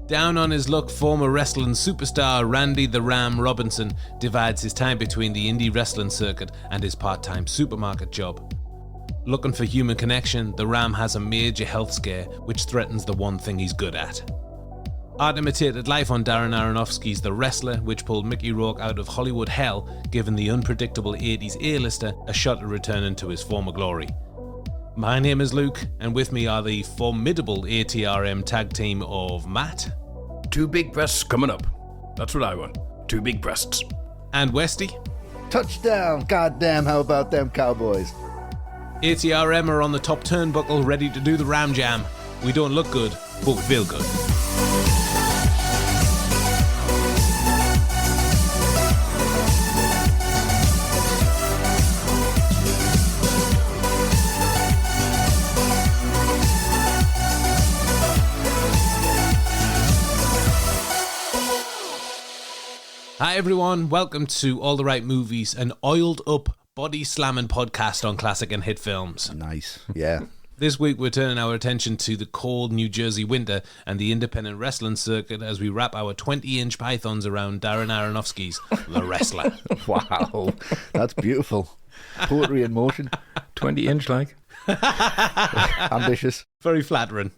Down on his luck, former wrestling superstar Randy the Ram Robinson divides his time between the indie wrestling circuit and his part-time supermarket job. Looking for human connection, the Ram has a major health scare which threatens the one thing he's good at. Art imitated life on Darren Aronofsky's The Wrestler, which pulled Mickey Rourke out of Hollywood hell, giving the unpredictable 80s A-lister a shot at returning to his former glory. My name is Luke, and with me are the formidable ATRM tag team of Matt. 2 big breasts coming up. That's what I want. 2 big breasts. And Westy. Touchdown! Goddamn, how about them Cowboys? ATRM are on the top turnbuckle, ready to do the Ram Jam. We don't look good, but we feel good. Hi everyone, welcome to All the Right Movies, an oiled up body slamming podcast on classic and hit films. Nice, yeah. This week we're turning our attention to the cold New Jersey winter and the independent wrestling circuit as we wrap our 20-inch pythons around Darren Aronofsky's The Wrestler. Wow, that's beautiful. Poetry in motion. 20-inch like. Ambitious. Very flattering.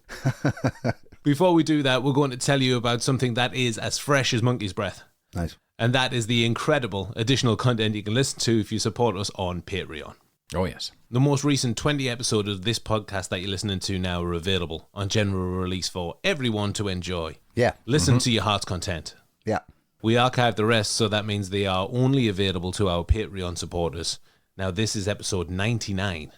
Before we do that, we're going to tell you about something that is as fresh as monkey's breath. Nice. And that is the incredible additional content you can listen to if you support us on Patreon. Oh, yes. The most recent 20 episodes of this podcast that you're listening to now are available on general release for everyone to enjoy. Yeah. Listen to your heart's content. Yeah. We archive the rest, so that means they are only available to our Patreon supporters. Now, this is episode 99,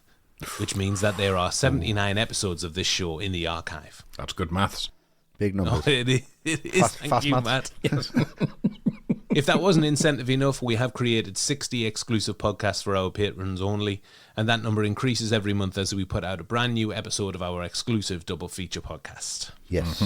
which means that there are 79 episodes of this show in the archive. That's good maths. Big numbers. Oh, it is. Thank you, Matt. Yes. If that wasn't incentive enough, we have created 60 exclusive podcasts for our patrons only, and that number increases every month as we put out a brand new episode of our exclusive double feature podcast. Yes.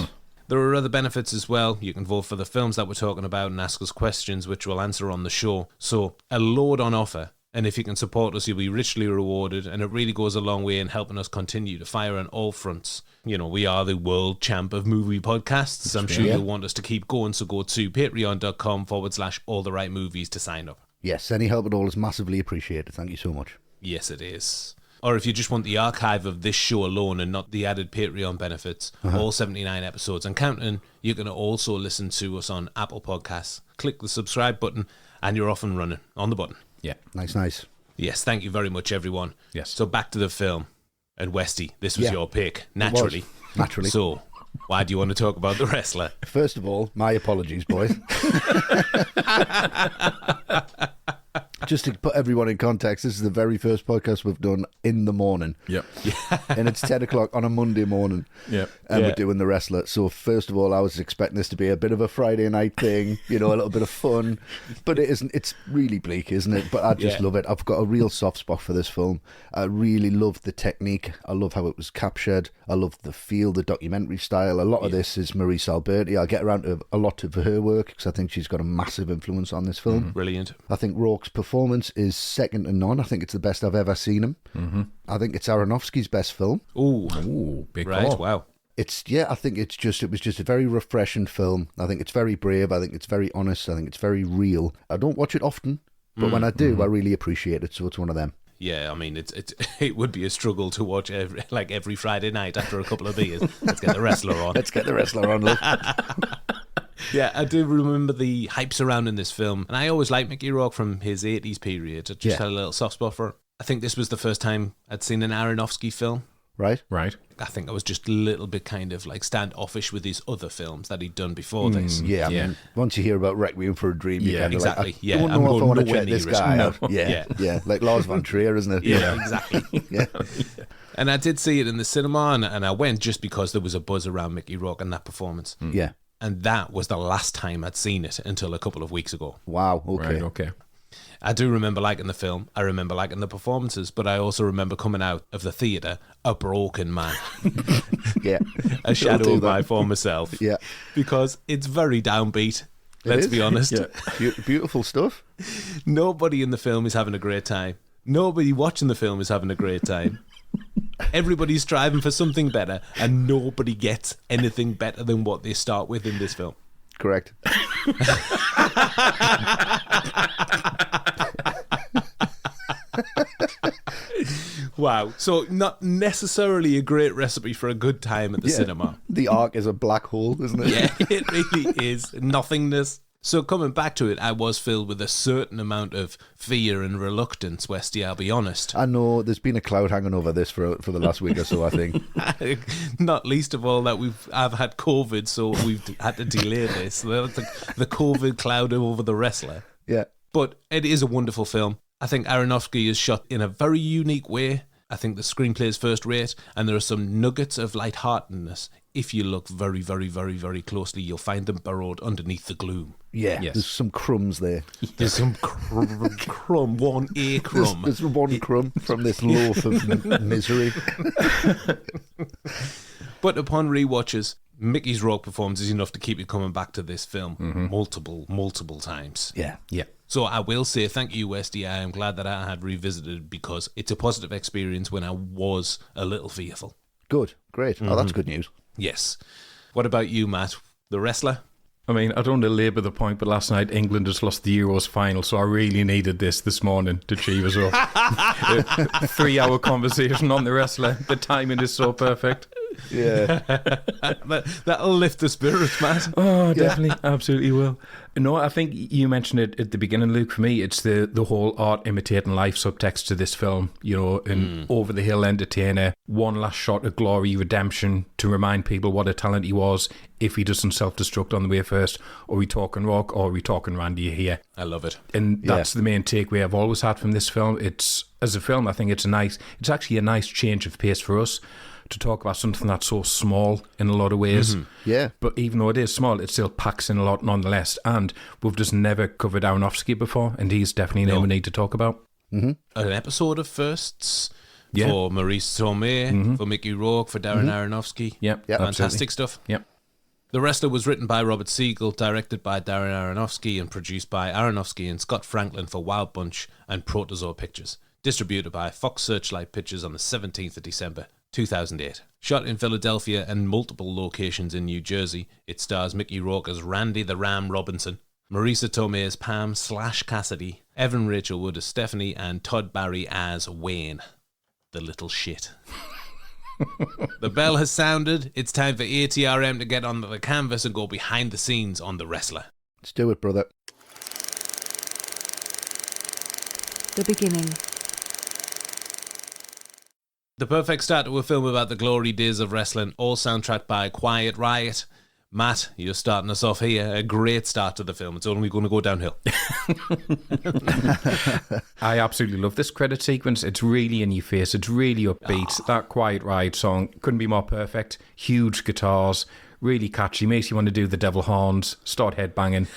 There are other benefits as well. You can vote for the films that we're talking about and ask us questions, which we'll answer on the show. So, a load on offer. And if you can support us, you'll be richly rewarded, and it really goes a long way in helping us continue to fire on all fronts. You know, we are the world champ of movie podcasts. I'm sure you'll want us to keep going, so go to patreon.com/alltherightmovies to sign up. Yes, any help at all is massively appreciated. Thank you so much. Yes, it is. Or if you just want the archive of this show alone and not the added Patreon benefits, all 79 episodes and counting, you can also listen to us on Apple Podcasts. Click the subscribe button, and you're off and running on the button. Yeah. Nice. Yes, thank you very much, everyone. Yes. So back to the film. And Westy, this was your pick, naturally. Naturally. So, why do you want to talk about The Wrestler? First of all, my apologies, boys. Just to put everyone in context, this is the very first podcast we've done in the morning. Yep. And it's 10 o'clock on a Monday morning. Yep. And we're doing The Wrestler. So first of all, I was expecting this to be a bit of a Friday night thing, you know, a little bit of fun. But it isn't. It's really bleak, isn't it? But I just love it. I've got a real soft spot for this film. I really love the technique. I love how it was captured. I love the feel, the documentary style. A lot of this is Maurice Alberti. I'll get around to a lot of her work because I think she's got a massive influence on this film. Brilliant. I think Rourke's performance is second to none. I think it's the best I've ever seen him. I think it's Aronofsky's best film. Ooh, big right, call. wow. I think it was just a very refreshing film. I think it's very brave. I think it's very honest. I think it's very real. I don't watch it often, but when I do, I really appreciate it. So it's one of them. Yeah, I mean, it would be a struggle to watch every Friday night after a couple of beers. Let's get The Wrestler on. Let's get The Wrestler on, look. Yeah, I do remember the hype surrounding this film, and I always liked Mickey Rourke from his 80s period. I just had a little soft spot for it. I think this was the first time I'd seen an Aronofsky film. Right. I think I was just a little bit kind of like standoffish with his other films that he'd done before this. Yeah, I mean, once you hear about Requiem for a Dream, you kind of exactly. like, I don't know if I want to check this guy out. Yeah, like Lars von Trier, isn't it? Yeah, exactly. Yeah. And I did see it in the cinema, and I went just because there was a buzz around Mickey Rourke and that performance. Yeah. And that was the last time I'd seen it until a couple of weeks ago. Wow, okay. Right, okay. I do remember liking the film. I remember liking the performances, but I also remember coming out of the theatre a broken man. Yeah. A shadow of my former self. Yeah. Because it's very downbeat, let's be honest. Yeah. Beautiful stuff. Nobody in the film is having a great time. Nobody watching the film is having a great time. Everybody's striving for something better, and nobody gets anything better than what they start with in this film. Correct. Wow. So not necessarily a great recipe for a good time at the cinema. The arc is a black hole, isn't it? Yeah, it really is. Nothingness. So coming back to it, I was filled with a certain amount of fear and reluctance, Westy, I'll be honest. I know there's been a cloud hanging over this for the last week or so, I think. Not least of all that I've had COVID, so we've had to delay this. The COVID cloud over the wrestler. Yeah. But it is a wonderful film. I think Aronofsky is shot in a very unique way. I think the screenplay is first rate, and there are some nuggets of lightheartedness. If you look very, very, very, very closely, you'll find them burrowed underneath the gloom. Yeah, Yes. There's some crumbs there. There's some crumb, one A crumb. There's one crumb from this loaf of misery. But upon rewatches, Mickey Rourke performance is enough to keep you coming back to this film multiple times. Yeah. Yeah. So I will say thank you, Westy. I am glad that I had revisited because it's a positive experience when I was a little fearful. Good. Great. Oh, that's good news. Yes. What about you, Matt? The wrestler? I mean, I don't want to labour the point, but last night England just lost the Euros final, so I really needed this morning to cheer us up. A 3-hour conversation on the wrestler. The timing is so perfect. Yeah. That'll lift the spirits, Matt. Oh, definitely. Absolutely will. No, I think you mentioned it at the beginning, Luke. For me, it's the whole art imitating life subtext to this film. You know, an over-the-hill entertainer, one last shot of glory, redemption, to remind people what a talent he was if he doesn't self-destruct on the way first. Or we talking Rock, or we talking Randy here. I love it. And that's the main takeaway I've always had from this film. It's, as a film, I think it's actually a nice change of pace for us to talk about something that's so small in a lot of ways. Yeah. But even though it is small, it still packs in a lot nonetheless. And we've just never covered Aronofsky before, and he's definitely a name we need to talk about. An episode of firsts for Maurice Tomei, for Mickey Rourke, for Darren Aronofsky. Yep. Fantastic stuff. Yep. The Wrestler was written by Robert Siegel, directed by Darren Aronofsky, and produced by Aronofsky and Scott Franklin for Wild Bunch and Protozoa Pictures. Distributed by Fox Searchlight Pictures on the 17th of December, 2008. Shot in Philadelphia and multiple locations in New Jersey, it stars Mickey Rourke as Randy the Ram Robinson, Marisa Tomei as Pam / Cassidy, Evan Rachel Wood as Stephanie, and Todd Barry as Wayne, the little shit. The bell has sounded. It's time for ATRM to get onto the canvas and go behind the scenes on The Wrestler. Let's do it, brother. The beginning. The perfect start to a film about the glory days of wrestling, all soundtracked by Quiet Riot. Matt, you're starting us off here. A great start to the film. It's only going to go downhill. I absolutely love this credit sequence. It's really in your face. It's really upbeat. That Quiet Riot song couldn't be more perfect. Huge guitars, really catchy. Makes you want to do the devil horns, start headbanging.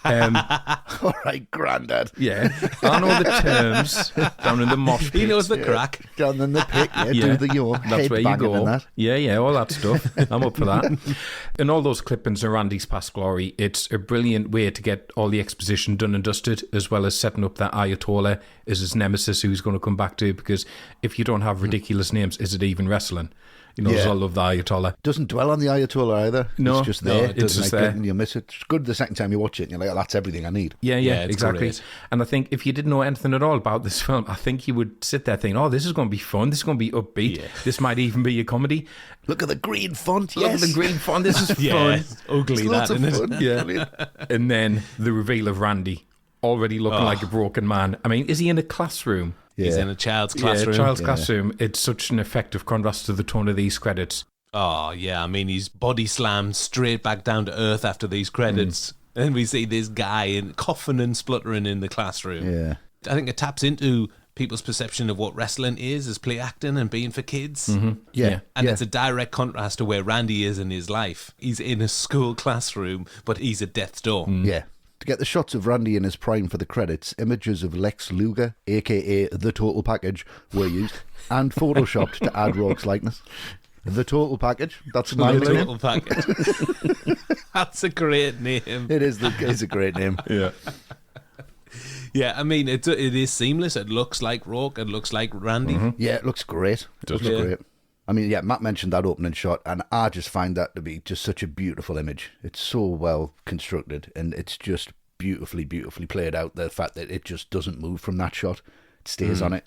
All right, Grandad. Yeah, I know the terms down in the mosh pit. He knows the crack. Down in the pit, do the That's where you headbanging go. and that. Yeah, all that stuff. I'm up for that. And all those clippings of Randy's past glory, it's a brilliant way to get all the exposition done and dusted, as well as setting up that Ayatollah as his nemesis who he's going to come back to, because if you don't have ridiculous names, is it even wrestling? You know, I love the Ayatollah. Doesn't dwell on the Ayatollah either. No, it's just there. it's just like there. And you miss it. It's good the second time you watch it and you're like, oh, that's everything I need. Yeah, it's exactly. great. And I think if you didn't know anything at all about this film, I think you would sit there thinking, oh, this is going to be fun. This is going to be upbeat. Yeah. This might even be a comedy. Look at the green font. Look Yes. at the green font. This is Yeah, fun. it's ugly, It's that, lots of isn't it? fun. Yeah. Brilliant. And then the reveal of Randy, already looking like a broken man. I mean, is he in a classroom? He's Yeah. in a child's classroom. Yeah, child's classroom. It's such an effective contrast to the tone of these credits. Oh, yeah, I mean, he's body slammed straight back down to earth after these credits. And we see this guy coughing and spluttering in the classroom. Yeah. I think it taps into people's perception of what wrestling is as play acting and being for kids. Yeah. And it's a direct contrast to where Randy is in his life. He's in a school classroom, but he's at death's door. Yeah. To get the shots of Randy in his prime for the credits, images of Lex Luger, a.k.a. The Total Package, were used and photoshopped to add Rourke's likeness. The Total Package. That's a nice The name. Total Package. That's a great name. It's a great name. Yeah. Yeah, I mean, it is seamless. It looks like Rourke. It looks like Randy. Yeah, it looks great. It looks Yeah. great. I mean, yeah, Matt mentioned that opening shot, and I just find that to be just such a beautiful image. It's so well constructed, and it's just beautifully, beautifully played out. The fact that it just doesn't move from that shot, it stays on it.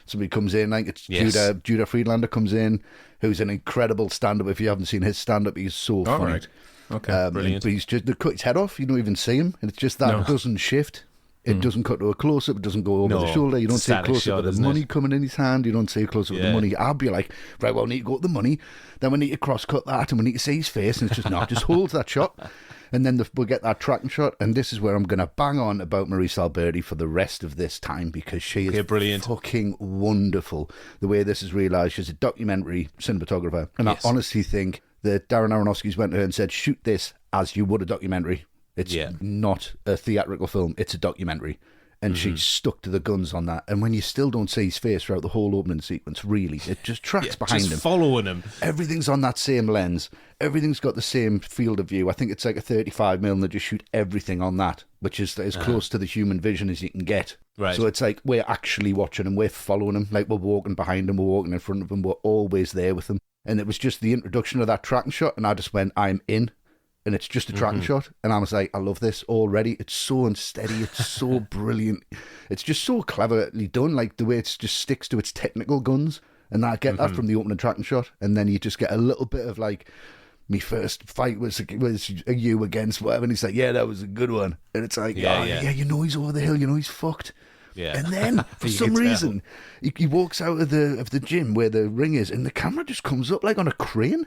Somebody comes in, like it's Judah Friedlander comes in, who's an incredible stand-up. If you haven't seen his stand-up, he's so funny. Right. Okay, brilliant. But he's just, they cut his head off. You don't even see him, and it's just that doesn't shift. It doesn't cut to a close-up. It doesn't go over the shoulder. You don't see a close-up of the money coming in his hand. You don't see a close-up of the money. I'll be like, right, well, we need to go to the money. Then we need to cross-cut that, and we need to see his face. And it's just not. Just holds that shot. And then we'll get that tracking shot. And this is where I'm going to bang on about Maurice Alberti for the rest of this time, because she is brilliant. Fucking wonderful. The way this is realised. She's a documentary cinematographer. And I honestly think that Darren Aronofsky's went to her and said, shoot this as you would a documentary. It's not a theatrical film. It's a documentary. And she stuck to the guns on that. And when you still don't see his face throughout the whole opening sequence, really, it just tracks behind him. Following him. Everything's on that same lens. Everything's got the same field of view. I think it's like a 35mm, and they just shoot everything on that, which is as close to the human vision as you can get. Right. So it's like we're actually watching him, we're following him, like we're walking behind him, we're walking in front of him, we're always there with him. And it was just the introduction of that tracking shot, and I just went, I'm in. And it's just a tracking shot. And I was like, I love this already. It's so unsteady. It's so brilliant. It's just so cleverly done. Like the way it just sticks to its technical guns. And I get that from the opening tracking shot. And then you just get a little bit of like, me first fight was you against whatever. And he's like, yeah, that was a good one. And it's like, you know he's over the hill. You know he's fucked. Yeah. And then for some reason, he walks out of the gym where the ring is, and the camera just comes up like on a crane.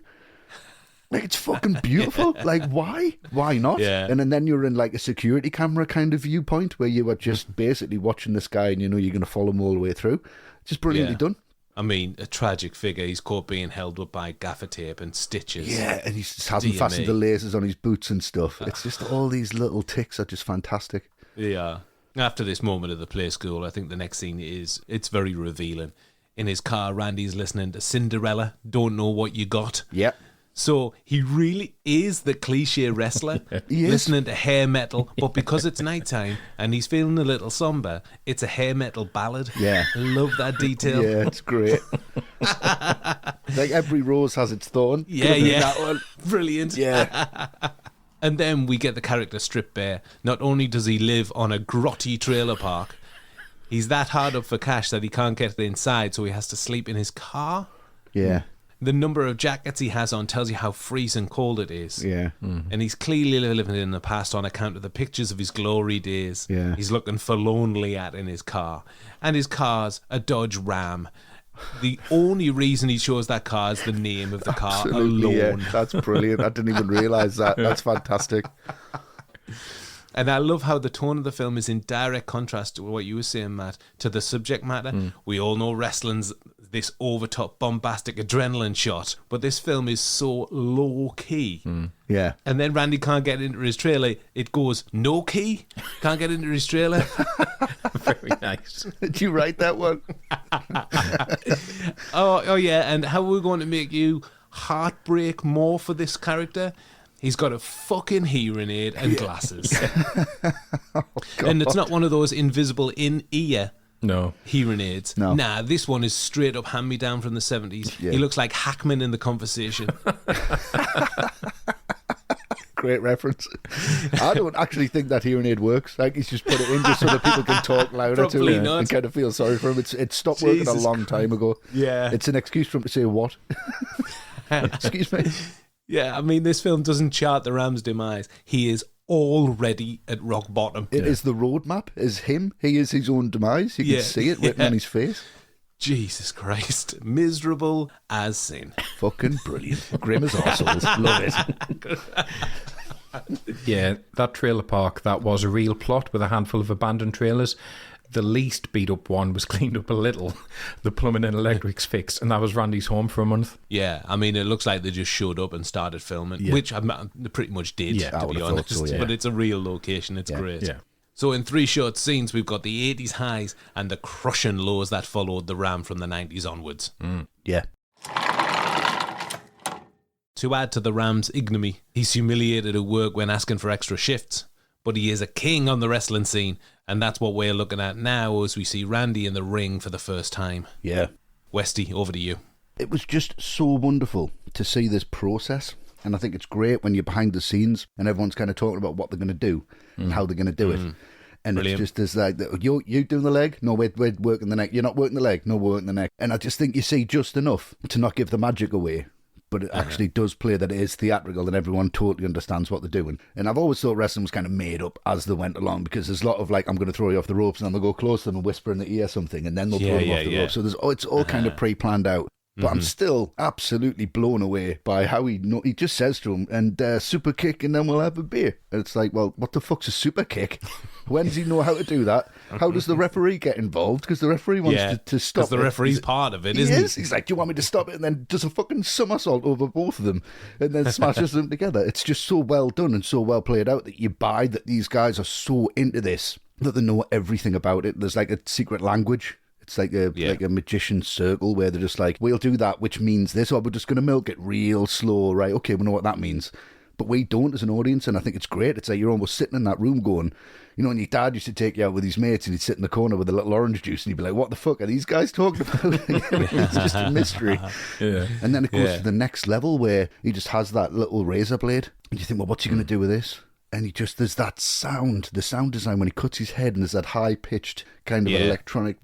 Like, it's fucking beautiful. Like, why? Why not? Yeah. And then you're in, like, a security camera kind of viewpoint where you are just basically watching this guy and you know you're going to follow him all the way through. Just brilliantly done. I mean, a tragic figure. He's caught being held up by gaffer tape and stitches. Yeah, and he just hasn't fastened the lasers on his boots and stuff. It's just all these little ticks are just fantastic. Yeah. After this moment of the play school, I think the next scene it's very revealing. In his car, Randy's listening to Cinderella, Don't Know What You Got. Yep. So he really is the cliche wrestler, listening to hair metal, but because it's nighttime and he's feeling a little somber, it's a hair metal ballad. Yeah. I love that detail. Yeah, it's great. Like every rose has its thorn. Yeah. That one. Brilliant. Yeah. And then we get the character stripped bare. Not only does he live on a grotty trailer park, he's that hard up for cash that he can't get inside, so he has to sleep in his car. Yeah. The number of jackets he has on tells you how freezing cold it is. Yeah. And he's clearly living in the past on account of the pictures of his glory days. Yeah. He's looking forlornly at in his car. And his car's a Dodge Ram. The only reason he chose that car is the name of the car alone. Yeah, that's brilliant. I didn't even realise that. That's fantastic. And I love how the tone of the film is in direct contrast to what you were saying, Matt, to the subject matter. We all know wrestling's this over-top, bombastic adrenaline shot, but this film is so low-key. Yeah. And then Randy can't get into his trailer. It goes, no key? Can't get into his trailer? Very nice. Did you write that one? Oh, yeah. And how are we going to make you heartbreak more for this character? He's got a fucking hearing aid and glasses. And it's not one of those invisible in-ear hearing aids. No. Nah, this one is straight up hand-me-down from the 70s. Yeah. He looks like Hackman in The Conversation. Great reference. I don't actually think that hearing aid works. Like, he's just put it in just so that people can talk louder to him and kind of feel sorry for him. It stopped working a long time ago. Yeah. It's an excuse for him to say what? Excuse me? Yeah, I mean, this film doesn't chart the Ram's demise. He is already at rock bottom. It is the roadmap, is him. He is his own demise. You can see it written on his face. Jesus Christ. Miserable as sin. Fucking brilliant. Grim as arseholes. Love it. Yeah, that trailer park, that was a real plot with a handful of abandoned trailers. The least beat up one was cleaned up a little. The plumbing and electrics fixed, and that was Randy's home for a month. Yeah, I mean, it looks like they just showed up and started filming, which they pretty much did, to be honest. So, yeah. But it's a real location. It's great. Yeah. So in 3 short scenes, we've got the 80s highs and the crushing lows that followed the Ram from the 90s onwards. Yeah. To add to the Ram's ignominy, he's humiliated at work when asking for extra shifts. But he is a king on the wrestling scene, and that's what we're looking at now as we see Randy in the ring for the first time. Yeah. Westy, over to you. It was just so wonderful to see this process. And I think it's great when you're behind the scenes and everyone's kind of talking about what they're going to do and how they're going to do it. And Brilliant. it's just there's like, you doing the leg? No, we're working the neck. You're not working the leg? No, we're working the neck. And I just think you see just enough to not give the magic away. But it actually does play that it is theatrical and everyone totally understands what they're doing. And I've always thought wrestling was kind of made up as they went along, because there's a lot of like, I'm going to throw you off the ropes, and then they'll go close to them and whisper in the ear something, and then they'll throw them off the ropes. So it's all kind of pre-planned out. But I'm still absolutely blown away by how he just says to him, and super kick, and then we'll have a beer. And it's like, well, what the fuck's a super kick? When does he know how to do that? How does the referee get involved? Because the referee wants to stop it. Because the referee's part of it, isn't he? He's like, do you want me to stop it? And then does a fucking somersault over both of them and then smashes them together. It's just so well done and so well played out that you buy that these guys are so into this that they know everything about it. There's like a secret language. It's like a magician's circle where they're just like, we'll do that, which means this, or we're just going to milk it real slow, right? Okay, we know what that means. But we don't as an audience, and I think it's great. It's like you're almost sitting in that room going, you know, and your dad used to take you out with his mates and he'd sit in the corner with a little orange juice and he'd be like, what the fuck are these guys talking about? It's just a mystery. Yeah. And then it goes to the next level where he just has that little razor blade and you think, well, what's he going to do with this? And there's that sound, the sound design when he cuts his head, and there's that high-pitched kind of electronic,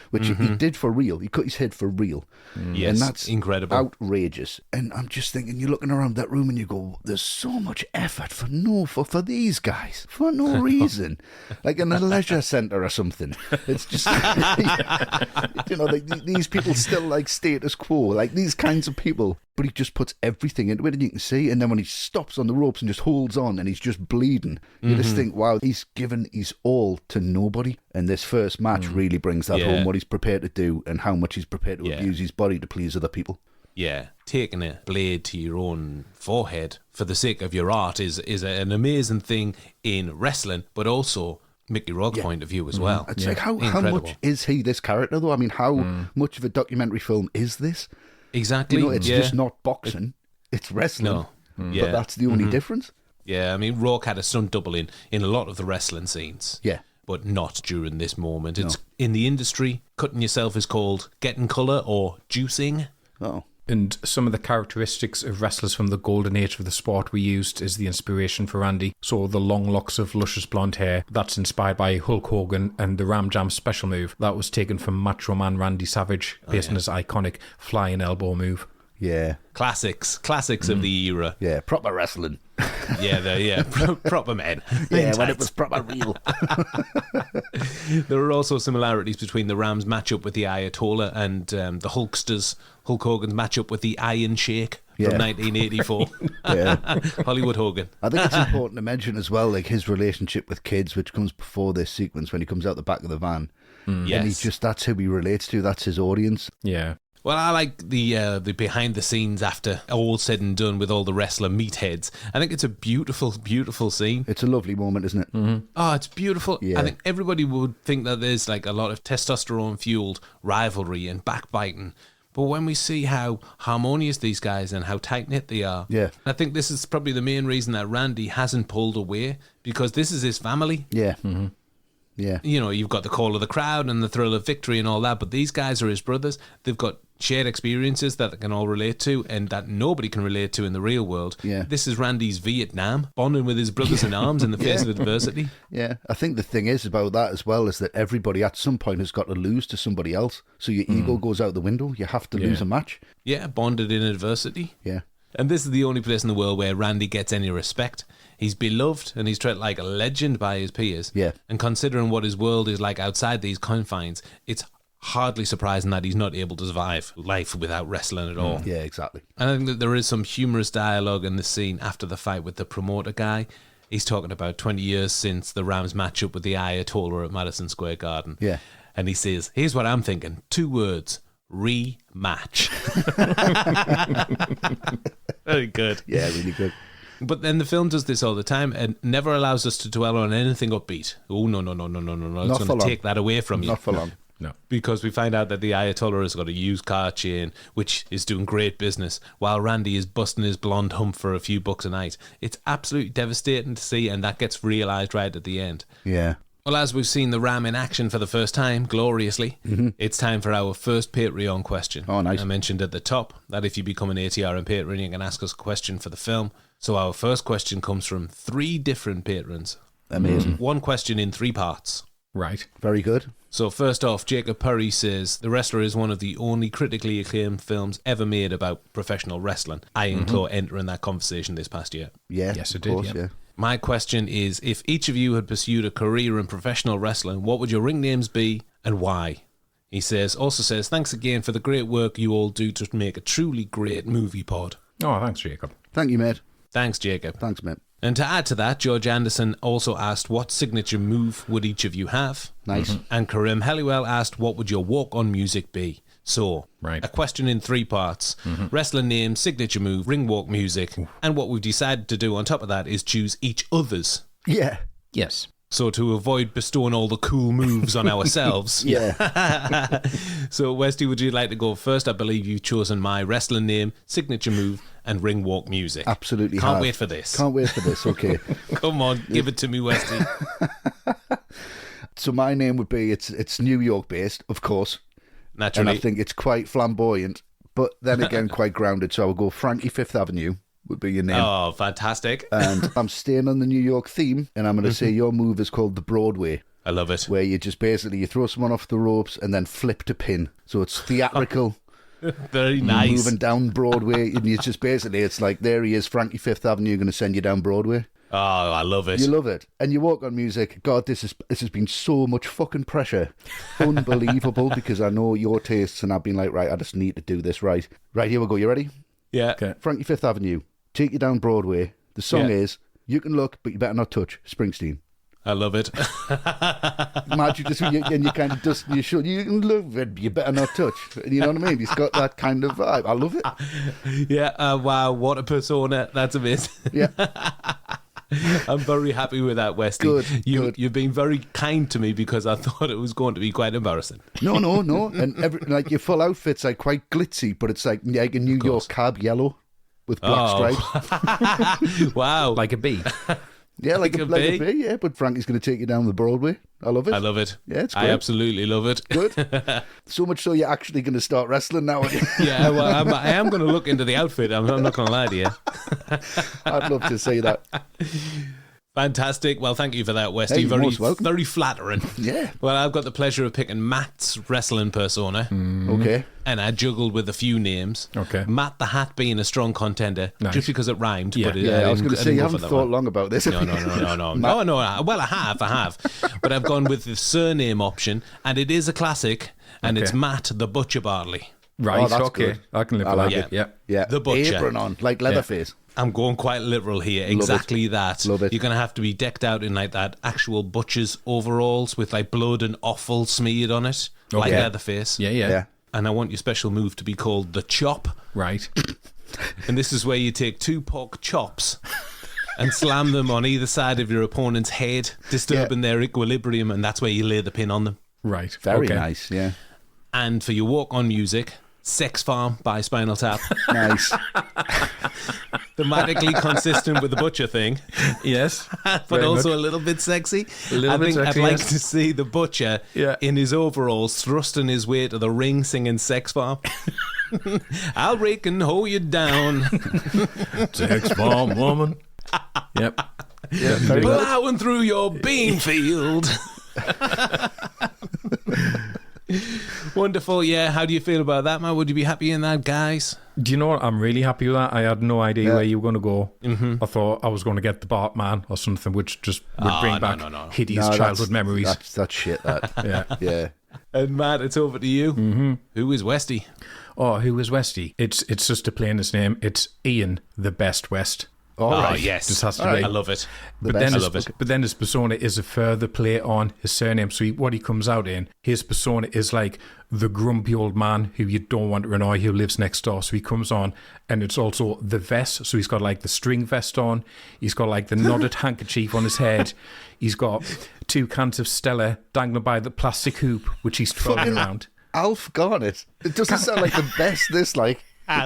which he did for real. He cut his head for real. Yes, and that's incredible. Outrageous. And I'm just thinking, you're looking around that room and you go, there's so much effort for these guys, for no reason. Like in a leisure centre or something. It's just, you know, like these people still like status quo, like these kinds of people. But he just puts everything into it, and you can see. And then when he stops on the ropes and just holds on and he's just bleeding, you just think, wow, he's given his all to nobody. And this first match really brings that home, what he's prepared to do and how much he's prepared to abuse his body to please other people. Yeah, taking a blade to your own forehead for the sake of your art is an amazing thing in wrestling, but also Mickey Rourke's point of view as well. It's like, how much is he this character, though? I mean, how much of a documentary film is this? Exactly. You know, it's just not boxing, it's wrestling. No. But that's the only difference. Yeah, I mean, Rourke had a stunt double in a lot of the wrestling scenes. Yeah. But not during this moment. It's in the industry, cutting yourself is called getting colour or juicing. Oh. And some of the characteristics of wrestlers from the golden age of the sport we used as the inspiration for Randy. So the long locks of luscious blonde hair, that's inspired by Hulk Hogan, and the Ram Jam special move, that was taken from Macho Man Randy Savage, based on his iconic flying elbow move. Yeah. Classics of the era. Yeah, proper wrestling. Proper men. Yeah, when it was proper real. There are also similarities between the Rams' matchup with the Ayatollah and the Hulksters, Hulk Hogan's matchup with the Iron Sheik from 1984. Hollywood Hogan. I think it's important to mention as well, like his relationship with kids, which comes before this sequence when he comes out the back of the van. Yes. And that's who he relates to, that's his audience. Yeah. Well, I like the behind the scenes after all said and done with all the wrestler meatheads. I think it's a beautiful, beautiful scene. It's a lovely moment, isn't it? Mm-hmm. Oh, it's beautiful. Yeah. I think everybody would think that there's like a lot of testosterone-fueled rivalry and backbiting. But when we see how harmonious these guys and how tight-knit they are, I think this is probably the main reason that Randy hasn't pulled away, because this is his family. Yeah. Mm-hmm. Yeah. You know, you've got the call of the crowd and the thrill of victory and all that, but these guys are his brothers. They've got shared experiences that they can all relate to and that nobody can relate to in the real world. Yeah. This is Randy's Vietnam, bonding with his brothers in arms in the face of adversity. Yeah. I think the thing is about that as well is that everybody at some point has got to lose to somebody else. So your ego goes out the window. You have to lose a match. Yeah, bonded in adversity. Yeah. And this is the only place in the world where Randy gets any respect. He's beloved and he's treated like a legend by his peers. Yeah. And considering what his world is like outside these confines, it's hardly surprising that he's not able to survive life without wrestling at all. Yeah, exactly. And I think that there is some humorous dialogue in the scene after the fight with the promoter guy. He's talking about 20 years since the Rams matchup with the Ayatollah at Madison Square Garden. Yeah. And he says, here's what I'm thinking. 2 words. Rematch. Very good. Yeah, really good. But then the film does this all the time and never allows us to dwell on anything upbeat. Oh, no. It's going to take that away from you. Not for long. No. Because we find out that the Ayatollah has got a used car chain, which is doing great business, while Randy is busting his blonde hump for a few bucks a night. It's absolutely devastating to see, and that gets realised right at the end. Yeah. Well, as we've seen the Ram in action for the first time, gloriously, it's time for our first Patreon question. Oh, nice. I mentioned at the top that if you become an ATR and patron, you can ask us a question for the film. So our first question comes from 3 different patrons. Amazing. One question in 3 parts. Right. Very good. So first off, Jacob Purry says, The Wrestler is one of the only critically acclaimed films ever made about professional wrestling. Iron Claw entering that conversation this past year. Yeah. Yes, it of course, did, yeah. My question is, if each of you had pursued a career in professional wrestling, what would your ring names be and why? He also says, thanks again for the great work you all do to make a truly great movie pod. Oh, thanks, Jacob. Thank you, mate. Thanks, Jacob. Thanks, mate. And to add to that, George Anderson also asked, what signature move would each of you have? Nice. And Karim Helliwell asked, what would your walk-on music be? So, Right. a question in 3 parts. Wrestling name, signature move, ring walk music. And what we've decided to do on top of that is choose each other's. Yeah. Yes. So to avoid bestowing all the cool moves on ourselves. Yeah. So, Westy, would you like to go first? I believe you've chosen my wrestling name, signature move, and ring walk music. Absolutely. Can't have. wait for this. Can't wait for this. Okay. Come on, give it to me, Westy. So my name would be, it's New York based, of course. Naturally. And I think it's quite flamboyant, but then again quite grounded. So I would go Frankie Fifth Avenue would be your name. Oh, fantastic. And I'm staying on the New York theme, and I'm going to say your move is called the Broadway, I love it. where you just basically you throw someone off the ropes and then flip to pin. So it's theatrical, Very nice. moving down Broadway, and you just basically it's like there he is, Frankie Fifth Avenue, going to send you down Broadway. Oh, I love it. You love it, and you walk on music. God, this has been so much fucking pressure, unbelievable. Because I know your tastes, and I've been like, right, I just need to do this right. Right, here we go. You ready? Yeah. Okay. Frankie Fifth Avenue, take you down Broadway. The song Yeah. is "You Can Look, But You Better Not Touch." Springsteen. I love it. Magic, just and you kind of dust your shoulder. You can look, but you better not touch. You know what I mean? He's got that kind of vibe. I love it. Yeah. Wow. What a persona. That's amazing. Yeah. I'm very happy with that, Westy. Good, You've good. been very kind to me because I thought it was going to be quite embarrassing. No. And like your full outfit's like quite glitzy, but it's like a New York cab yellow with black stripes. Wow. Like a bee. Yeah, like a bee. bee, yeah. But Frankie's going to take you down the Broadway. I love it. I love it. Yeah, it's I great. absolutely love it. Good. So much so you're actually going to start wrestling now. Yeah, well, I am going to look into the outfit. I'm not going to lie to you. I'd love to see that. Fantastic. Well, thank you for that, Westy. Hey, you're most welcome. Very flattering. Yeah. Well, I've got the pleasure of picking Matt's wrestling persona, Okay. and I juggled with a few names. Okay. Matt the Hat being a strong contender, Nice. just because it rhymed. Yeah. But Yeah, I was didn't- going to say didn't you go for haven't that thought one. long about this. No. Well, I have. But I've gone with the surname option, and it is a classic, and it's Okay. Matt the Butcher Bartley. Right, Oh, that's okay. good. I can live I with like that. it. Yeah. Yeah. The butcher. Apron on, like Leatherface. I'm going quite literal here. it. Exactly that. Love it. You're going to have to be decked out in like that actual butcher's overalls with like blood and offal smeared on it, like Okay. Leatherface. Yeah. Yeah. And I want your special move to be called the chop. Right. And this is where you take 2 pork chops and slam them on either side of your opponent's head, disturbing their equilibrium, and that's where you lay the pin on them. Right. Very okay. nice, yeah. And for your walk-on music, Sex Farm by Spinal Tap. Nice. Thematically consistent with the butcher thing, Yes. but Very also much. a little bit sexy. A little I bit think sexy, I'd like yes. to see the butcher Yeah. in his overalls thrusting his way to the ring singing Sex Farm. I'll rake and hoe you down. Sex farm woman. Yep. Yeah. Very good. Plowing through your bean field. Wonderful. Yeah, how do you feel about that, Matt? Would you be happy in that, guys? Do you know what? I'm really happy with that. I had no idea Yeah. where you were going to go. Mm-hmm. I thought I was going to get the Bartman or something, which just would bring back hideous No, childhood memories. That's shit, that. Yeah. Yeah. And Matt, it's over to you. Mm-hmm. Who is Westy? Oh, who is Westy? It's just to plain his name. It's Ian the Best West. All Oh, right. yes. Just has to All be. right. I love it. But best. then, I his, love it. but then his persona is a further play on his surname. So what he comes out in, his persona is like the grumpy old man who you don't want to annoy, who lives next door. So he comes on, and it's also the vest. So he's got like the string vest on. He's got like the knotted handkerchief on his head. He's got 2 cans of Stella dangling by the plastic hoop, which he's twirling Fucking around. Alf Garnett. It doesn't sound like the best, this, like.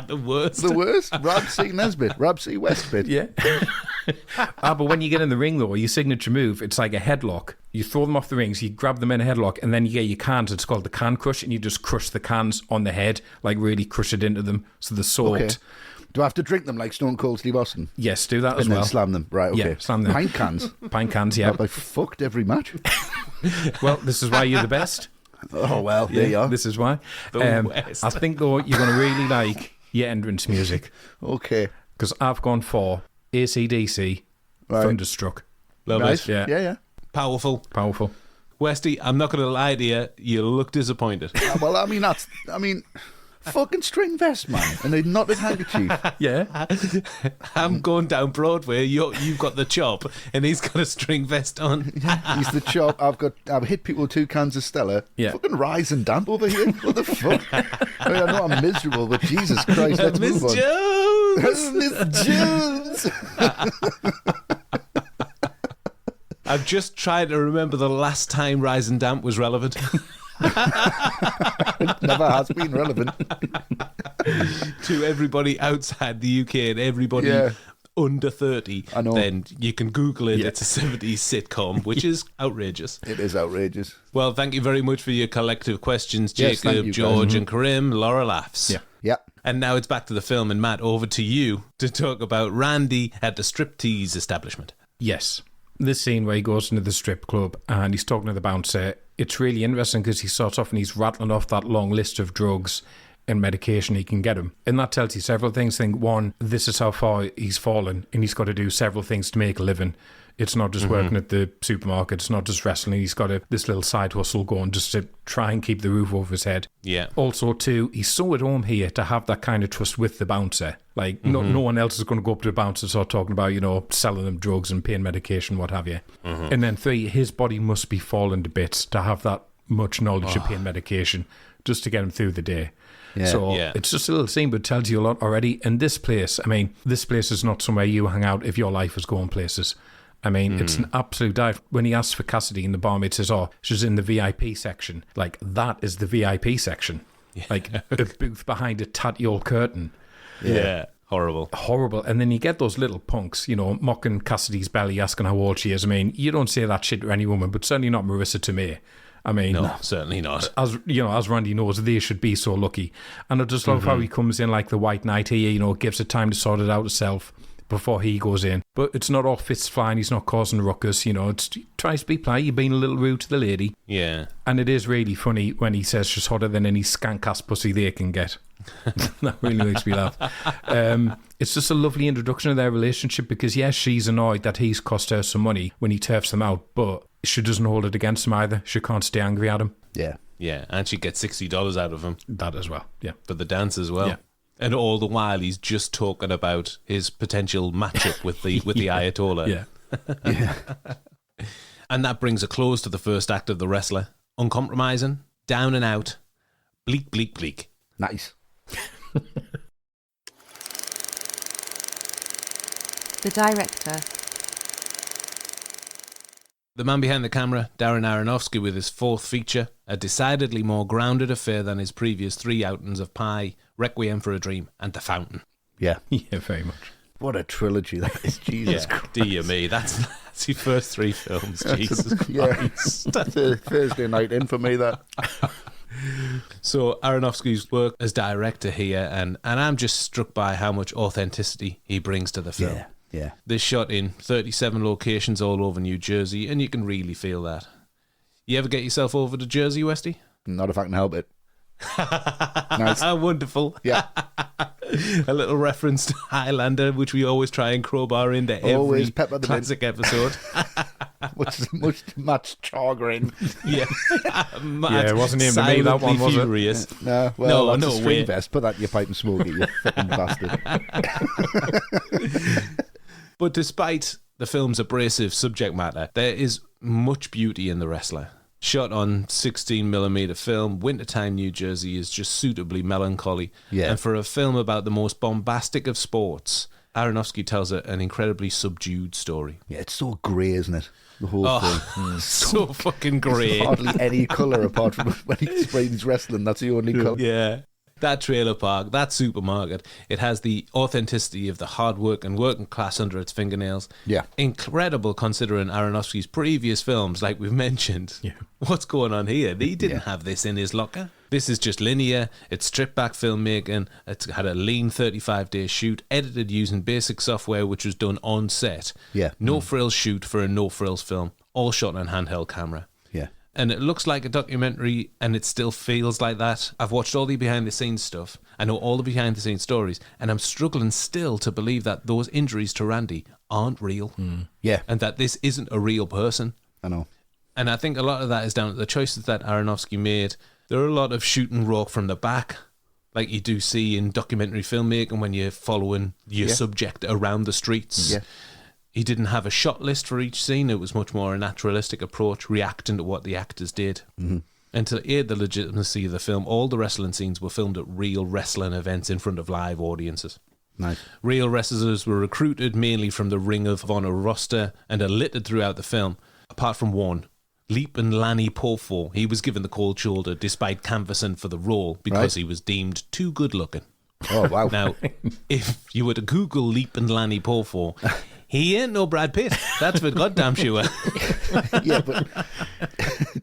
The worst. The worst? Rab C. Nesbitt. Rab C. Westbit. Yeah. But when you get in the ring, though, your signature move, it's like a headlock. You throw them off the rings, you grab them in a headlock, and then you get your cans. It's called the can crush, and you just crush the cans on the head, like really crush it into them so they're soaked. Okay. Do I have to drink them like Stone Cold Steve Austin? Yes, do that as And well. then slam them. Right, okay. Yeah, slam them. Pint cans. Pint cans, yeah. I fucked every match. Well, this is why you're the best. Oh, well, there you are. This is why. West. I think, though, you're going to really like your entrance music. Okay. Because I've gone for AC/DC, Right. Thunderstruck. Love Right. it. Yeah. Yeah. Powerful. Powerful. Westy, I'm not going to lie to you. You look disappointed. Well, fucking string vest, man. And a knotted handkerchief. Yeah. I'm going down Broadway. You've got the chop, and he's got a string vest on. He's the chop. I've hit people with 2 cans of Stella. Yeah. Fucking rise and damp over here. What the fuck? I know I'm miserable, but Jesus Christ, let's Miss move on. Jones! Miss Jones! I've just tried to remember the last time Rise and Damp was relevant. Never has been relevant. To everybody outside the UK and everybody under 30. I know. Then you can Google it. Yeah. It's a 70s sitcom, which is outrageous. It is outrageous. Well, thank you very much for your collective questions, Yes, thank Jacob, you, guys. George, and Karim. Laura laughs. Yeah. Yeah. And now it's back to the film, and Matt, over to you to talk about Randy at the striptease establishment. Yes. This scene where he goes into the strip club and he's talking to the bouncer, it's really interesting because he starts off and he's rattling off that long list of drugs and medication he can get him. And that tells you several things. Think, one, this is how far he's fallen and he's got to do several things to make a living. It's not just working at the supermarket. It's not just wrestling. He's got this little side hustle going just to try and keep the roof over his head. Yeah. Also, too, he's so at home here to have that kind of trust with the bouncer. Like, no one else is going to go up to the bouncer and start talking about, selling them drugs and pain medication, what have you. And then 3, his body must be falling to bits to have that much knowledge of pain medication just to get him through the day. Yeah. So it's just a little scene, but it tells you a lot already. And this place is not somewhere you hang out if your life is going places. I mean, it's an absolute dive. When he asks for Cassidy and the barmaid says, she's in the VIP section. Like, that is the VIP section. Yeah. Like, a booth behind a tatty old curtain. Yeah. Horrible. Horrible. And then you get those little punks, mocking Cassidy's belly, asking how old she is. I mean, you don't say that shit to any woman, but certainly not Marissa Tomei. I mean, No, certainly not. As Randy knows, they should be so lucky. And I just love how he comes in like the white knight here, gives it time to sort it out himself before he goes in. But it's not all fists flying, he's not causing ruckus, he tries to be polite, you're being a little rude to the lady. Yeah. And it is really funny when he says she's hotter than any skank-ass pussy they can get. That really makes me laugh. It's just a lovely introduction of their relationship because, yes, she's annoyed that he's cost her some money when he turfs them out, but she doesn't hold it against him either. She can't stay angry at him. Yeah. Yeah, and she gets $60 out of him. That as well, yeah. For the dance as well. Yeah. And all the while, he's just talking about his potential matchup with the Ayatollah. Yeah. And that brings a close to the first act of The Wrestler. Uncompromising, down and out, bleak, bleak, bleak. Nice. The director. The man behind the camera, Darren Aronofsky, with his 4th feature, a decidedly more grounded affair than his previous 3 outings of Pi, Requiem for a Dream, and The Fountain. Yeah. Yeah, very much. What a trilogy that is. Jesus Christ. Dear me, that's your first 3 films. Jesus Christ. That's a Thursday night in for me, that. So Aronofsky's work as director here, and I'm just struck by how much authenticity he brings to the film. Yeah. This shot in 37 locations all over New Jersey, and you can really feel that. You ever get yourself over to Jersey, Westy? Not if I can help it. Nice. Wonderful. Yeah. A little reference to Highlander, which we always try and crowbar into Always every pepper the classic episode. much chagrin. Yeah. Yeah, it wasn't aimed at me, that one, was it? Furious. No, well, that's no a string way. vest. Put that in your pipe and smoke it, you fucking bastard. But despite the film's abrasive subject matter, there is much beauty in The Wrestler. Shot on 16mm film, wintertime New Jersey is just suitably melancholy. Yeah. And for a film about the most bombastic of sports, Aronofsky tells an incredibly subdued story. Yeah, it's so grey, isn't it? The whole thing. So fucking great. Hardly any colour apart from when he's wrestling. That's the only colour. Yeah. That trailer park, that supermarket, it has the authenticity of the hard work and working class under its fingernails. Yeah. Incredible considering Aronofsky's previous films, like we've mentioned. Yeah. What's going on here? He didn't have this in his locker. This is just linear, it's stripped back filmmaking, it's had a lean 35-day shoot, edited using basic software which was done on set. Yeah. No frills shoot for a no frills film, all shot on handheld camera. Yeah. And it looks like a documentary and it still feels like that. I've watched all the behind the scenes stuff. I know all the behind the scenes stories and I'm struggling still to believe that those injuries to Randy aren't real. Yeah. And that this isn't a real person. I know. And I think a lot of that is down to the choices that Aronofsky made. There are a lot of shooting Rourke from the back, like you do see in documentary filmmaking when you're following your subject around the streets. Yeah. He didn't have a shot list for each scene. It was much more a naturalistic approach, reacting to what the actors did. Mm-hmm. And to aid the legitimacy of the film, all the wrestling scenes were filmed at real wrestling events in front of live audiences. Nice. Real wrestlers were recruited mainly from the Ring of Honor roster and are littered throughout the film, apart from one. Leapin' Lanny Poffo. He was given the cold shoulder despite canvassing for the role because he was deemed too good looking. Oh, wow. Now, if you were to Google Leapin' Lanny Poffo, he ain't no Brad Pitt. That's for goddamn sure. Yeah, but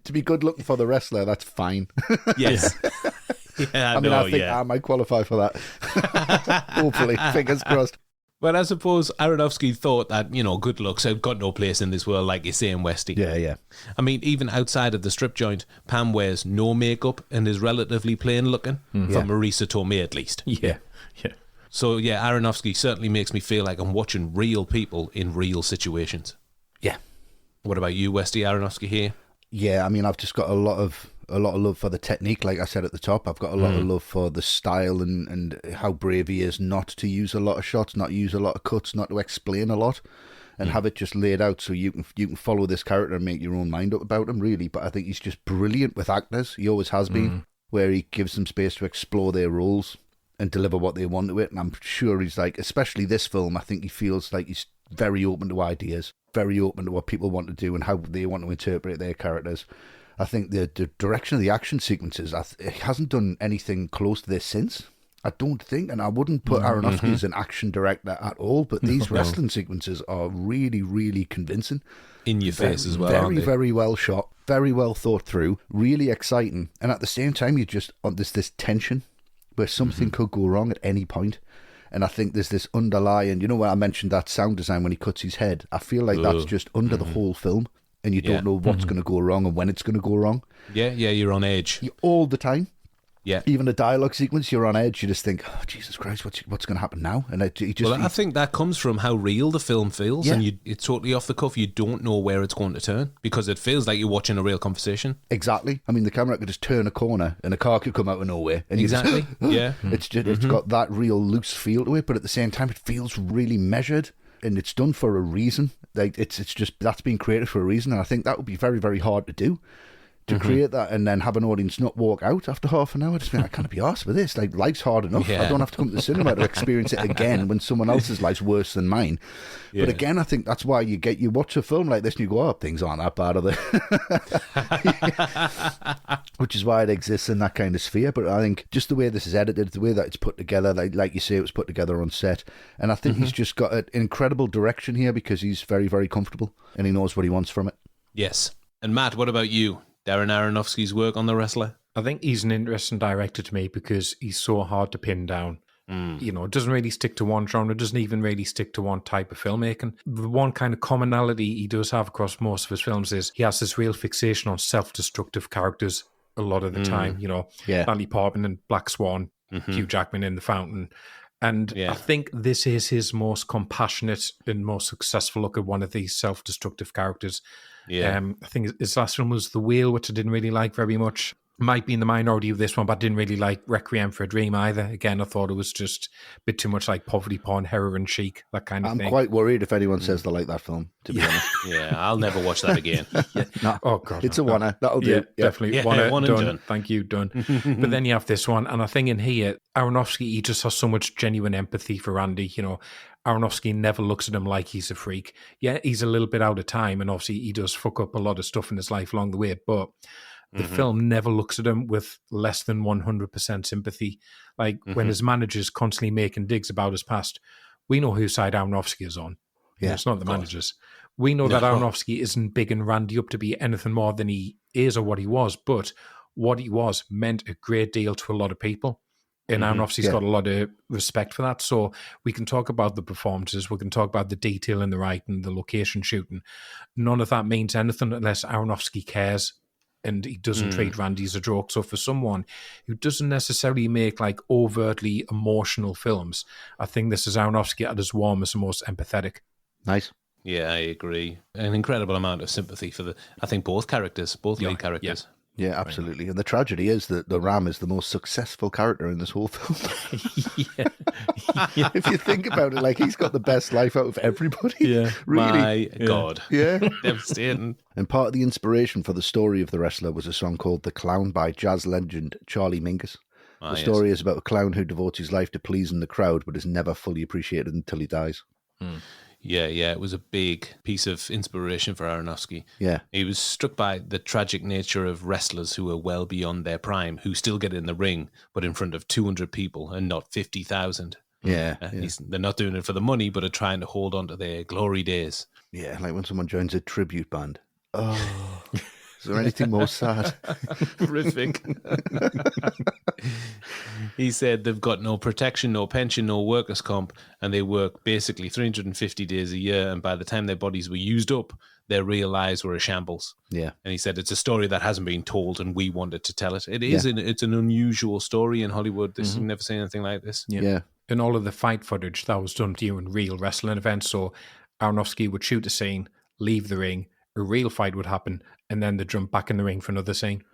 to be good looking for the wrestler, that's fine. Yes. Yeah, I mean, I think I might qualify for that. Hopefully, fingers crossed. Well, I suppose Aronofsky thought that, good looks have got no place in this world, like you say in Westy. Yeah, yeah. I mean, even outside of the strip joint, Pam wears no makeup and is relatively plain looking, for Marisa Tomei at least. Yeah, yeah. So, yeah, Aronofsky certainly makes me feel like I'm watching real people in real situations. Yeah. What about you, Westy? Aronofsky here? Yeah, I mean, I've just got a lot of love for the technique, like I said at the top. I've got a lot of love for the style and how brave he is not to use a lot of shots, not use a lot of cuts, not to explain a lot, and have it just laid out so you can follow this character and make your own mind up about him, really. But I think he's just brilliant with actors. He always has been, where he gives them space to explore their roles and deliver what they want to it. And I'm sure he's like, especially this film, I think he feels like he's very open to ideas, very open to what people want to do and how they want to interpret their characters. I think the direction of the action sequences, it hasn't done anything close to this since. I don't think, and I wouldn't put Aronofsky as an action director at all, but these wrestling sequences are really, really convincing. In your face as well. Very, very well shot, very well thought through, really exciting. And at the same time, you just on this tension where something could go wrong at any point. And I think there's this underlying, when I mentioned that sound design when he cuts his head, I feel like that's just under the whole film. And you don't know what's going to go wrong and when it's going to go wrong. Yeah, you're on edge. All the time. Yeah. Even the dialogue sequence, you're on edge. You just think, oh, Jesus Christ, what's going to happen now? And I think that comes from how real the film feels. Yeah. And it's totally off the cuff. You don't know where it's going to turn because it feels like you're watching a real conversation. Exactly. I mean, the camera could just turn a corner and a car could come out of nowhere. And exactly. Yeah. It's got that real loose feel to it, but at the same time, it feels really measured. And it's done for a reason. Like it's just that's been created for a reason, and I think that would be very, very hard to do. To create that and then have an audience not walk out after half an hour. Just think, I can't be arsed with this. Like, life's hard enough. Yeah. I don't have to come to the cinema to experience it again when someone else's life's worse than mine. Yeah. But again, I think that's why you watch a film like this and you go, oh, things aren't that bad, are they? Which is why it exists in that kind of sphere. But I think just the way this is edited, the way that it's put together, like you say, it was put together on set. And I think he's just got an incredible direction here because he's very, very comfortable and he knows what he wants from it. Yes. And Matt, what about you? Darren Aronofsky's work on The Wrestler? I think he's an interesting director to me because he's so hard to pin down. Doesn't really stick to one genre, doesn't even really stick to one type of filmmaking. The one kind of commonality he does have across most of his films is he has this real fixation on self-destructive characters a lot of the time. Natalie Portman in Black Swan, Hugh Jackman in The Fountain. And I think this is his most compassionate and most successful look at one of these self-destructive characters. Yeah. I think his last film was The Whale, which I didn't really like very much. Might be in the minority of this one, but I didn't really like Requiem for a Dream either. Again, I thought it was just a bit too much like poverty porn, heroin chic, that kind of thing. I'm quite worried if anyone says they like that film, to be honest. Yeah, I'll never watch that again. No. Oh, God. It's a one-er. That'll do. Yeah, definitely. Yeah, one and done. done. Thank you, done. But then you have this one, and I think in here, Aronofsky, he just has so much genuine empathy for Randy. Aronofsky never looks at him like he's a freak. Yeah, he's a little bit out of time, and obviously he does fuck up a lot of stuff in his life along the way, but the film never looks at him with less than 100% sympathy. Like when his manager's constantly making digs about his past, we know whose side Aronofsky is on. Yeah, It's not the managers. We know that Aronofsky isn't big and randy up to be anything more than he is or what he was, but what he was meant a great deal to a lot of people. And Aronofsky's got a lot of respect for that. So we can talk about the performances, we can talk about the detail in the writing, the location shooting. None of that means anything unless Aronofsky cares and he doesn't treat Randy as a joke. So for someone who doesn't necessarily make like overtly emotional films, I think this is Aronofsky at his warmest and most empathetic. Nice. Yeah, I agree. An incredible amount of sympathy for I think both lead characters. Yeah, absolutely. And the tragedy is that the Ram is the most successful character in this whole film. If you think about it, like he's got the best life out of everybody. Yeah. Really. My God. Yeah. Devastating. And part of the inspiration for the story of the wrestler was a song called The Clown by jazz legend Charlie Mingus. The story is about a clown who devotes his life to pleasing the crowd but is never fully appreciated until he dies. Yeah, it was a big piece of inspiration for Aronofsky. Yeah. He was struck by the tragic nature of wrestlers who are well beyond their prime, who still get in the ring, but in front of 200 people and not 50,000. Yeah. They're not doing it for the money, but are trying to hold on to their glory days. Yeah, like when someone joins a tribute band. Oh, is there anything more sad? Horrific. He said they've got no protection, no pension, no workers' comp, and they work basically 350 days a year, and by the time their bodies were used up, their real lives were a shambles. Yeah. And he said it's a story that hasn't been told, and we wanted to tell it. It's an unusual story in Hollywood. You've never seen anything like this. Yeah. And all of the fight footage that was done during real wrestling events. So Aronofsky would shoot a scene, leave the ring, a real fight would happen, and then they'd jump back in the ring for another scene.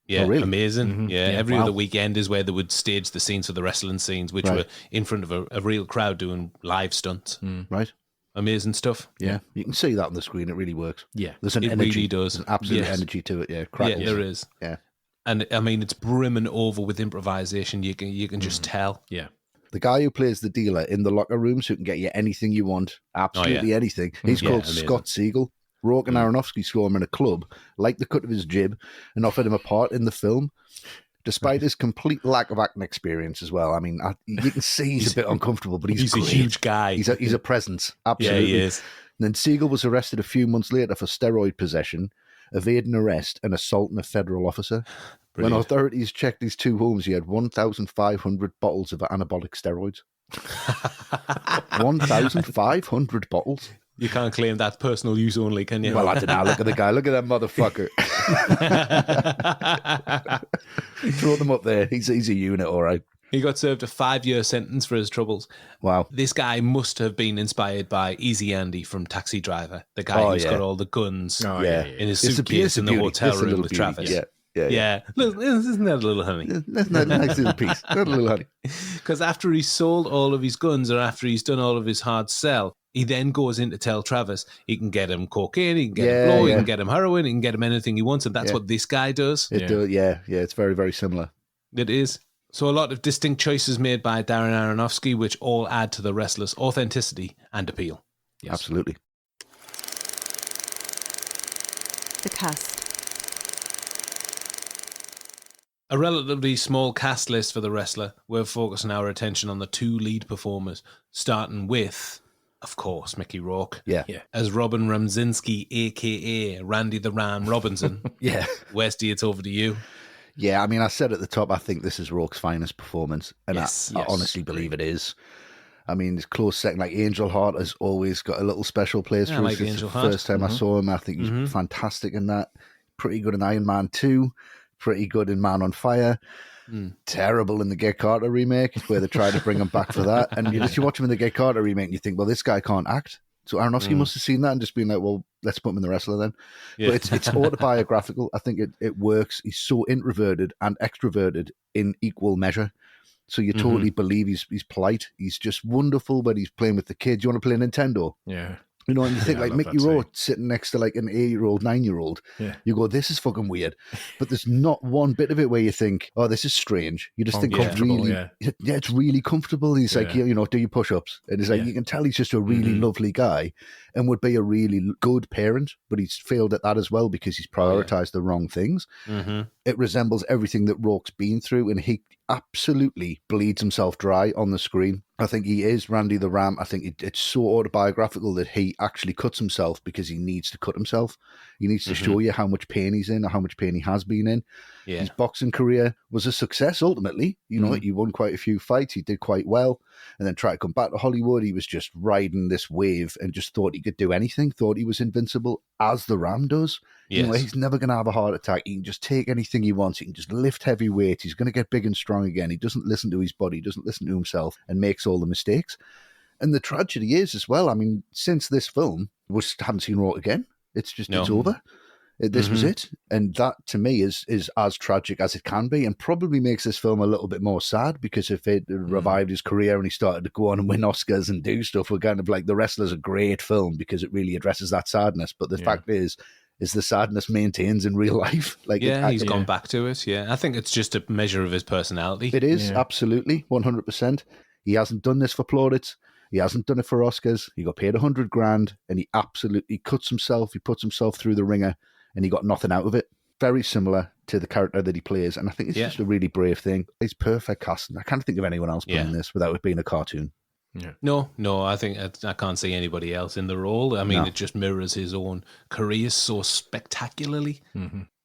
Yeah, really? Amazing. Yeah, every other weekend is where they would stage the scenes for the wrestling scenes, which were in front of a real crowd doing live stunts. Right. Amazing stuff. Yeah. You can see that on the screen. It really works. Yeah. There's an It energy. really does. There's an absolute Yes. energy to it. Yeah. Yeah, Crackles. there is. Yeah. And I mean, it's brimming over with improvisation. You can just tell. Yeah. The guy who plays the dealer in the locker rooms who can get you anything you want, absolutely anything. He's called amazing. Scott Siegel. Rourke and Aronofsky saw him in a club, liked the cut of his jib, and offered him a part in the film, despite his complete lack of acting experience as well. I mean, you can see he's a bit uncomfortable, but he's a great. huge guy. He's a presence, absolutely. Yeah, he is. And then Siegel was arrested a few months later for steroid possession, evading arrest, and assaulting a federal officer. Brilliant. When authorities checked his two homes, he had 1,500 bottles of anabolic steroids. 1,500 bottles. You can't claim that's personal use only, can you? Well, I don't know. Look at the guy. Look at that motherfucker. Throw them up there. He's a unit, all right. He got served a 5-year sentence for his troubles. Wow. This guy must have been inspired by Easy Andy from Taxi Driver, the guy who's got all the guns in his suitcase in the hotel room with Travis. Yeah. Isn't that a little honey? That's not a nice little piece. Not a little honey. Because after he's sold all of his guns or after he's done all of his hard sell, he then goes in to tell Travis he can get him cocaine, he can get him blow, he can get him heroin, he can get him anything he wants, and that's what this guy does. It's very, very similar. It is. So a lot of distinct choices made by Darren Aronofsky, which all add to the wrestler's authenticity and appeal. Yes. Absolutely. The cast. A relatively small cast list for the wrestler. We're focusing our attention on the 2 lead performers, starting with, of course, Mickey Rourke. Yeah. As Robin Ramzinski, a.k.a. Randy the Ram Robinson. Yeah. Westy, it's over to you. Yeah, I mean, I said at the top, I think this is Rourke's finest performance, and I honestly believe it is. I mean, it's close second. Like Angel Heart has always got a little special place for us. It's the first time I saw him. I think he's fantastic in that. Pretty good in Iron Man 2. Pretty good in Man on Fire. Terrible in the Get Carter remake, where they try to bring him back for that. And you watch him in the Get Carter remake and you think, well, this guy can't act. So Aronofsky must have seen that and just been like, well, let's put him in The Wrestler then. Yeah. But it's autobiographical. I think it works. He's so introverted and extroverted in equal measure. So you totally believe he's polite. He's just wonderful when he's playing with the kids. You want to play Nintendo? Yeah. You know, and you think I like love Mickey that scene. Rourke sitting next to like an 8-year-old, 9-year-old. Yeah. You go, this is fucking weird. But there's not one bit of it where you think, oh, this is strange. You just think it's Uncomfortable, really, yeah. it's really comfortable. He's like, Yeah. you know, do your push-ups. And it's like, Yeah. you can tell he's just a really lovely guy and would be a really good parent, but he's failed at that as well because he's prioritized the wrong things. Mm-hmm. It resembles everything that Rourke's been through, and he absolutely bleeds himself dry on the screen. I think he is Randy the Ram. I think it's so autobiographical that he actually cuts himself because he needs to cut himself. He needs to show you how much pain he's in or how much pain he has been in. Yeah. His boxing career was a success ultimately. You know, he won quite a few fights. He did quite well. And then tried to come back to Hollywood. He was just riding this wave and just thought he could do anything, thought he was invincible, as the Ram does. You know, he's never going to have a heart attack. He can just take anything he wants. He can just lift heavy weights. He's going to get big and strong again. He doesn't listen to his body. He doesn't listen to himself and makes all the mistakes. And the tragedy is as well, I mean, since this film, we haven't seen Rourke again. It's just, it's over. This was it. And that, to me, is as tragic as it can be and probably makes this film a little bit more sad because if it revived his career and he started to go on and win Oscars and do stuff, we're kind of like The Wrestler's a great film because it really addresses that sadness. But the fact is the sadness maintains in real life. Like he's gone back to it. Yeah, I think it's just a measure of his personality. It is, absolutely, 100%. He hasn't done this for plaudits. He hasn't done it for Oscars. He got paid $100,000 and he absolutely cuts himself. He puts himself through the ringer and he got nothing out of it. Very similar to the character that he plays. And I think it's just a really brave thing. It's perfect casting. I can't think of anyone else playing this without it being a cartoon. Yeah. No, I think I can't see anybody else in the role. I mean, it just mirrors his own career so spectacularly.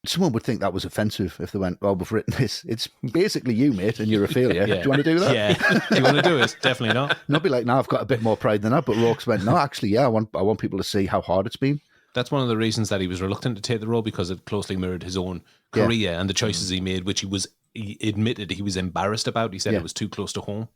Someone would think that was offensive if they went, well, we've written this. It's basically you, mate, and you're a failure. Do you want to do that? Yeah. Do you want to do it? Definitely not. Not be like, no, I've got a bit more pride than that. But Rourke's went, no, actually, I want people to see how hard it's been. That's one of the reasons that he was reluctant to take the role because it closely mirrored his own career and the choices he made, which he admitted he was embarrassed about. He said it was too close to home.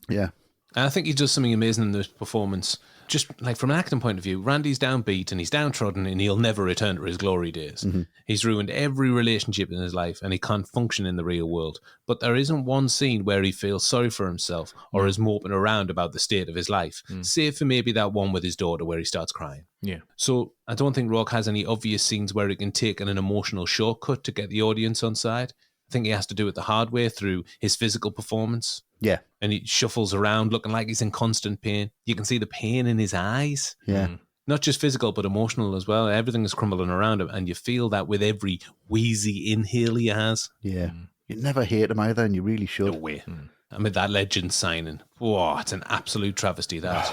Yeah. And I think he does something amazing in this performance. Just like from an acting point of view, Randy's downbeat and he's downtrodden and he'll never return to his glory days. He's ruined every relationship in his life and he can't function in the real world. But there isn't one scene where he feels sorry for himself or is moping around about the state of his life, save for maybe that one with his daughter where he starts crying. Yeah. So I don't think Rourke has any obvious scenes where he can take an emotional shortcut to get the audience on side. I think he has to do it the hard way through his physical performance. Yeah. And he shuffles around looking like he's in constant pain. You can see the pain in his eyes. Yeah. Not just physical, but emotional as well. Everything is crumbling around him. And you feel that with every wheezy inhale he has. Yeah. You never hate him either, and you really should. No way. I mean, that legend signing. Whoa, it's an absolute travesty, that.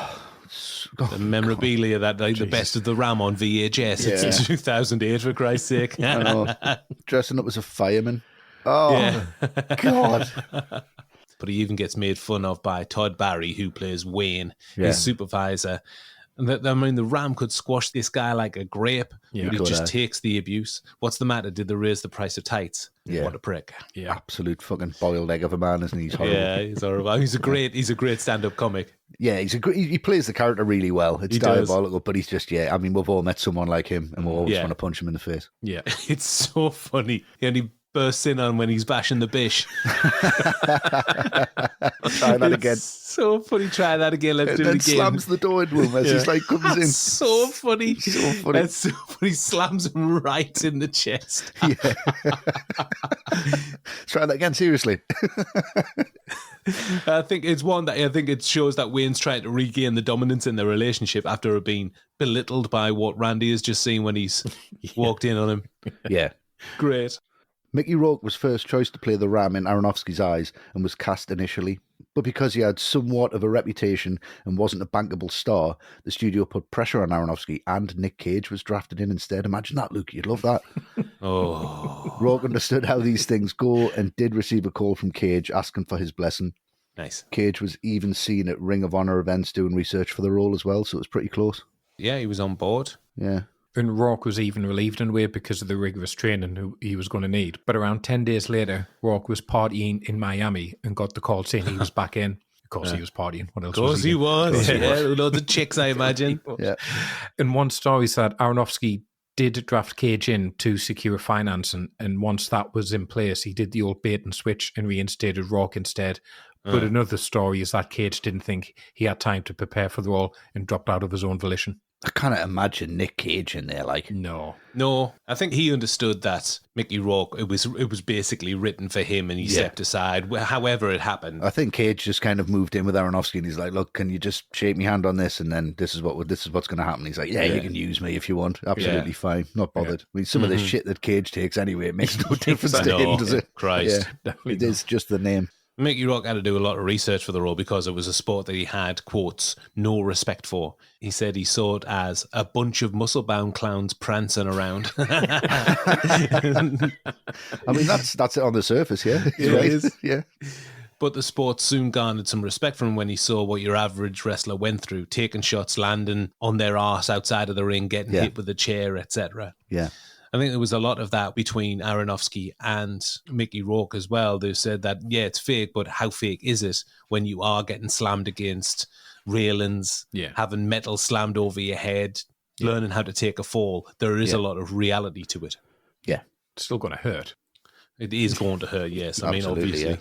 The memorabilia, that like, the best of the Ram on VHS. Yeah. It's 2008, for Christ's sake. I know. Dressing up as a fireman. Oh, God. But he even gets made fun of by Todd Barry, who plays Wayne, his supervisor. And the Ram could squash this guy like a grape. Yeah. He just takes the abuse. What's the matter? Did they raise the price of tights? Yeah. What a prick. Yeah. Absolute fucking boiled egg of a man, isn't he? He's horrible. Yeah, he's horrible. He's a great stand-up comic. Yeah, he plays the character really well. It's diabolical, but he's just, I mean, we've all met someone like him and we always want to punch him in the face. Yeah. It's so funny. And he bursts in on when he's bashing the bish. Try that again. So funny. Try that again. Let's do it again. Slams the door into him as he's like comes in. So funny. So funny. That's so funny. He slams him right in the chest. Yeah. Try that again, seriously. I think it's one that I think it shows that Wayne's trying to regain the dominance in their relationship after being belittled by what Randy has just seen when he's walked in on him. Yeah. Great. Mickey Rourke was first choice to play the Ram in Aronofsky's eyes and was cast initially. But because he had somewhat of a reputation and wasn't a bankable star, the studio put pressure on Aronofsky and Nick Cage was drafted in instead. Imagine that, Luke. You'd love that. Rourke understood how these things go and did receive a call from Cage asking for his blessing. Nice. Cage was even seen at Ring of Honor events doing research for the role as well, so it was pretty close. Yeah, he was on board. Yeah. And Rourke was even relieved in a way because of the rigorous training he was going to need. But around 10 days later, Rourke was partying in Miami and got the call saying he was back in. Of course he was partying. What else was he doing? was. Yeah, loads of chicks, I imagine. Yeah. And one story said Aronofsky did draft Cage in to secure financing, and once that was in place, he did the old bait and switch and reinstated Rourke instead. But another story is that Cage didn't think he had time to prepare for the role and dropped out of his own volition. I can't imagine Nick Cage in there. Like, No. No, I think he understood that Mickey Rourke, it was basically written for him and he stepped aside, however it happened. I think Cage just kind of moved in with Aronofsky and he's like, look, can you just shake my hand on this? And then this is what's going to happen. He's like, yeah, you can use me if you want. Absolutely fine. Not bothered. I mean, some of the shit that Cage takes anyway, it makes no difference to him, does it? Christ. Yeah, it is just the name. Mickey Rourke had to do a lot of research for the role because it was a sport that he had, quotes, no respect for. He said he saw it as a bunch of muscle-bound clowns prancing around. I mean, that's it on the surface, yeah. Yeah, Right? it is. Yeah. But the sport soon garnered some respect from him when he saw what your average wrestler went through, taking shots, landing on their arse outside of the ring, getting hit with a chair, etc. Yeah. I think there was a lot of that between Aronofsky and Mickey Rourke as well. They said that, yeah, it's fake, but how fake is it when you are getting slammed against railings, having metal slammed over your head, learning how to take a fall? There is a lot of reality to it. Yeah. It's still going to hurt. It is going to hurt, yes. I mean, obviously. Yeah.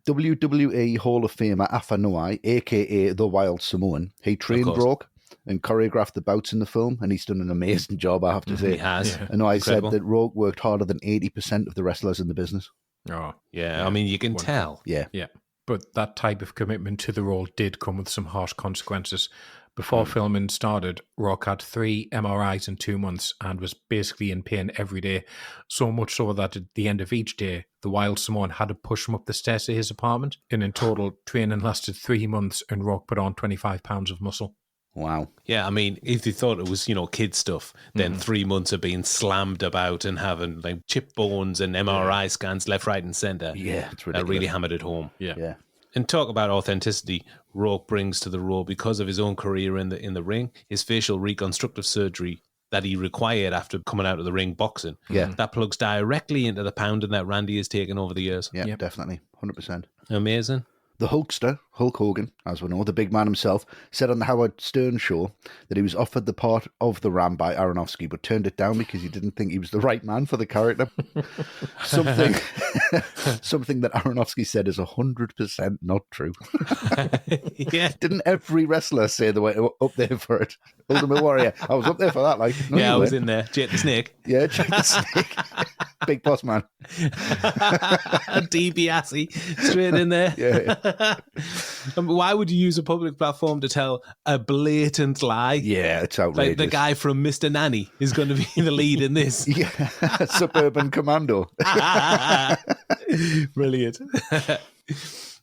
WWE Hall of Famer Afa Noai, a.k.a. The Wild Samoan, he trained Rourke and choreographed the bouts in the film, and he's done an amazing job, I have to say. He has. Yeah. And I said that Rourke worked harder than 80% of the wrestlers in the business. Oh, yeah. I mean, you can tell. Yeah. Yeah. But that type of commitment to the role did come with some harsh consequences. Before filming started, Rourke had 3 MRIs in 2 months and was basically in pain every day. So much so that at the end of each day, the Wild Samoan had to push him up the stairs to his apartment. And in total, training lasted 3 months and Rourke put on 25 pounds of muscle. Wow. Yeah, I mean, if you thought it was, kid stuff, then 3 months of being slammed about and having like chip bones and MRI scans left, right, and centre. Yeah, it's ridiculous. That really hammered it home. Yeah. And talk about authenticity, Rourke brings to the role because of his own career in the ring, his facial reconstructive surgery that he required after coming out of the ring boxing. Yeah. That plugs directly into the pounding that Randy has taken over the years. Yeah, definitely. 100%. Amazing. The Hulkster, Hulk Hogan, as we know, the big man himself, said on the Howard Stern show that he was offered the part of the Ram by Aronofsky, but turned it down because he didn't think he was the right man for the character. Something that Aronofsky said is 100% not true. Yeah. Didn't every wrestler say they were up there for it? Ultimate Warrior. I was up there for that. No, I was in there. Jake the Snake. Yeah, Jake the Snake. Big boss man. DiBiase straight in there. Yeah. Why would you use a public platform to tell a blatant lie? Yeah, it's outrageous. Like the guy from Mr. Nanny is going to be the lead in this. Yeah, Suburban Commando. Brilliant.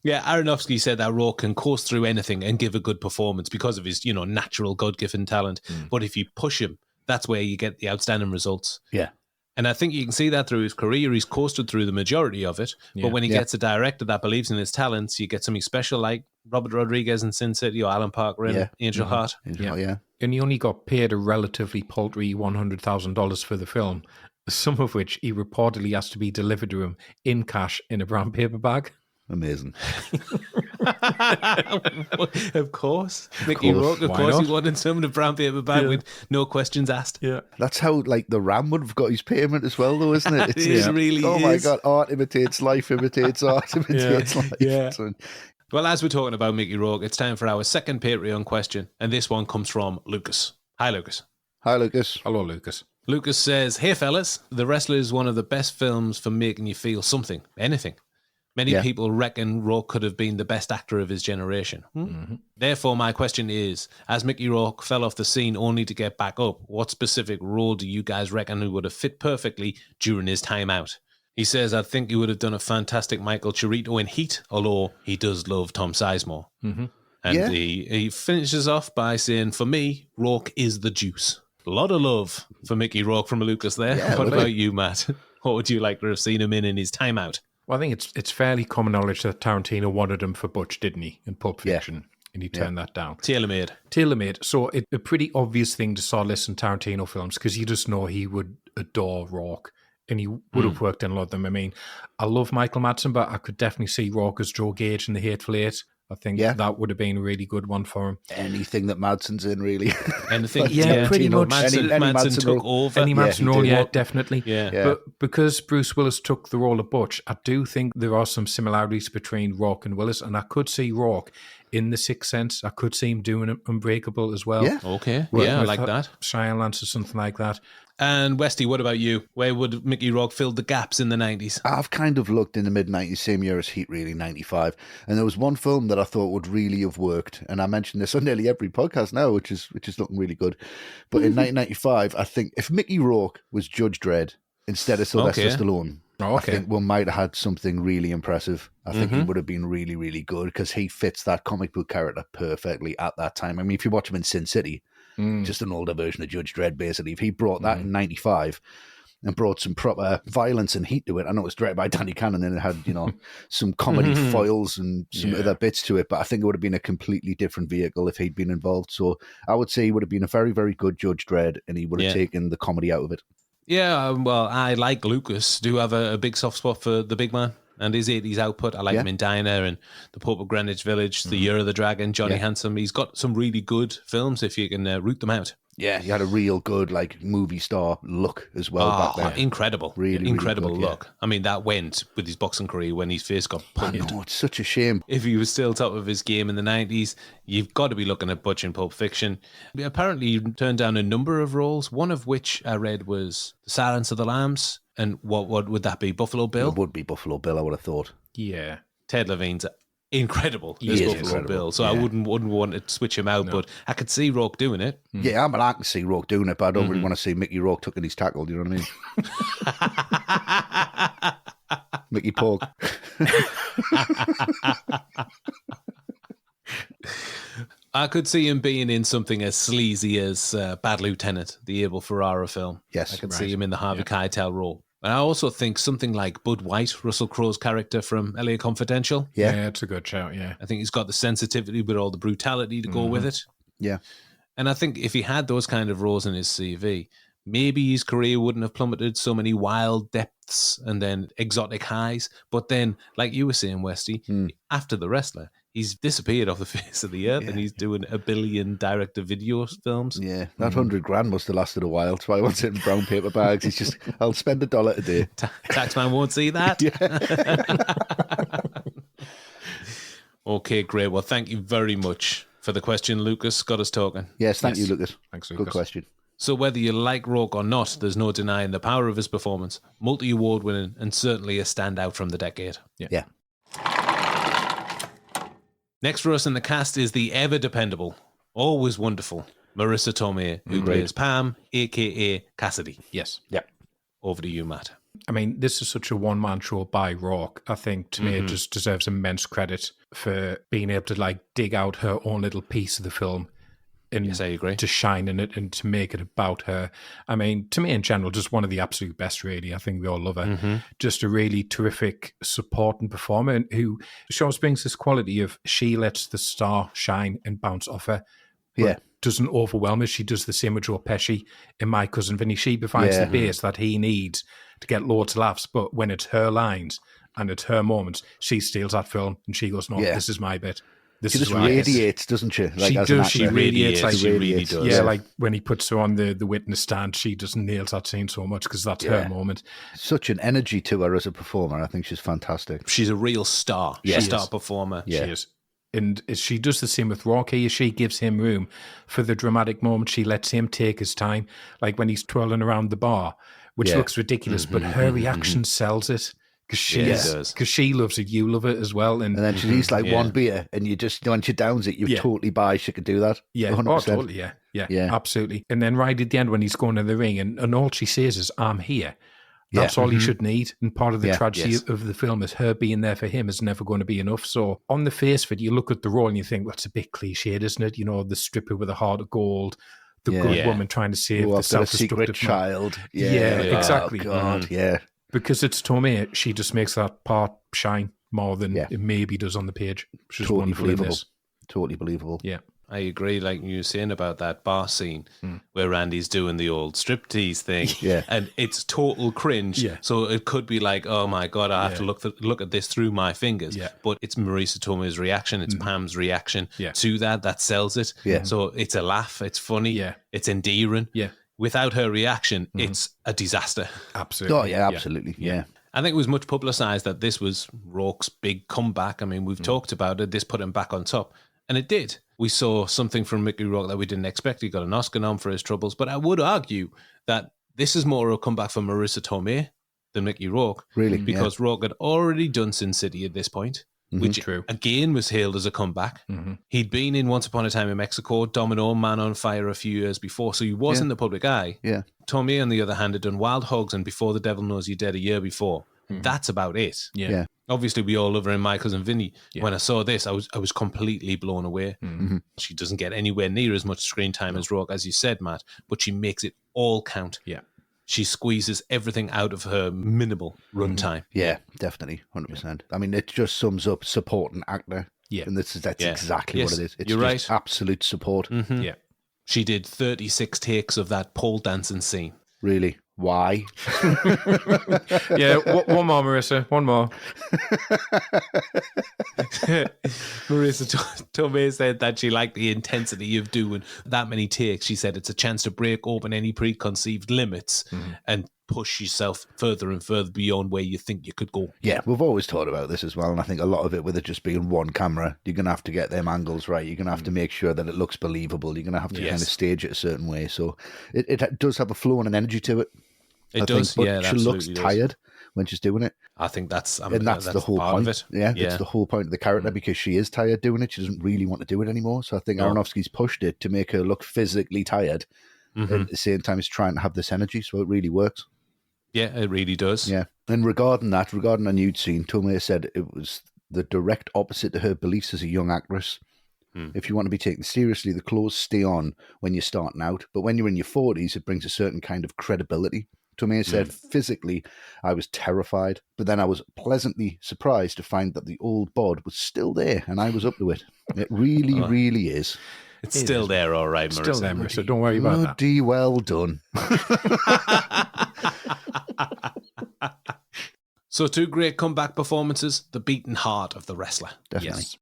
Yeah, Aronofsky said that Rourke can course through anything and give a good performance because of his, natural God-given talent. But if you push him, that's where you get the outstanding results. Yeah. And I think you can see that through his career. He's coasted through the majority of it. But when he gets a director that believes in his talents, you get something special like Robert Rodriguez in Sin City or Alan Parker in Angel Heart. Yeah. And he only got paid a relatively paltry $100,000 for the film, some of which he reportedly asked to be delivered to him in cash in a brown paper bag. Amazing. Of course. Mickey Rourke, of course, he wanted some in a brown paper bag with no questions asked. Yeah. That's how, the Ram would have got his payment as well, though, isn't it? It really is. Oh, my God. Art imitates life, imitates art, imitates life. Yeah. So, well, as we're talking about Mickey Rourke, it's time for our second Patreon question. And this one comes from Lucas. Hi, Lucas. hi, Lucas. Hello, Lucas. Lucas says, hey, fellas, The Wrestler is one of the best films for making you feel something, anything. Many people reckon Rourke could have been the best actor of his generation. Therefore, my question is, as Mickey Rourke fell off the scene only to get back up, what specific role do you guys reckon he would have fit perfectly during his time out? He says, I think he would have done a fantastic Michael Chirito in Heat, although he does love Tom Sizemore. And he finishes off by saying, for me, Rourke is the juice. A lot of love for Mickey Rourke from Lucas there. Yeah, what about you, Matt? What would you like to have seen him in his time out? Well, I think it's fairly common knowledge that Tarantino wanted him for Butch, didn't he, in Pulp Fiction? And he turned that down. Tailor-made. So it's a pretty obvious thing to saw this in Tarantino films because you just know he would adore Rourke and he would have worked in a lot of them. I mean, I love Michael Madsen, but I could definitely see Rourke as Joe Gage in The Hateful Eight. I think that would have been a really good one for him. Anything that Madsen's in, really. Anything. Pretty much. Madsen took over. Any Madsen role, definitely. Yeah. But because Bruce Willis took the role of Butch, I do think there are some similarities between Rourke and Willis, and I could see Rourke in The Sixth Sense. I could see him doing Unbreakable as well. Yeah. Okay. Working Yeah, I with like that. Silence or something like that. And Westy, what about you? Where would Mickey Rourke fill the gaps in the 90s? I've kind of looked in the mid-90s, same year as Heat, really, 95. And there was one film that I thought would really have worked. And I mentioned this on nearly every podcast now, which is looking really good. But in 1995, I think if Mickey Rourke was Judge Dredd instead of Sylvester Stallone, I think we might have had something really impressive. I think he would have been really, really good because he fits that comic book character perfectly at that time. I mean, if you watch him in Sin City, just an older version of Judge Dredd, basically. If he brought that in 95 and brought some proper violence and heat to it, I know it was directed by Danny Cannon and it had, some comedy foils and some other bits to it, but I think it would have been a completely different vehicle if he'd been involved. So I would say he would have been a very, very good Judge Dredd and he would have taken the comedy out of it. Yeah, well, I like Lucas. Do have a big soft spot for the big man and his 80s output. I like him in Diner and The Pope of Greenwich Village, The Year of the Dragon, Johnny Handsome. He's got some really good films if you can root them out. Yeah, he had a real good movie star look as well back then. Incredible. Really incredible really good, look. I mean, that went with his boxing career when his face got I punched. know, it's such a shame. If he was still top of his game in the 90s, you've got to be looking at Butch in Pulp Fiction. Apparently, he turned down a number of roles, one of which I read was The Silence of the Lambs. And what would that be? Buffalo Bill? It would be Buffalo Bill, I would have thought. Yeah. Ted Levine's incredible as He is Buffalo incredible. Bill. So I wouldn't want to switch him out, but I could see Rourke doing it. Yeah, I can see Rourke doing it, but I don't really want to see Mickey Rourke tucking his tackle, do you know what I mean? Mickey Pork. I could see him being in something as sleazy as Bad Lieutenant, the Abel Ferrara film. Yes, I could see him in the Harvey Keitel role. And I also think something like Bud White, Russell Crowe's character from LA Confidential. Yeah, it's a good shout, yeah. I think he's got the sensitivity with all the brutality to go with it. Yeah. And I think if he had those kind of roles in his CV, maybe his career wouldn't have plummeted so many wild depths and then exotic highs. But then, like you were saying, Westy, after The Wrestler, he's disappeared off the face of the earth and he's doing 1 billion direct-to-video films. Yeah, that $100,000 must have lasted a while. That's why I want it in brown paper bags. He's just, I'll spend $1 a day. Taxman won't see that. Okay, great. Well, thank you very much for the question, Lucas. Got us talking. Yes, thank you, Lucas. Thanks, Lucas. Good question. So whether you like Rourke or not, there's no denying the power of his performance. Multi-award winning and certainly a standout from the decade. Yeah. Next for us in the cast is the ever-dependable, always wonderful Marissa Tomei, who plays Pam, a.k.a. Cassidy. Yes. Yeah. Over to you, Matt. I mean, this is such a one-man show by Rourke. I think, to me, it just deserves immense credit for being able to, dig out her own little piece of the film and Yes, I agree. to shine in it and to make it about her. I mean, to me, in general, just one of the absolute best, really. I think we all love her. Just a really terrific supporting performer and who shows brings this quality of she lets the star shine and bounce off her. Yeah. Doesn't overwhelm her. She does the same with Joe Pesci in My Cousin Vinny. She provides the base that he needs to get loads of laughs, but when it's her lines and it's her moments, she steals that film and she goes, no, this is my bit. This She is just where I- radiates, doesn't she? She as an does. She actor. radiates. Like, she really does. Yeah, like when he puts her on the witness stand, she just nails that scene so much because that's her moment. Such an energy to her as a performer. I think she's fantastic. She's a real star. Yeah. She's a star performer. She is. And she does the same with Rourke. She gives him room for the dramatic moment. She lets him take his time, like when he's twirling around the bar, which looks ridiculous, but her reaction sells it. Because she loves it, you love it as well. And then she needs one beer and you just, when she downs it, you totally buy she could do that. Yeah, 100%. oh, totally, yeah, absolutely. And then right at the end when he's going to the ring and all she says is, I'm here. That's all he should need. And part of the tragedy of the film is her being there for him is never going to be enough. So on the face of it, you look at the role and you think, well, it's a bit cliched, isn't it? You know, the stripper with a heart of gold, the good woman trying to save the self-destructive child. Yeah, exactly. Oh, God, yeah. Because it's Tomei, she just makes that part shine more than it maybe does on the page. Which is Totally wonderful in believable. this. Totally believable. Yeah. I agree, like you were saying about that bar scene where Randy's doing the old striptease thing. And it's total cringe. Yeah. So it could be like, oh my God, I have to look at this through my fingers. Yeah. But it's Marisa Tomei's reaction, it's Pam's reaction to that sells it. Yeah. So it's a laugh, it's funny, it's endearing. Yeah. Without her reaction, it's a disaster. Absolutely. Oh, yeah, absolutely. Yeah. I think it was much publicised that this was Rourke's big comeback. I mean, we've talked about it. This put him back on top. And it did. We saw something from Mickey Rourke that we didn't expect. He got an Oscar nom for his troubles. But I would argue that this is more of a comeback for Marissa Tomei than Mickey Rourke. Really? Because Rourke had already done Sin City at this point, which again was hailed as a comeback. He'd been in Once Upon a Time in Mexico, Domino, Man on Fire a few years before, so he was in the public eye. Yeah. Tomei, on the other hand, had done Wild Hogs and Before the Devil Knows You're Dead a year before. That's about it. Yeah. Obviously, we all love her in My Cousin Vinny. When I saw this, I was completely blown away. She doesn't get anywhere near as much screen time as Rourke, as you said, Matt, but she makes it all count. Yeah. She squeezes everything out of her minimal runtime. Yeah, definitely, 100%. I mean, it just sums up supporting actor. Yeah, and that's exactly what it is. It's You're just right. Absolute support. Yeah. She did 36 takes of that pole dancing scene. Really? Why? Yeah, one more, Marissa. One more. Marissa Tomei said that she liked the intensity of doing that many takes. She said it's a chance to break open any preconceived limits and push yourself further and further beyond where you think you could go. Yeah, we've always talked about this as well, and I think a lot of it, with it just being one camera, you're going to have to get them angles right. You're going to have to make sure that it looks believable. You're going to have to kind of stage it a certain way. So it does have a flow and an energy to it. It does, but yeah. She looks tired when she's doing it. I think that's the whole part point. Of it. Yeah, it's the whole point of the character, because she is tired doing it. She doesn't really want to do it anymore. So I think Aronofsky's pushed it to make her look physically tired, and at the same time, he's trying to have this energy. So it really works. Yeah, it really does. Yeah. And regarding a nude scene, Tomei said it was the direct opposite to her beliefs as a young actress. If you want to be taken seriously, the clothes stay on when you're starting out, but when you're in your 40s, it brings a certain kind of credibility. Tomei said, physically, I was terrified, but then I was pleasantly surprised to find that the old bod was still there, and I was up to it. It really, really is. It's still there, all right, Marissa. Still there, Marissa. Don't worry about that. Bloody well done. So 2 great comeback performances, the beating heart of the wrestler. Definitely. Yes.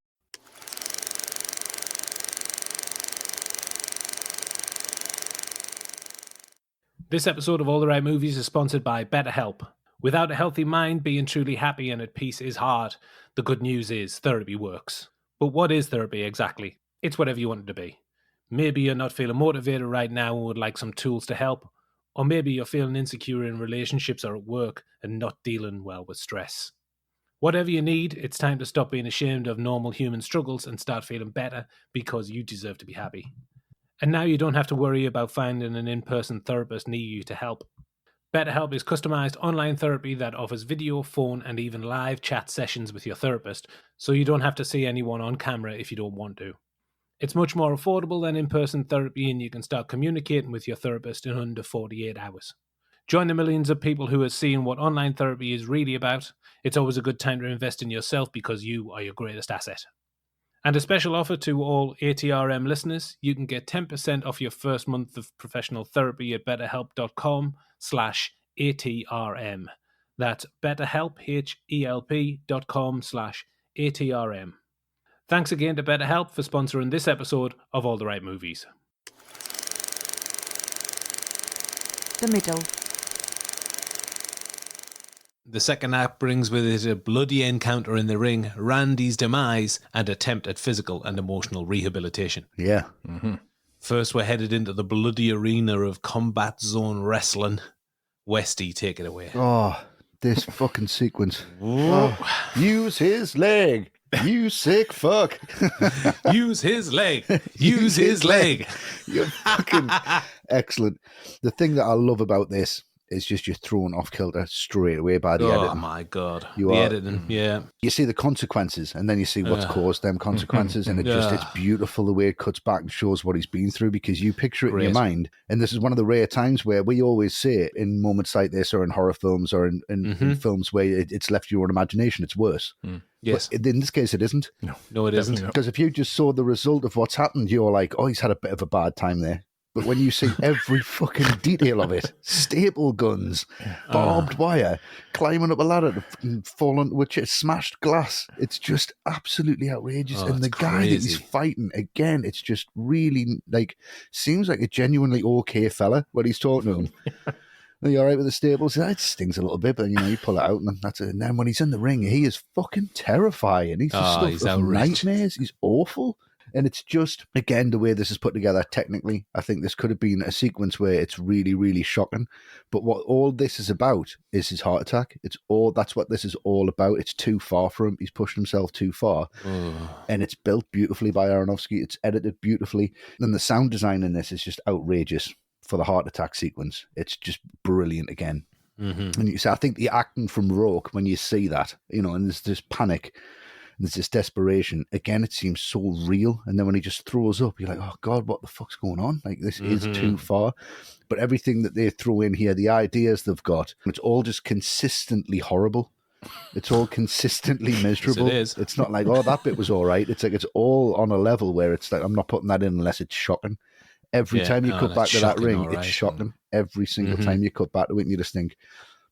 This episode of All the Right Movies is sponsored by BetterHelp. Without a healthy mind, being truly happy and at peace is hard. The good news is therapy works. But what is therapy exactly? It's whatever you want it to be. Maybe you're not feeling motivated right now and would like some tools to help. Or maybe you're feeling insecure in relationships or at work and not dealing well with stress. Whatever you need, it's time to stop being ashamed of normal human struggles and start feeling better, because you deserve to be happy. And now you don't have to worry about finding an in-person therapist near you to help. BetterHelp is customized online therapy that offers video, phone, and even live chat sessions with your therapist, so you don't have to see anyone on camera if you don't want to. It's much more affordable than in-person therapy, and you can start communicating with your therapist in under 48 hours. Join the millions of people who are seeing what online therapy is really about. It's always a good time to invest in yourself, because you are your greatest asset. And a special offer to all ATRM listeners: you can get 10% off your first month of professional therapy at betterhelp.com/ATRM. That's betterhelp, HELP.com/ATRM. Thanks again to BetterHelp for sponsoring this episode of All the Right Movies. The middle. The second act brings with it a bloody encounter in the ring, Randy's demise, and attempt at physical and emotional rehabilitation. Yeah. First, we're headed into the bloody arena of combat zone wrestling. Westy, take it away. Oh, this fucking sequence. Oh, use his leg. You sick fuck. Use his leg. Use his leg. You're fucking excellent. The thing that I love about this is just you're thrown off kilter straight away by the editing. Oh my God. The editing, yeah. You see the consequences, and then you see what's caused them consequences, and it's beautiful the way it cuts back and shows what he's been through, because you picture it in your mind. And this is one of the rare times where we always say in moments like this, or in horror films, or in films where it's left to your own imagination, it's worse. Yes. But in this case, it isn't. No, it isn't. Because if you just saw the result of what's happened, you're like, oh, he's had a bit of a bad time there. But when you see every fucking detail of it, staple guns, barbed wire, climbing up a ladder to fall onto a chair, smashed glass, it's just absolutely outrageous. And the guy that he's fighting, again, it's just really, like, seems like a genuinely okay fella when he's talking to him. Are you all right with the staples? It stings a little bit, but, you pull it out, and that's it. And then when he's in the ring, he is fucking terrifying. He's just he's outrageous. nightmares. He's awful. And it's just, again, the way this is put together technically. I think this could have been a sequence where it's really, really shocking. But what all this is about is his heart attack. That's what this is all about. It's too far for him. He's pushed himself too far. And it's built beautifully by Aronofsky. It's edited beautifully. And the sound design in this is just outrageous for the heart attack sequence. It's just brilliant again. And you see, I think the acting from Rourke, when you see that, and there's this panic, there's this desperation. Again, it seems so real. And then when he just throws up, you're like, oh, God, what the fuck's going on? Like, this is too far. But everything that they throw in here, the ideas they've got, it's all just consistently horrible. It's all consistently miserable. Yes, it is. It's not like, oh, that bit was all right. It's like it's all on a level where it's like, I'm not putting that in unless it's shocking. Every time you cut back to that ring, it's shocking. Every single time you cut back to it, and you just think,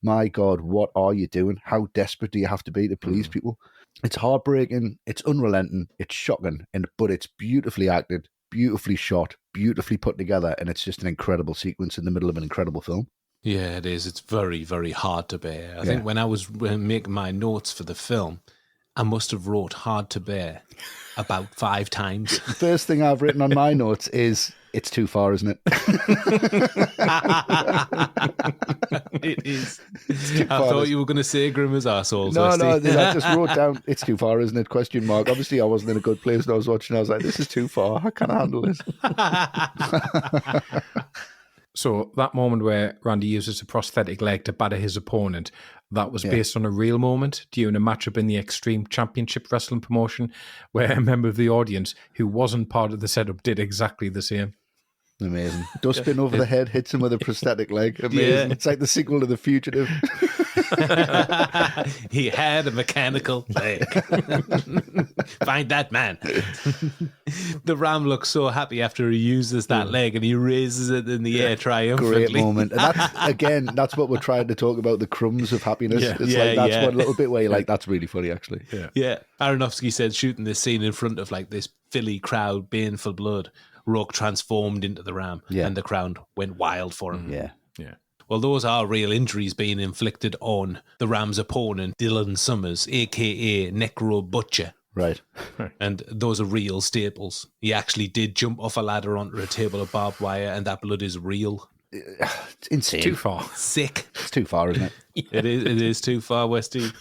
my God, what are you doing? How desperate do you have to be to please people? It's heartbreaking, it's unrelenting, it's shocking, but it's beautifully acted, beautifully shot, beautifully put together, and it's just an incredible sequence in the middle of an incredible film. Yeah, it is. It's very, very hard to bear. I think when I was making my notes for the film, I must have wrote hard to bear about 5 times. The first thing I've written on my notes is, it's too far, isn't it? It is. I thought you were going to say grim as arseholes. No, Westy. I just wrote down, it's too far, isn't it? Question mark. Obviously, I wasn't in a good place when I was watching. I was like, this is too far. How can I handle this? So that moment where Randy uses a prosthetic leg to batter his opponent, that was based on a real moment during a matchup in the Extreme Championship Wrestling promotion, where a member of the audience who wasn't part of the setup did exactly the same. Amazing. Dustbin over the head, hits him with a prosthetic leg. Amazing. Yeah. It's like the sequel to The Fugitive. He had a mechanical leg. Find that man. The Ram looks so happy after he uses that leg and he raises it in the air triumphantly. Great moment. And that's what we're trying to talk about, the crumbs of happiness. It's one little bit where you're like, that's really funny, actually. Yeah. Aronofsky said shooting this scene in front of like this Philly crowd baying for blood, Rourke transformed into the Ram and the crowd went wild for him. Yeah. Well, those are real injuries being inflicted on the Ram's opponent, Dylan Summers, a.k.a. Necro Butcher. Right. And those are real staples. He actually did jump off a ladder onto a table of barbed wire, and that blood is real. It's insane. Too far. Sick. It's too far, isn't it? It is too far, Westy.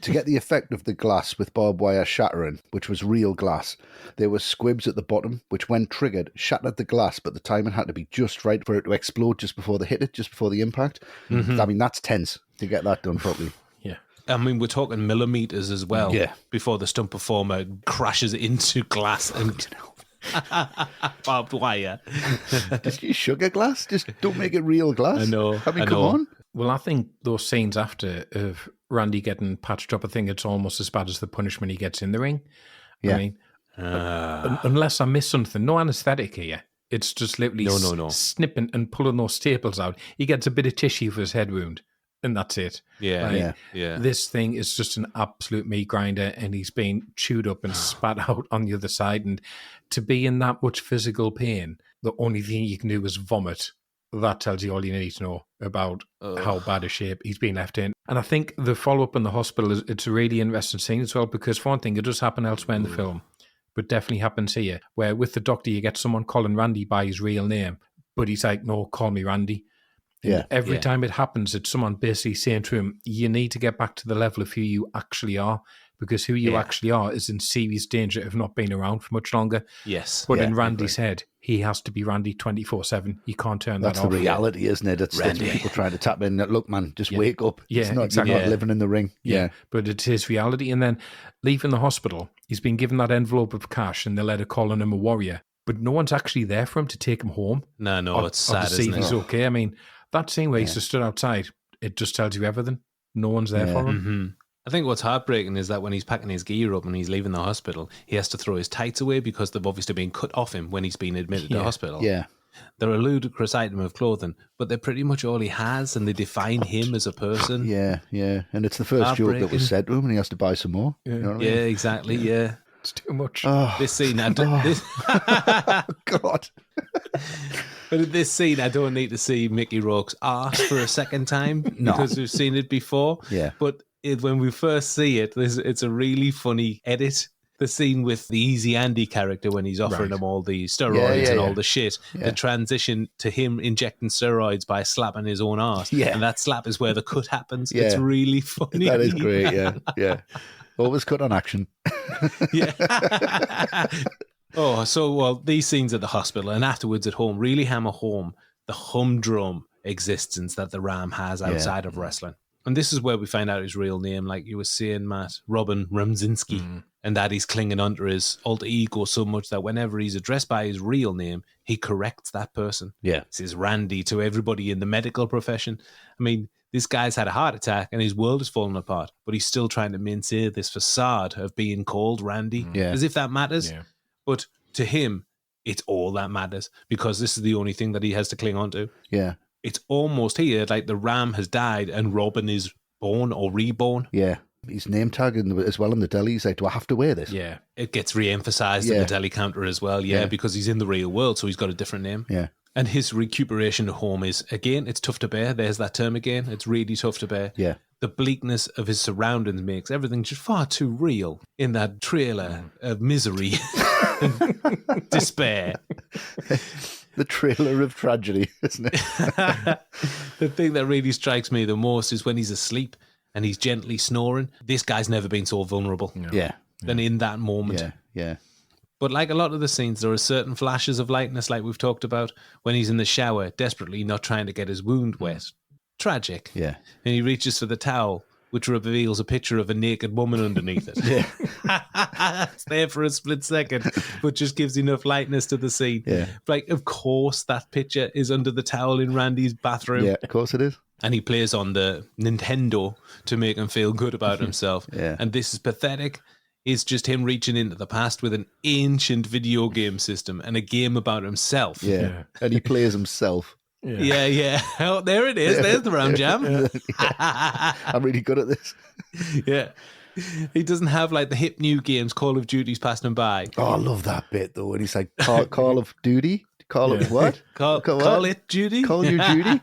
To get the effect of the glass with barbed wire shattering, which was real glass, there were squibs at the bottom, which when triggered, shattered the glass, but the timing had to be just right for it to explode just before they hit it, just before the impact. I mean, that's tense to get that done properly. I mean, we're talking millimeters as well. Yeah. Before the stunt performer crashes into glass and barbed wire. Just use sugar glass. Just don't make it real glass. I know. I mean, come on. Well, I think those scenes after of Randy getting patched up, I think it's almost as bad as the punishment he gets in the ring. Yeah. I mean, unless I miss something, no anesthetic here. It's just literally snipping and pulling those staples out. He gets a bit of tissue for his head wound, and that's it. Yeah. This thing is just an absolute meat grinder, and he's been chewed up and spat out on the other side. And to be in that much physical pain, the only thing you can do is vomit. That tells you all you need to know about how bad a shape he's been left in. And I think the follow-up in the hospital, it's a really interesting scene as well, because for one thing, it does happen elsewhere in the film, but definitely happens here, where with the doctor, you get someone calling Randy by his real name, but he's like, no, call me Randy. And every time it happens, it's someone basically saying to him, you need to get back to the level of who you actually are, because who you actually are is in serious danger of not being around for much longer. Yes. But in Randy's head, he has to be Randy 24/7. He can't turn that off. That's the reality, isn't it? It's people trying to tap in. Look, man, just wake up. Yeah, You're not living in the ring. Yeah. But it's his reality. And then leaving the hospital, he's been given that envelope of cash and the letter calling him a warrior. But no one's actually there for him to take him home. No, it's sad, to see isn't if he's it? okay. I mean, that scene where he's just stood outside, it just tells you everything. No one's there for him. Mm-hmm. I think what's heartbreaking is that when he's packing his gear up and he's leaving the hospital, he has to throw his tights away because they've obviously been cut off him when he's been admitted to hospital. Yeah. They're a ludicrous item of clothing, but they're pretty much all he has, and they define him as a person. Yeah. And it's the first joke that was said to him, and he has to buy some more. Yeah, you know what I mean? Exactly, yeah. It's too much. This scene, God. But in this scene, I don't need to see Mickey Rourke's arse for a second time because we've seen it before. Yeah. But when we first see it, it's a really funny edit The scene with the Easy Andy character when he's offering him all the steroids and all the shit. Yeah. The transition to him injecting steroids by slapping his own arse. Yeah. And that slap is where the cut happens. Yeah. It's really funny. That is great, yeah. Always cut on action. Yeah. These scenes at the hospital and afterwards at home really hammer home the humdrum existence that the Ram has outside of wrestling. And this is where we find out his real name, like you were saying, Matt, Robin Rumzinski, and that he's clinging onto his alter ego so much that whenever he's addressed by his real name, he corrects that person. Yeah. Says Randy to everybody in the medical profession. I mean, this guy's had a heart attack and his world is falling apart, but he's still trying to maintain this facade of being called Randy, as if that matters. Yeah. But to him, it's all that matters because this is the only thing that he has to cling on to. Yeah. It's almost here like the Ram has died and Robin is born or reborn. Yeah. His name tag as well in the deli. He's like, do I have to wear this? Yeah. It gets re-emphasized in the deli counter as well. Yeah, because he's in the real world, so he's got a different name. Yeah. And his recuperation at home is, again, it's tough to bear. There's that term again. It's really tough to bear. Yeah. The bleakness of his surroundings makes everything just far too real in that trailer of misery and despair. The trailer of tragedy, isn't it? The thing that really strikes me the most is when he's asleep and he's gently snoring. This guy's never been so vulnerable than in that moment. Yeah. But like a lot of the scenes, there are certain flashes of lightness, like we've talked about, when he's in the shower, desperately not trying to get his wound wet. Tragic. Yeah. And he reaches for the towel, which reveals a picture of a naked woman underneath it. It's there for a split second, but just gives enough lightness to the scene. Yeah. Like, of course, that picture is under the towel in Randy's bathroom. Yeah, of course it is. And he plays on the Nintendo to make him feel good about himself. Yeah. And this is pathetic. It's just him reaching into the past with an ancient video game system and a game about himself. Yeah. And he plays himself. Yeah. Oh, there it is. There's the Ram Jam. I'm really good at this. Yeah. He doesn't have like the hip new games, Call of Duty's passed him by. Oh, I love that bit though. And he's like, Call of Duty? Call of what? Call it Duty? Call your duty?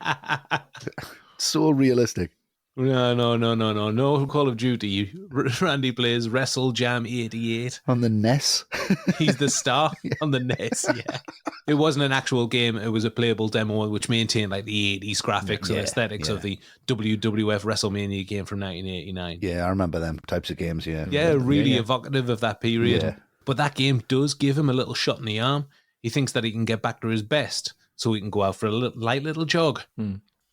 So realistic. No Call of Duty. Randy plays Wrestle Jam 88. On the NES? He's the star on the NES, yeah. It wasn't an actual game, it was a playable demo which maintained like the 80s graphics and aesthetics of the WWF WrestleMania game from 1989. Yeah, I remember them types of games, yeah. Yeah, really evocative of that period. Yeah. But that game does give him a little shot in the arm. He thinks that he can get back to his best so he can go out for a light little jog.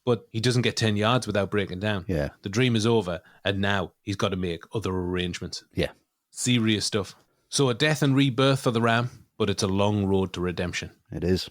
But he doesn't get 10 yards without breaking down. Yeah. The dream is over, and now he's got to make other arrangements. Yeah. Serious stuff. So a death and rebirth for the Ram, but it's a long road to redemption. It is.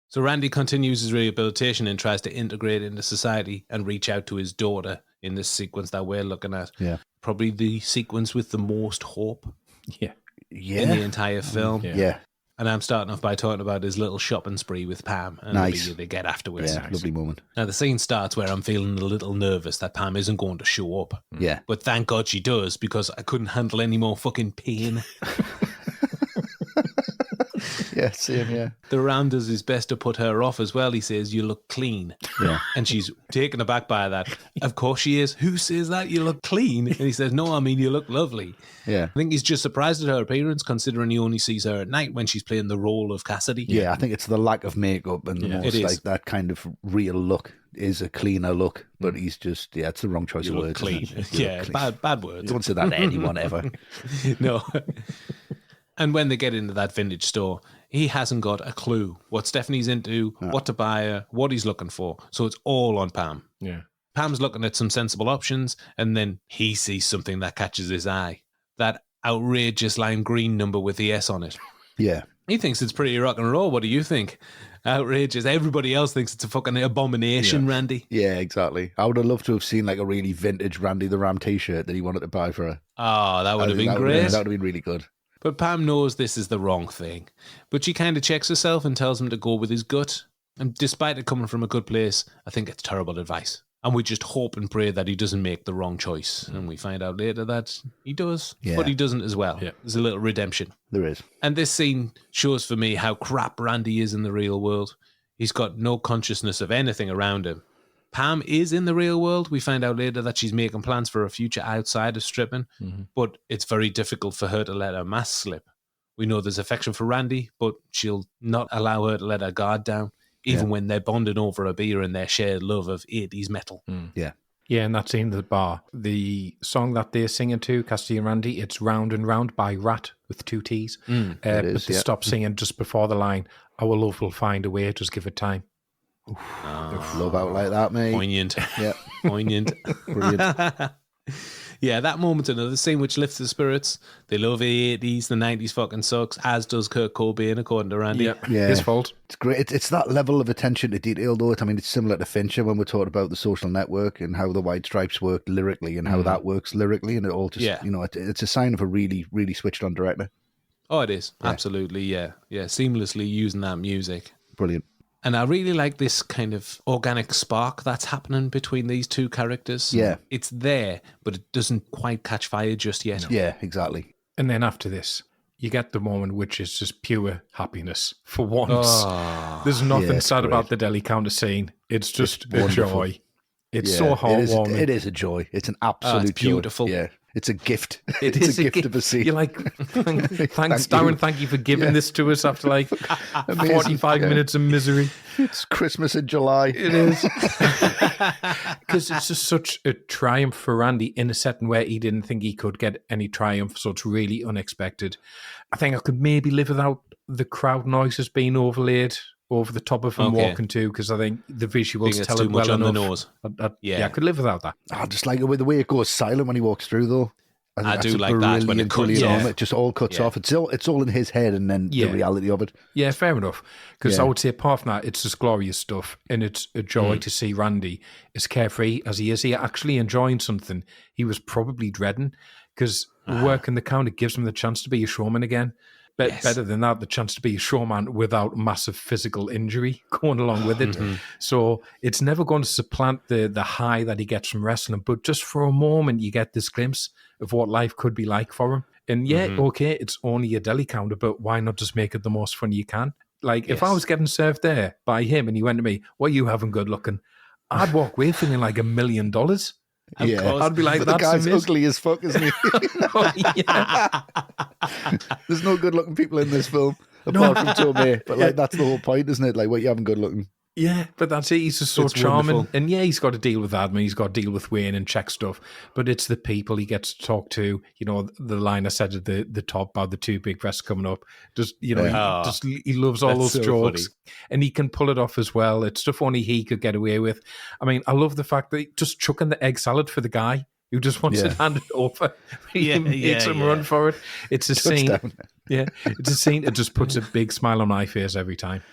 So Randy continues his rehabilitation and tries to integrate into society and reach out to his daughter in this sequence that we're looking at. Yeah. Probably the sequence with the most hope Yeah. in the entire film. Yeah. And I'm starting off by talking about his little shopping spree with Pam and the video they get afterwards. Yeah, lovely moment. Now, the scene starts where I'm feeling a little nervous that Pam isn't going to show up. Yeah. But thank God she does, because I couldn't handle any more fucking pain. Yeah, same, yeah. The Ram does his best to put her off as well. He says, "You look clean." Yeah. And she's taken aback by that. Of course she is. Who says that? You look clean. And he says, "No, I mean, you look lovely." Yeah. I think he's just surprised at her appearance, considering he only sees her at night when she's playing the role of Cassidy. Yeah, I think it's the lack of makeup and the most like that kind of real look is a cleaner look, but he's just, it's the wrong choice of words. Clean. Yeah, clean. Bad words. Don't say that to anyone ever. No. And when they get into that vintage store, he hasn't got a clue what Stephanie's into, what to buy her, what he's looking for. So it's all on Pam. Yeah. Pam's looking at some sensible options, and then he sees something that catches his eye. That outrageous lime green number with the S on it. Yeah. He thinks it's pretty rock and roll. What do you think? Outrageous. Everybody else thinks it's a fucking abomination, Randy. Yeah, exactly. I would have loved to have seen like a really vintage Randy the Ram t-shirt that he wanted to buy for her. Oh, that would have been great. That would have been really good. But Pam knows this is the wrong thing. But she kind of checks herself and tells him to go with his gut. And despite it coming from a good place, I think it's terrible advice. And we just hope and pray that he doesn't make the wrong choice. And we find out later that he does, but he doesn't as well. Yeah. There's a little redemption. There is. And this scene shows for me how crap Randy is in the real world. He's got no consciousness of anything around him. Pam is in the real world. We find out later that she's making plans for a future outside of stripping, but it's very difficult for her to let her mask slip. We know there's affection for Randy, but she'll not allow her to let her guard down, even when they're bonding over a beer and their shared love of 80s metal. Yeah. Yeah, and that scene at the bar, the song that they're singing to, Cassidy and Randy, it's Round and Round by Rat with 2 T's. But they stop singing just before the line, Our love will find a way, just give it time. Love out like that, mate. Poignant. Yeah. Poignant. Brilliant. Yeah, that moment's another scene which lifts the spirits. They love the 80s, the 90s fucking sucks, as does Kurt Cobain, according to Randy. Yeah. His fault. It's great. It's that level of attention to detail, though. I mean, it's similar to Fincher when we're talking about The Social Network and how the White Stripes worked lyrically and how that works lyrically. And it all just, it's a sign of a really, really switched on director. Oh, it is. Yeah. Absolutely, yeah. Yeah, seamlessly using that music. Brilliant. And I really like this kind of organic spark that's happening between these two characters. Yeah. It's there, but it doesn't quite catch fire just yet. Yeah, exactly. And then after this, you get the moment which is just pure happiness for once. Oh, There's nothing sad great. about the deli counter scene. It's just a joy. It's so Yeah, heartwarming. It is a joy. It's an absolute it's beautiful. joy. Yeah. It's a gift. It It's is a gift of a scene. You're like, thanks, Darren. Thank you for giving this to us after like 45 minutes of misery. It's Christmas in July. It is. Because it's just such a triumph for Randy in a setting where he didn't think he could get any triumph, so it's really unexpected. I think I could maybe live without the crowd noises being overlaid over the top of him walking too, because I think the visuals tell it well enough. The nose. I could live without that. I just like the way it goes silent when he walks through, though. I do like that when it cuts off. It just all cuts off. It's all in his head, and then the reality of it. Yeah, fair enough. Because I would say apart from that, it's just glorious stuff, and it's a joy to see Randy, as carefree as he is, he actually enjoying something he was probably dreading, because working the counter gives him the chance to be a showman again. Better than that, the chance to be a showman without massive physical injury going along with it. So it's never going to supplant the high that he gets from wrestling, but just for a moment you get this glimpse of what life could be like for him. And it's only a deli counter, but why not just make it the most fun you can? Like, if I was getting served there by him and he went to me, "What are you having good looking?" I'd walk away feeling like $1 million. I'd be like, but that's the guy's amazing. ugly as fuck, isn't he? There's no good looking people in this film apart from Tomei, but like that's the whole point, isn't it? Like, what, you haven't good looking? Yeah, but that's it. He's just so charming. Wonderful. And he's got to deal with that. I mean, he's got to deal with Wayne and check stuff. But it's the people he gets to talk to. You know, the line I said at the top about the 2 big breasts coming up. Just, you know, he loves all those jokes. Funny. And he can pull it off as well. It's stuff only he could get away with. I mean, I love the fact that just chucking the egg salad for the guy who just wants it handed over. He makes him run for it. It's a scene. Yeah, it's a scene. It just puts a big smile on my face every time.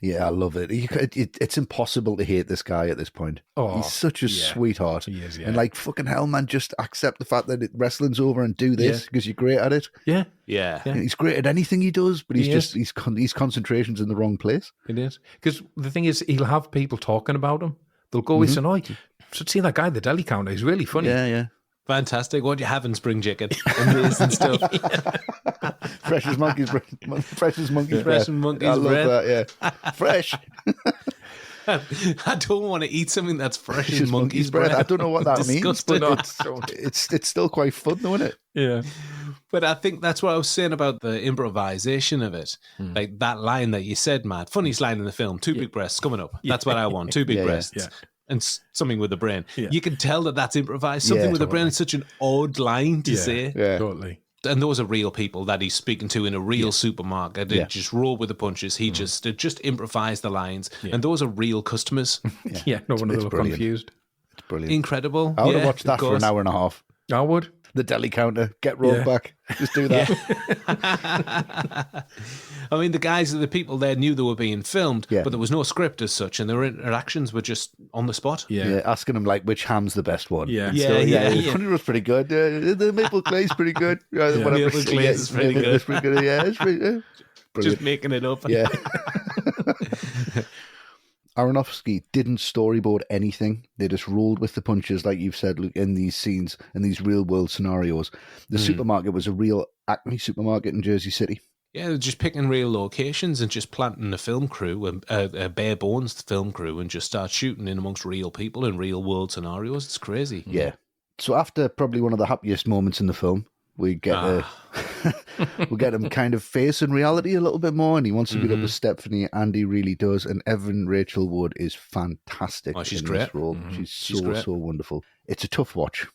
Yeah, I love it. It's impossible to hate this guy at this point. Oh, he's such a sweetheart. He is, And like, fucking hell, man, just accept the fact that wrestling's over and do this because you're great at it. Yeah. And he's great at anything he does, but his concentration's in the wrong place. It is. Because the thing is, he'll have people talking about him. They'll go, "It's annoying. Should see that guy at the deli counter. He's really funny." Yeah. Fantastic. What do you have in spring chicken? Amazing stuff. Fresh as monkey's breath. Fresh as monkey's breath. Fresh as monkey's I love breath. that, yeah. Fresh. I don't want to eat something that's fresh as monkey's breath. I don't know what that means, but Disgusting. it's still quite fun, though, isn't it? Yeah. But I think that's what I was saying about the improvisation of it. Like that line that you said, Matt. Funniest line in the film. 2 big breasts coming up. That's what I want. 2 big breasts. Yeah. And something with the brain. Yeah. You can tell that that's improvised. Something with the brain is such an odd line to say. Yeah. Totally. And those are real people that he's speaking to in a real supermarket. They just roll with the punches. He just improvised the lines. And those are real customers. No one will look confused. It's brilliant. Incredible. I would have watched that for an hour and a half. I would. The deli counter, get rolled back. Just do that. I mean, the people there knew they were being filmed, Yeah. but there was no script as such, and their interactions were just on the spot. Yeah, asking him like which ham's the best one. Yeah. The honey roast's pretty good. The maple glaze pretty good. Whatever. Maple glaze is pretty good. It's pretty good. Yeah, it's pretty good. Just making it up. Yeah. Aronofsky didn't storyboard anything. They just rolled with the punches, like you've said, Luke, in these scenes, in these real-world scenarios. The supermarket was a real Acme supermarket in Jersey City. Yeah, they're just picking real locations and just planting a film crew, a bare bones film crew, and just start shooting in amongst real people in real world scenarios. It's crazy. Yeah. So after probably one of the happiest moments in the film, we get we get him kind of facing reality a little bit more, and he wants to meet up with Stephanie, and he really does. And Evan Rachel Wood is fantastic she's in great. this role. She's so wonderful. It's a tough watch.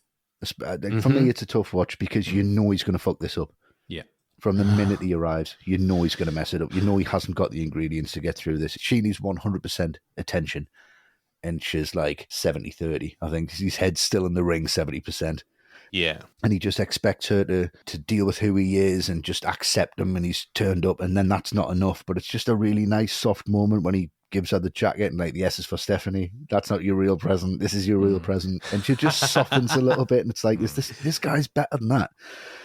For me, it's a tough watch because you know he's going to fuck this up. Yeah. From the minute he arrives, you know he's going to mess it up. You know he hasn't got the ingredients to get through this. She needs 100% attention, and she's like 70-30. I think his head's still in the ring 70%. Yeah. And he just expects her to deal with who he is and just accept him, and he's turned up, and then that's not enough. But it's just a really nice, soft moment when he gives her the jacket and like, the S is for Stephanie. That's not your real present. This is your real present. And she just softens a little bit, and it's like, this guy's better than that.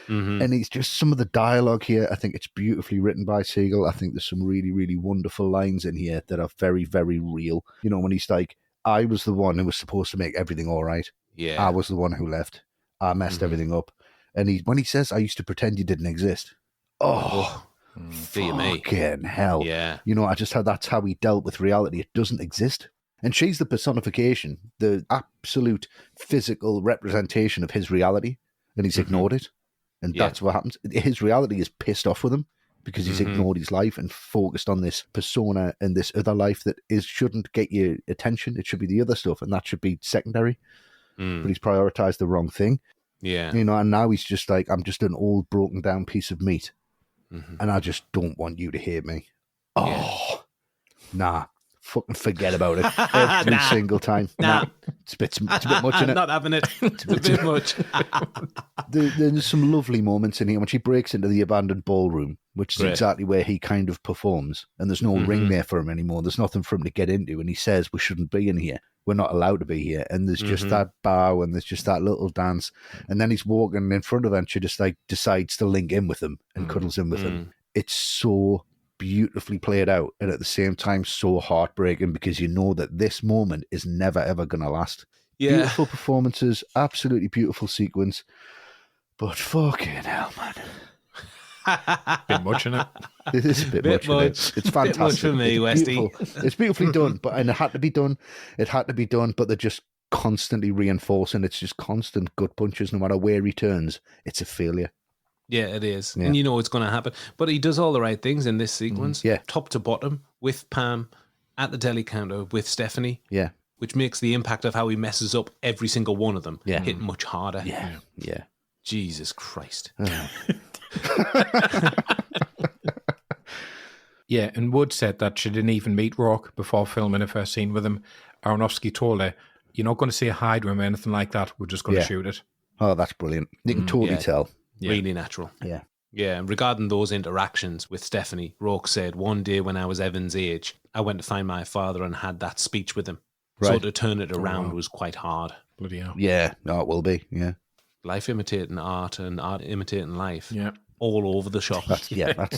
And he's just, some of the dialogue here, I think it's beautifully written by Siegel. I think there's some really, really wonderful lines in here that are very, very real. You know, when he's like, I was the one who was supposed to make everything all right. Yeah. I was the one who left. I messed everything up. And when he says, I used to pretend you didn't exist. Fucking hell. Yeah. You know, that's how he dealt with reality. It doesn't exist. And she's the personification, the absolute physical representation of his reality. And he's ignored it. And that's what happens. His reality is pissed off with him because he's ignored his life and focused on this persona and this other life that shouldn't get you attention. It should be the other stuff, and that should be secondary. But he's prioritized the wrong thing. Yeah. You know, and now he's just like, I'm just an old, broken down piece of meat. And I just don't want you to hate me. Nah. Fucking forget about it every single time. Nah. It's a bit much, isn't it? Not having it. It's a bit much. There's some lovely moments in here when she breaks into the abandoned ballroom, which is exactly where he kind of performs. And there's no ring there for him anymore. There's nothing for him to get into. And he says, we shouldn't be in here. We're not allowed to be here. And there's just that bow and there's just that little dance. And then he's walking in front of her and she just like decides to link in with him and cuddles in with him. It's so beautifully played out, and at the same time so heartbreaking because you know that this moment is never ever going to last. Beautiful performances, absolutely beautiful sequence, but fucking hell, man. Bit much in it. It is a bit much. It's fantastic. Bit much for me, Westy. It's beautifully done, and it had to be done. But they're just constantly reinforcing. It's just constant gut punches. No matter where he turns, it's a failure. Yeah, it is. Yeah. And you know it's going to happen. But he does all the right things in this sequence. Top to bottom, with Pam, at the deli counter, with Stephanie. Yeah. Which makes the impact of how he messes up every single one of them hit much harder. Yeah. Jesus Christ. Yeah, and Wood said that she didn't even meet Rourke before filming her first scene with him. Aronofsky told her, you're not going to see a hide room or anything like that. We're just going to shoot it. Oh, that's brilliant. You can totally tell. Yeah. Really natural. Yeah. Yeah, and regarding those interactions with Stephanie, Rourke said, one day when I was Evan's age, I went to find my father and had that speech with him. Right. So to turn it around was quite hard. Bloody hell. Yeah, no, it will be, yeah. Life imitating art and art imitating life. Yeah. All over the shop. That's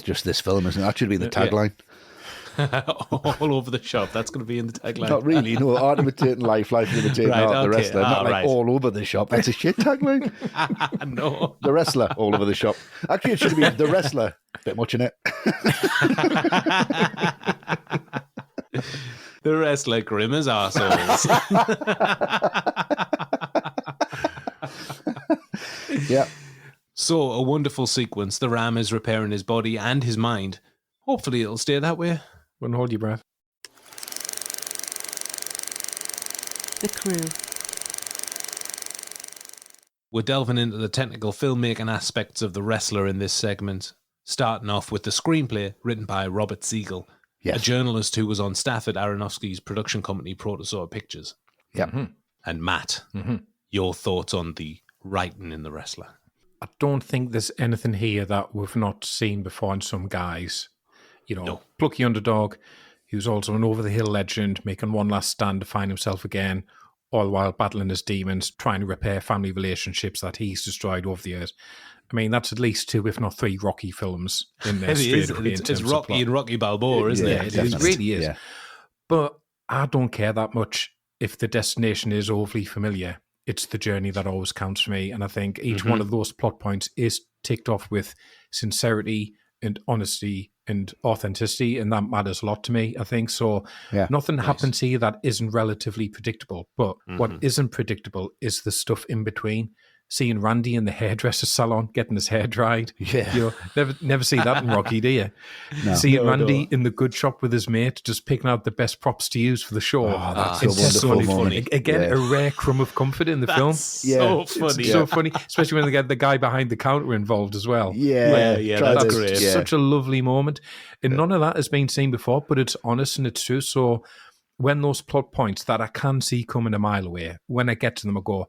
just this film, isn't it? That should be the tagline. All over the shop. That's going to be in the tagline. Not really. No, art imitating life, life imitating art. The wrestler, not like all over the shop. That's a shit tagline. No, the wrestler all over the shop. Actually, it should be the wrestler. Bit much in it. The wrestler grim as arseholes. Yeah. So a wonderful sequence. The Ram is repairing his body and his mind. Hopefully, it'll stay that way. Wouldn't hold your breath. The crew. We're delving into the technical filmmaking aspects of The Wrestler in this segment, starting off with the screenplay written by Robert Siegel, a journalist who was on staff at Aronofsky's production company Protosaur Pictures. Yeah. And Matt, your thoughts on the writing in The Wrestler? I don't think there's anything here that we've not seen before in some guys. You know, plucky underdog, who's also an over-the-hill legend, making one last stand to find himself again, all while battling his demons, trying to repair family relationships that he's destroyed over the years. I mean, that's at least 2, if not 3, Rocky films in there. It's Rocky and Rocky Balboa, isn't it? It really is. Yeah. But I don't care that much if the destination is overly familiar. It's the journey that always counts for me. And I think each one of those plot points is ticked off with sincerity and honesty and authenticity, and that matters a lot to me, I think. So nothing happens here that isn't relatively predictable, but what isn't predictable is the stuff in between. Seeing Randy in the hairdresser salon getting his hair dried. Yeah. You know, never see that in Rocky, do you? No. Seeing Randy in the good shop with his mate, just picking out the best props to use for the show. Oh, that's a wonderful moment. Again, a rare crumb of comfort in the film. So funny. It's so funny, especially when they get the guy behind the counter involved as well. That's great. Such a lovely moment. And none of that has been seen before, but it's honest and it's true. So when those plot points that I can see coming a mile away, when I get to them, I go,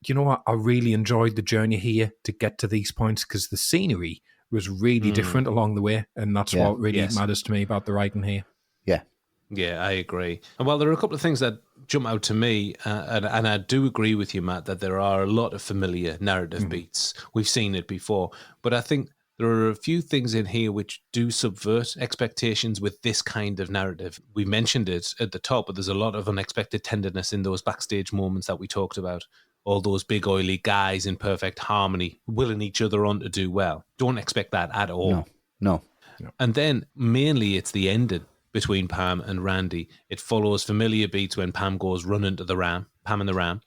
you know what, I really enjoyed the journey here to get to these points because the scenery was really different along the way, and that's what really matters to me about the writing here. Yeah, I agree. And while there are a couple of things that jump out to me, and I do agree with you, Matt, that there are a lot of familiar narrative beats. We've seen it before, but I think there are a few things in here which do subvert expectations with this kind of narrative. We mentioned it at the top, but there's a lot of unexpected tenderness in those backstage moments that we talked about. All those big oily guys in perfect harmony, willing each other on to do well. Don't expect that at all. No. And then mainly it's the ending between Pam and Randy. It follows familiar beats when Pam goes running to the Ram, Pam and the Ram.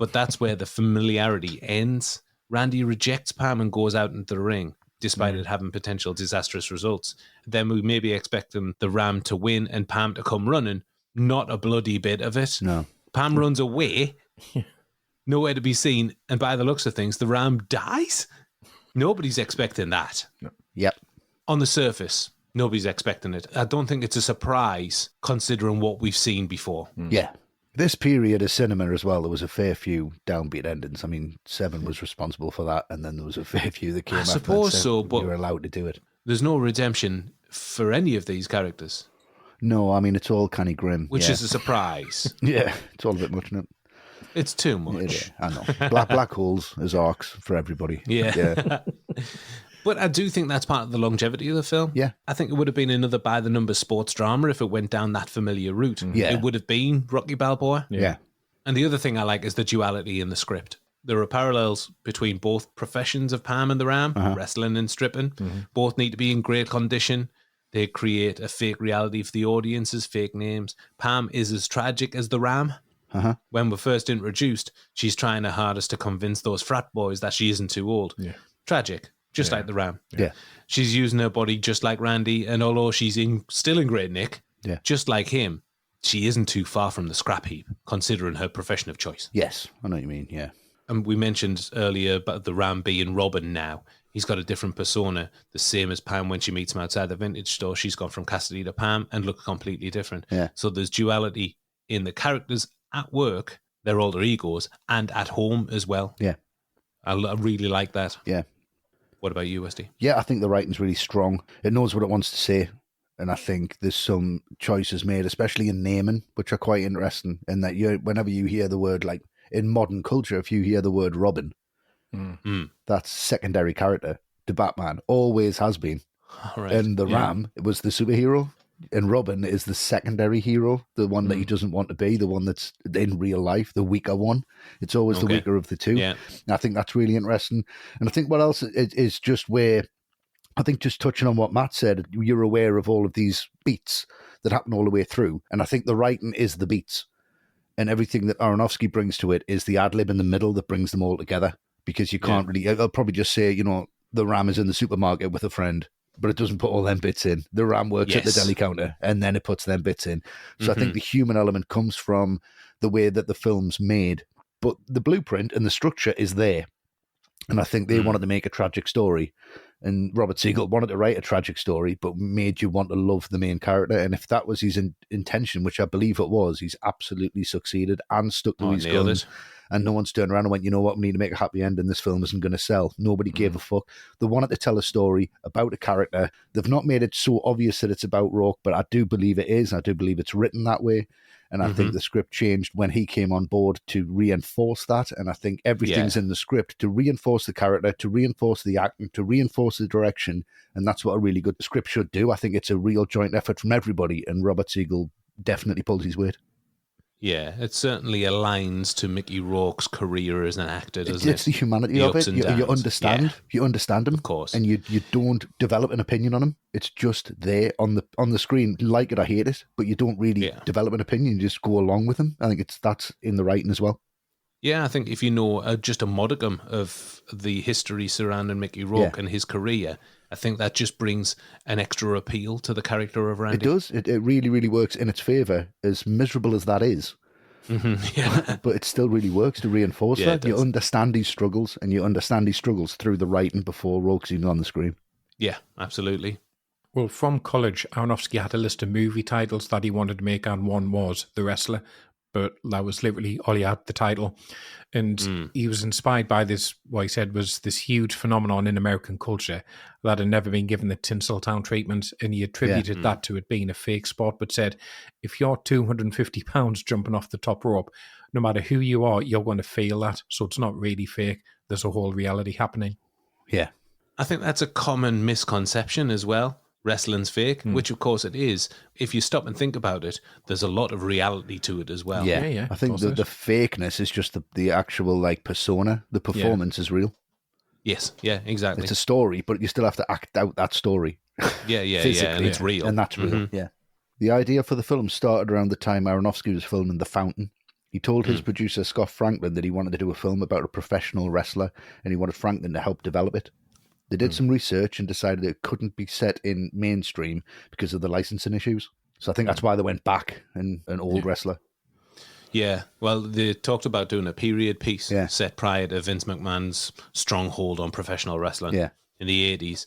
But that's where the familiarity ends. Randy rejects Pam and goes out into the ring, despite it having potential disastrous results. Then we maybe expect the Ram to win and Pam to come running. Not a bloody bit of it. No. Pam runs away. Nowhere to be seen, and by the looks of things, the Ram dies. Nobody's expecting that. No. Yep. On the surface, nobody's expecting it. I don't think it's a surprise, considering what we've seen before. Yeah. This period of cinema as well, there was a fair few downbeat endings. I mean, Seven was responsible for that, and then there was a fair few that came after. I suppose so, but you were allowed to do it. There's no redemption for any of these characters. No, I mean, it's all kind of grim. Which is a surprise. Yeah, it's all a bit much, isn't it? It's too much. I know. Black holes as arcs for everybody. Yeah. But I do think that's part of the longevity of the film. Yeah. I think it would have been another by-the-numbers sports drama if it went down that familiar route. Yeah. It would have been Rocky Balboa. Yeah. And the other thing I like is the duality in the script. There are parallels between both professions of Pam and the Ram, wrestling and stripping. Both need to be in great condition. They create a fake reality for the audiences, fake names. Pam is as tragic as the Ram. When we're first introduced, she's trying her hardest to convince those frat boys that she isn't too old. Tragic, just like the Ram. She's using her body just like Randy, and although she's still in great nick, just like him, she isn't too far from the scrap heap, considering her profession of choice. Yes, I know what you mean, yeah. And we mentioned earlier about the Ram being Robin now. He's got a different persona, the same as Pam when she meets him outside the vintage store. She's gone from Cassidy to Pam and look completely different. So there's duality in the characters at work, their alter egos, and at home as well. I really like that. What about you, Westy? I think the writing's really strong. It knows what it wants to say, and I think there's some choices made, especially in naming, which are quite interesting, in that whenever you hear the word, like in modern culture, if you hear the word Robin, that's secondary character to Batman, always has been. And the Ram, it was the superhero, and Robin is the secondary hero, the one that he doesn't want to be, the one that's in real life, the weaker one. It's always the weaker of the two. And I think that's really interesting. And I think what else is just where, I think just touching on what Matt said, you're aware of all of these beats that happen all the way through. And I think the writing is the beats. And everything that Aronofsky brings to it is the ad-lib in the middle that brings them all together. Because you can't really, I'll probably just say, the Ram is in the supermarket with a friend, but it doesn't put all them bits in. The Ram works at the deli counter, and then it puts them bits in. So I think the human element comes from the way that the film's made. But the blueprint and the structure is there. And I think they wanted to make a tragic story. And Robert Siegel wanted to write a tragic story, but made you want to love the main character. And if that was his intention, which I believe it was, he's absolutely succeeded and stuck to his guns. And no one's turned around and went, you know what, we need to make a happy ending. This film isn't going to sell. Nobody gave a fuck. They wanted to tell a story about a character. They've not made it so obvious that it's about Rourke, but I do believe it is. I do believe it's written that way. And I think the script changed when he came on board to reinforce that. And I think everything's in the script to reinforce the character, to reinforce the acting, to reinforce the direction. And that's what a really good script should do. I think it's a real joint effort from everybody. And Robert Siegel definitely pulled his weight. Yeah, it certainly aligns to Mickey Rourke's career as an actor, doesn't it? It's the humanity The of ups it. and You downs. understand. Yeah, You understand him, of course. and you don't develop an opinion on him. It's just there on the screen, like it or hate it, but you don't really develop an opinion. You just go along with him. I think that's in the writing as well. Yeah, I think if you know just a modicum of the history surrounding Mickey Rourke and his career, I think that just brings an extra appeal to the character of Randy. It does. It really, really works in its favour, as miserable as that is. Yeah. But it still really works to reinforce Yeah, that. You understand his struggles, and you understand his struggles through the writing before Rourke's even on the screen. Yeah, absolutely. Well, from college, Aronofsky had a list of movie titles that he wanted to make, and one was The Wrestler, but that was literally all he had, the title. And he was inspired by this, what he said was this huge phenomenon in American culture that had never been given the Tinseltown treatment, and he attributed that to it being a fake sport, but said, if you're 250 pounds jumping off the top rope, no matter who you are, you're going to feel that. So it's not really fake. There's a whole reality happening. Yeah. I think that's a common misconception as well. Wrestling's fake, which of course it is. If you stop and think about it, there's a lot of reality to it as well. Yeah, I think the fakeness is just the actual like persona. The performance is real. Yes, yeah, exactly. It's a story, but you still have to act out that story. Yeah, physically, and it's real. And that's real, yeah. The idea for the film started around the time Aronofsky was filming The Fountain. He told his producer, Scott Franklin, that he wanted to do a film about a professional wrestler, and he wanted Franklin to help develop it. They did some research and decided it couldn't be set in mainstream because of the licensing issues. So I think that's why they went back and an old wrestler. Yeah, well, they talked about doing a period piece set prior to Vince McMahon's stronghold on professional wrestling in the 80s.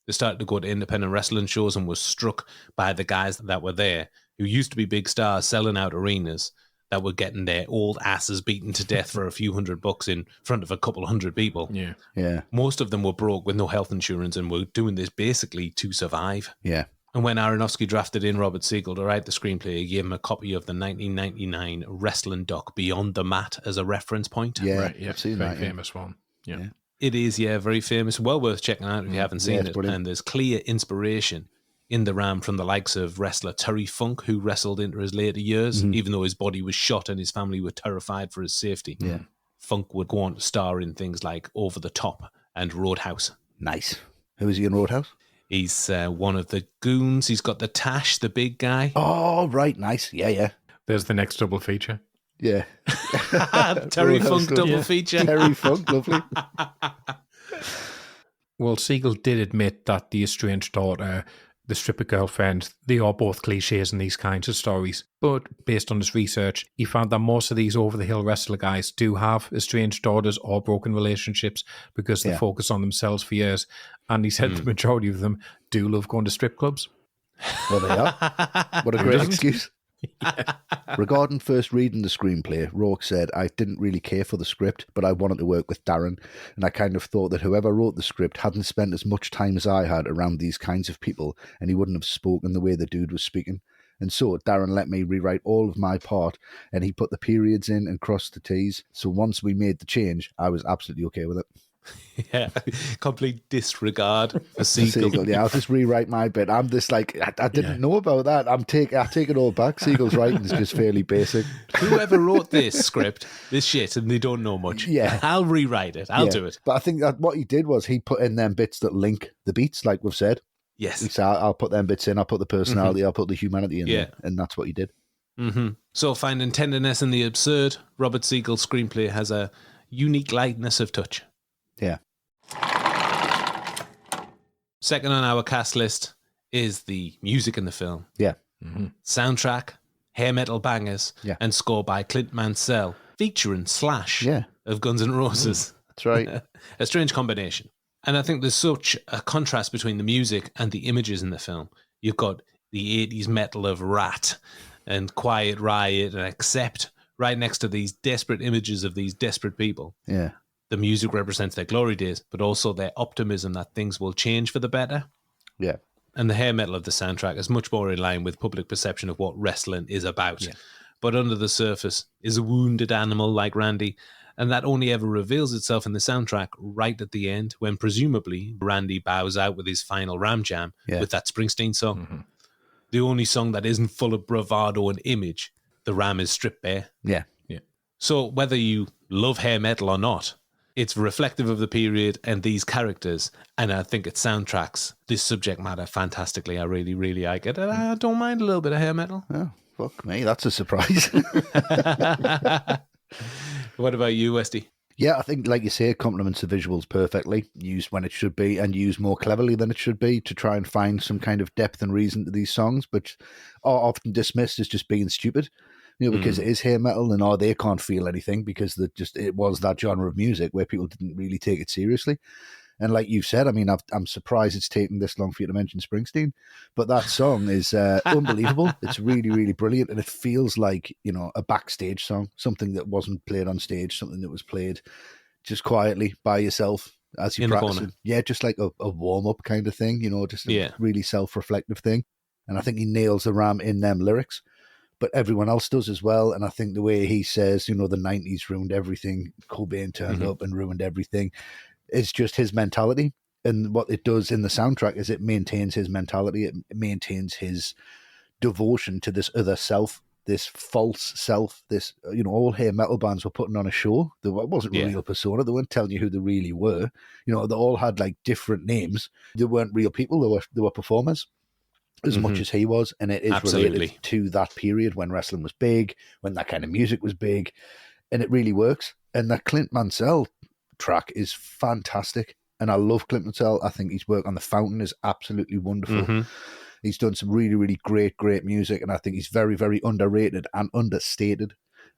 They started to go to independent wrestling shows and was struck by the guys that were there who used to be big stars selling out arenas that were getting their old asses beaten to death for a few $100 in front of a couple of hundred people. Yeah. Most of them were broke with no health insurance and were doing this basically to survive. Yeah. And when Aronofsky drafted in Robert Siegel to write the screenplay, he gave him a copy of the 1999 wrestling doc Beyond the Mat as a reference point. Yeah, Right, yeah. I've seen Very that. famous one. Yeah. It is, very famous. Well worth checking out if you haven't seen it's it. brilliant. And there's clear inspiration in the Ram from the likes of wrestler Terry Funk, who wrestled into his later years, even though his body was shot and his family were terrified for his safety. Yeah. Funk would go on to star in things like Over the Top and Roadhouse. Nice. Who is he in Roadhouse? He's one of the goons. He's got the Tash, the big guy. Oh, right. Nice. Yeah. There's the next double feature. Yeah. Terry Roadhouse Funk stuff. double Yeah. feature. Terry Funk, lovely. Well, Siegel did admit that the estranged daughter, the stripper girlfriend, they are both cliches in these kinds of stories. But based on his research, he found that most of these over-the-hill wrestler guys do have estranged daughters or broken relationships because they focus on themselves for years. And he said the majority of them do love going to strip clubs. Well, they are. What a great excuse. Regarding first reading the screenplay, Rourke said, I didn't really care for the script, but I wanted to work with Darren, and I kind of thought that whoever wrote the script hadn't spent as much time as I had around these kinds of people, and he wouldn't have spoken the way the dude was speaking. And so Darren let me rewrite all of my part, and he put the periods in and crossed the T's. So once we made the change, I was absolutely okay with it. Yeah, complete disregard for Siegel. Yeah, I'll just rewrite my bit. I'm just like, I didn't know about that. I take it all back. Siegel's writing is just fairly basic. Whoever wrote this script, this shit, and they don't know much. Yeah. I'll rewrite it. I'll do it. But I think that what he did was he put in them bits that link the beats, like we've said. Yes. He said, I'll put them bits in, I'll put the personality, I'll put the humanity in there. And that's what he did. So finding tenderness in the absurd, Robert Siegel's screenplay has a unique lightness of touch. Yeah. Second on our cast list is the music in the film. Yeah. Soundtrack, hair metal bangers, Yeah. and score by Clint Mansell, featuring Slash Yeah. of Guns N' Roses. That's right. A strange combination. And I think there's such a contrast between the music and the images in the film. You've got the 80s metal of Rat and Quiet Riot and Accept right next to these desperate images of these desperate people. Yeah. The music represents their glory days, but also their optimism that things will change for the better. Yeah. And the hair metal of the soundtrack is much more in line with public perception of what wrestling is about. Yeah. But under the surface is a wounded animal like Randy, and that only ever reveals itself in the soundtrack right at the end, when presumably Randy bows out with his final Ram Jam with that Springsteen song. The only song that isn't full of bravado and image, the Ram is stripped bare. Yeah. So whether you love hair metal or not, it's reflective of the period and these characters, and I think it soundtracks this subject matter fantastically. I really, really like it, and I don't mind a little bit of hair metal. Oh, fuck me, that's a surprise. What about you, Westy? Yeah, I think, like you say, it complements the visuals perfectly, used when it should be, and used more cleverly than it should be to try and find some kind of depth and reason to these songs, but are often dismissed as just being stupid. Because it is hair metal, and they can't feel anything because it was that genre of music where people didn't really take it seriously. And like you've said, I mean, I'm surprised it's taken this long for you to mention Springsteen, but that song is unbelievable. It's really, really brilliant, and it feels like a backstage song, something that wasn't played on stage, something that was played just quietly by yourself as you practice it. Yeah, just like a warm up kind of thing, just a really self-reflective thing. And I think he nails the Ram in them lyrics. But everyone else does as well. And I think the way he says, the 90s ruined everything, Cobain turned up and ruined everything, is just his mentality. And what it does in the soundtrack is it maintains his mentality. It maintains his devotion to this other self, this false self, this, all hair metal bands were putting on a show. It wasn't a real persona. They weren't telling you who they really were. They all had like different names. They weren't real people. They were performers. As much as he was, and it is related to that period when wrestling was big, when that kind of music was big, and it really works. And that Clint Mansell track is fantastic, and I love Clint Mansell. I think his work on The Fountain is absolutely wonderful. He's done some really, really great music, and I think he's very, very underrated and understated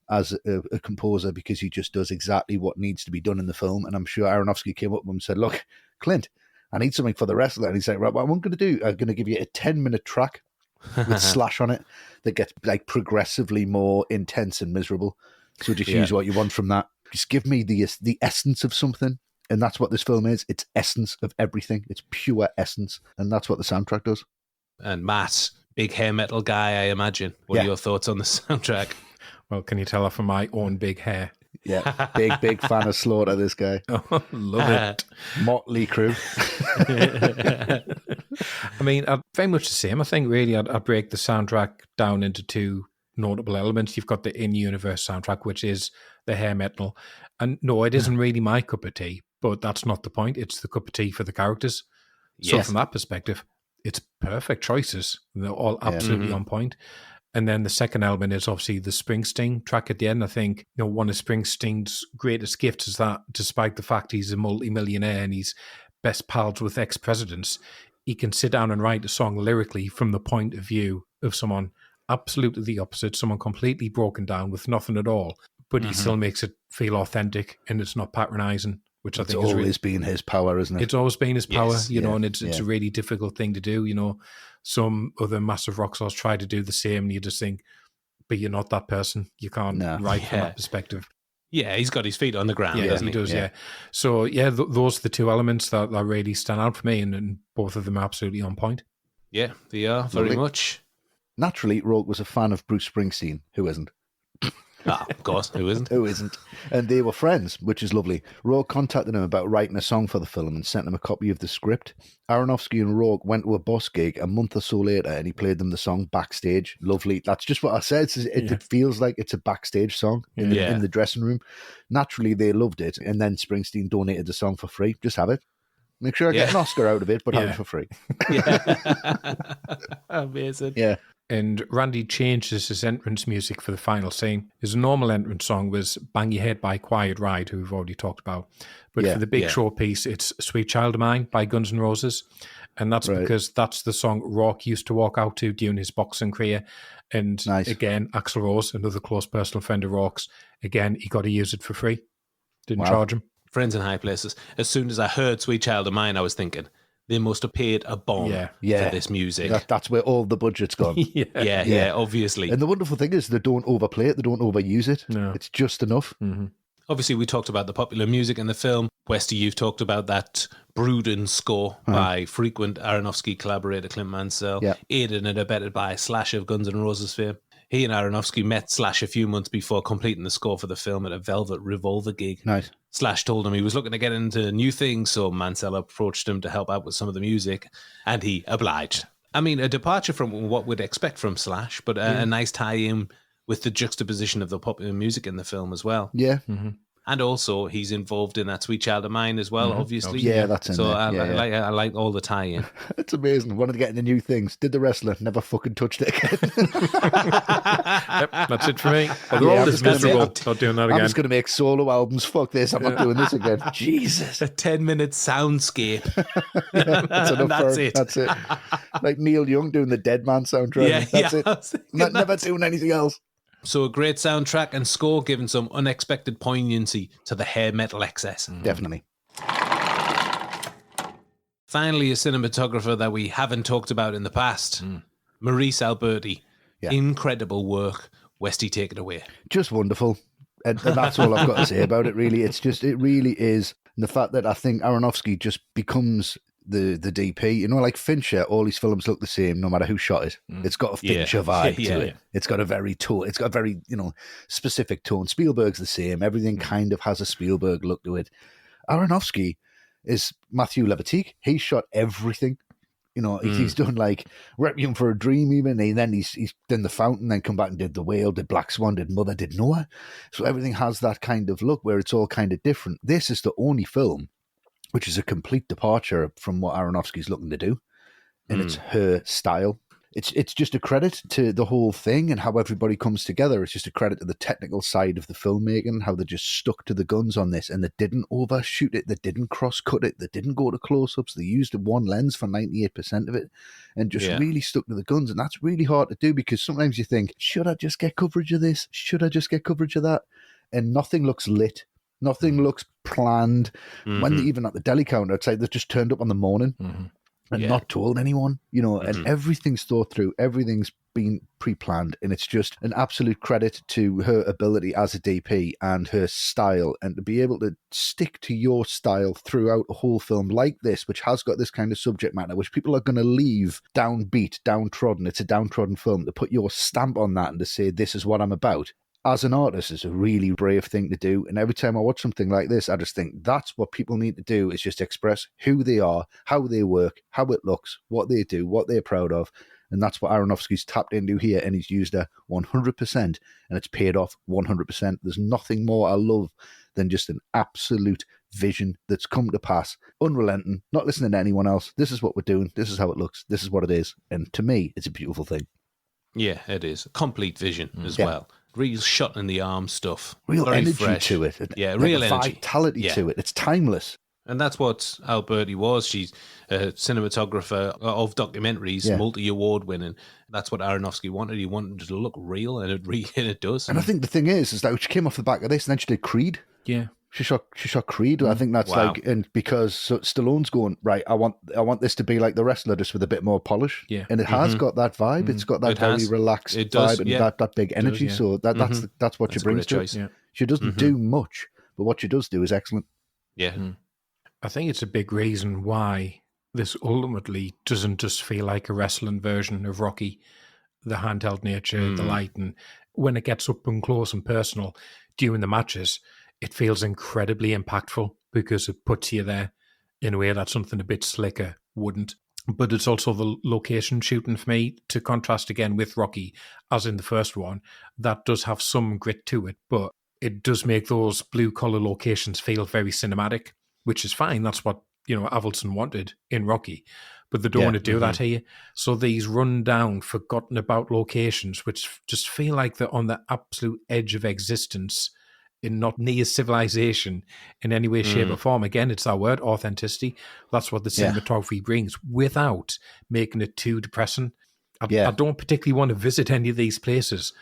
as a composer because he just does exactly what needs to be done in the film. And I'm sure Aronofsky came up with him and said, "Look, Clint, I need something for the wrestler." And he's like, "Right, what I'm going to do, I'm going to give you a 10-minute track with Slash on it that gets like progressively more intense and miserable. So just use what you want from that. Just give me the essence of something." And that's what this film is. It's essence of everything. It's pure essence. And that's what the soundtrack does. And Matt, big hair metal guy, I imagine. What are your thoughts on the soundtrack? Well, can you tell her from my own big hair? Yeah, big fan of Slaughter, this guy. Oh, love it. Motley Crue. I mean, very much the same. I think really I'd break the soundtrack down into two notable elements. You've got the in-universe soundtrack, which is the hair metal. And no, it isn't really my cup of tea, but that's not the point. It's the cup of tea for the characters. So from that perspective, it's perfect choices. They're all absolutely on point. And then the second element is obviously the Springsteen track at the end. I think one of Springsteen's greatest gifts is that despite the fact he's a multi-millionaire and he's best pals with ex-presidents, he can sit down and write a song lyrically from the point of view of someone absolutely the opposite, someone completely broken down with nothing at all, but he still makes it feel authentic and it's not patronizing, which I think is always been his power, isn't it? It's always been his power, and it's a really difficult thing to do, Some other massive rock stars try to do the same, and you just think, but you're not that person. You can't write from that perspective. Yeah, he's got his feet on the ground, doesn't he? Does, So, those are the two elements that really stand out for me, and both of them are absolutely on point. Yeah, they are, very much. Naturally, Rourke was a fan of Bruce Springsteen. Who isn't? Of course, who isn't? Who isn't? And they were friends, which is lovely. Rourke contacted him about writing a song for the film and sent him a copy of the script. Aronofsky and Rourke went to a Boss gig a month or so later and he played them the song backstage. Lovely. That's just what I said. It feels like it's a backstage song in the dressing room. Naturally, they loved it. And then Springsteen donated the song for free. Just have it. Make sure I get an Oscar out of it, but have it for free. Amazing. Yeah. And Randy changes his entrance music for the final scene. His normal entrance song was Bang Your Head by Quiet Riot, who we've already talked about. But for the big show piece, it's Sweet Child of Mine by Guns N' Roses. And that's because that's the song Rourke used to walk out to during his boxing career. And again, Axl Rose, another close personal friend of Rourke's, again, he got to use it for free. Didn't charge him. Friends in high places. As soon as I heard Sweet Child of Mine, I was thinking, they must have paid a bomb for this music. That's where all the budget's gone. Obviously. And the wonderful thing is they don't overplay it, they don't overuse it. No. It's just enough. Mm-hmm. Obviously, we talked about the popular music in the film. Westy, you've talked about that brooding score by frequent Aronofsky collaborator Clint Mansell, aided and abetted by Slash of Guns N' Roses fame. He and Aronofsky met Slash a few months before completing the score for the film at a Velvet Revolver gig. Nice. Slash told him he was looking to get into new things, so Mansell approached him to help out with some of the music, and he obliged. I mean, a departure from what we'd expect from Slash, but a nice tie-in with the juxtaposition of the popular music in the film as well. Yeah. And also, he's involved in That Sweet Child of Mine as well, obviously. Yeah, that's in so there. I like all the tie-in. It's amazing. One of the getting the new things. Did the wrestler never fucking touched it again? Yep, that's it for me. Oh, they're all just miserable. Not doing that again. I'm just going to make solo albums. Fuck this. I'm not doing this again. Jesus. A 10-minute soundscape. That's enough. That's it. That's it. Like Neil Young doing the Dead Man soundtrack. That's it. Never doing anything else. So a great soundtrack and score, giving some unexpected poignancy to the hair metal excess. Definitely. Finally, a cinematographer that we haven't talked about in the past, Maurice Alberti. Yeah. Incredible work. Westy, take it away. Just wonderful. And that's all I've got to say about it, really. It really is. And the fact that I think Aronofsky just becomes the DP, you know, like Fincher, all his films look the same no matter who shot it. It's got a Fincher vibe to it. It's got a very specific tone. Spielberg's the same. Everything kind of has a Spielberg look to it. Aronofsky is Matthew Levertique. He shot everything. You know, he's done like Requiem for a Dream even, and then he's done The Fountain, then come back and did The Whale, did Black Swan, did Mother, did Noah. So everything has that kind of look where it's all kind of different. This is the only film which is a complete departure from what Aronofsky's looking to do. And it's her style. It's just a credit to the whole thing and how everybody comes together. It's just a credit to the technical side of the filmmaking, how they just stuck to the guns on this and they didn't overshoot it. They didn't cross-cut it. They didn't go to close-ups. They used one lens for 98% of it and just really stuck to the guns. And that's really hard to do because sometimes you think, should I just get coverage of this? Should I just get coverage of that? And nothing looks lit. Nothing looks planned. When they're even at the deli counter, it's like they've just turned up on the morning and not told anyone, you know, and everything's thought through. Everything's been pre-planned. And it's just an absolute credit to her ability as a DP and her style, and to be able to stick to your style throughout a whole film like this, which has got this kind of subject matter, which people are going to leave downbeat, downtrodden. It's a downtrodden film. To put your stamp on that and to say, this is what I'm about. As an artist, is a really brave thing to do. And every time I watch something like this, I just think that's what people need to do, is just express who they are, how they work, how it looks, what they do, what they're proud of. And that's what Aronofsky's tapped into here, and he's used her 100%, and it's paid off 100%. There's nothing more I love than just an absolute vision that's come to pass, unrelenting, not listening to anyone else. This is what we're doing. This is how it looks. This is what it is. And to me, it's a beautiful thing. Yeah, it is. A complete vision as well. Real shot in the arm stuff. Real very energy fresh. To it. Yeah, like real a energy. Vitality to it. It's timeless. And that's what Alberti was. She's a cinematographer of documentaries, multi-award winning. That's what Aronofsky wanted. He wanted it to look real, and it does. And I think the thing is that she came off the back of this, and then she did Creed. Yeah. She shot Creed. I think that's and because Stallone's going, right, I want this to be like The Wrestler, just with a bit more polish. Yeah. And it has got that vibe. It's got that very relaxed vibe and that big energy. So that's what she brings to it. Yeah. She doesn't do much, but what she does do is excellent. Yeah. I think it's a big reason why this ultimately doesn't just feel like a wrestling version of Rocky, the handheld nature, the light, and when it gets up and close and personal during the matches, it feels incredibly impactful because it puts you there in a way that something a bit slicker wouldn't. But it's also the location shooting for me, to contrast again with Rocky, as in the first one, that does have some grit to it, but it does make those blue-collar locations feel very cinematic, which is fine. That's what, Avildsen wanted in Rocky. But they don't want to do that here. So these run-down, forgotten-about locations, which just feel like they're on the absolute edge of existence, in not near civilization in any way, shape, or form. Again, it's that word, authenticity. That's what the cinematography brings, without making it too depressing. I don't particularly want to visit any of these places,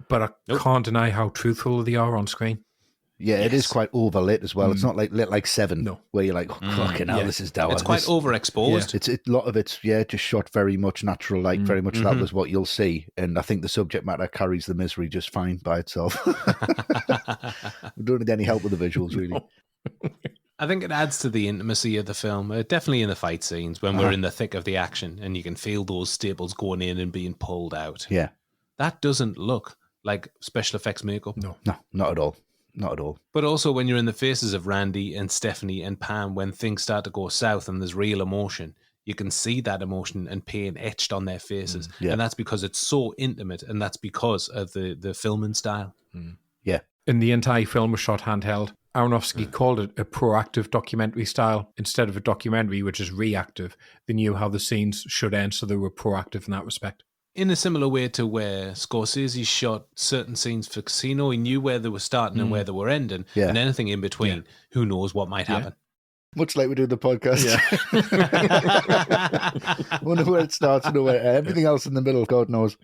but I can't deny how truthful they are on screen. Yeah, it is quite overlit as well. It's not like lit like Seven, where you're like, fucking hell, this is dour. It's quite overexposed. It's a lot of it's just shot very much natural, like very much that was what you'll see. And I think the subject matter carries the misery just fine by itself. We don't need any help with the visuals, really. I think it adds to the intimacy of the film, definitely in the fight scenes when we're in the thick of the action and you can feel those staples going in and being pulled out. Yeah. That doesn't look like special effects makeup. No, not at all. Not at all. But also when you're in the faces of Randy and Stephanie and Pam, when things start to go south and there's real emotion, you can see that emotion and pain etched on their faces. Yeah. And that's because it's so intimate, and that's because of the filming style. Yeah. And the entire film was shot handheld. Aronofsky called it a proactive documentary style instead of a documentary, which is reactive. They knew how the scenes should end, so they were proactive in that respect. In a similar way to where Scorsese shot certain scenes for Casino, he knew where they were starting and where they were ending, Yeah. and anything in between, who knows what might happen. Much like we do the podcast. Wonder where it starts and where everything else in the middle, God knows.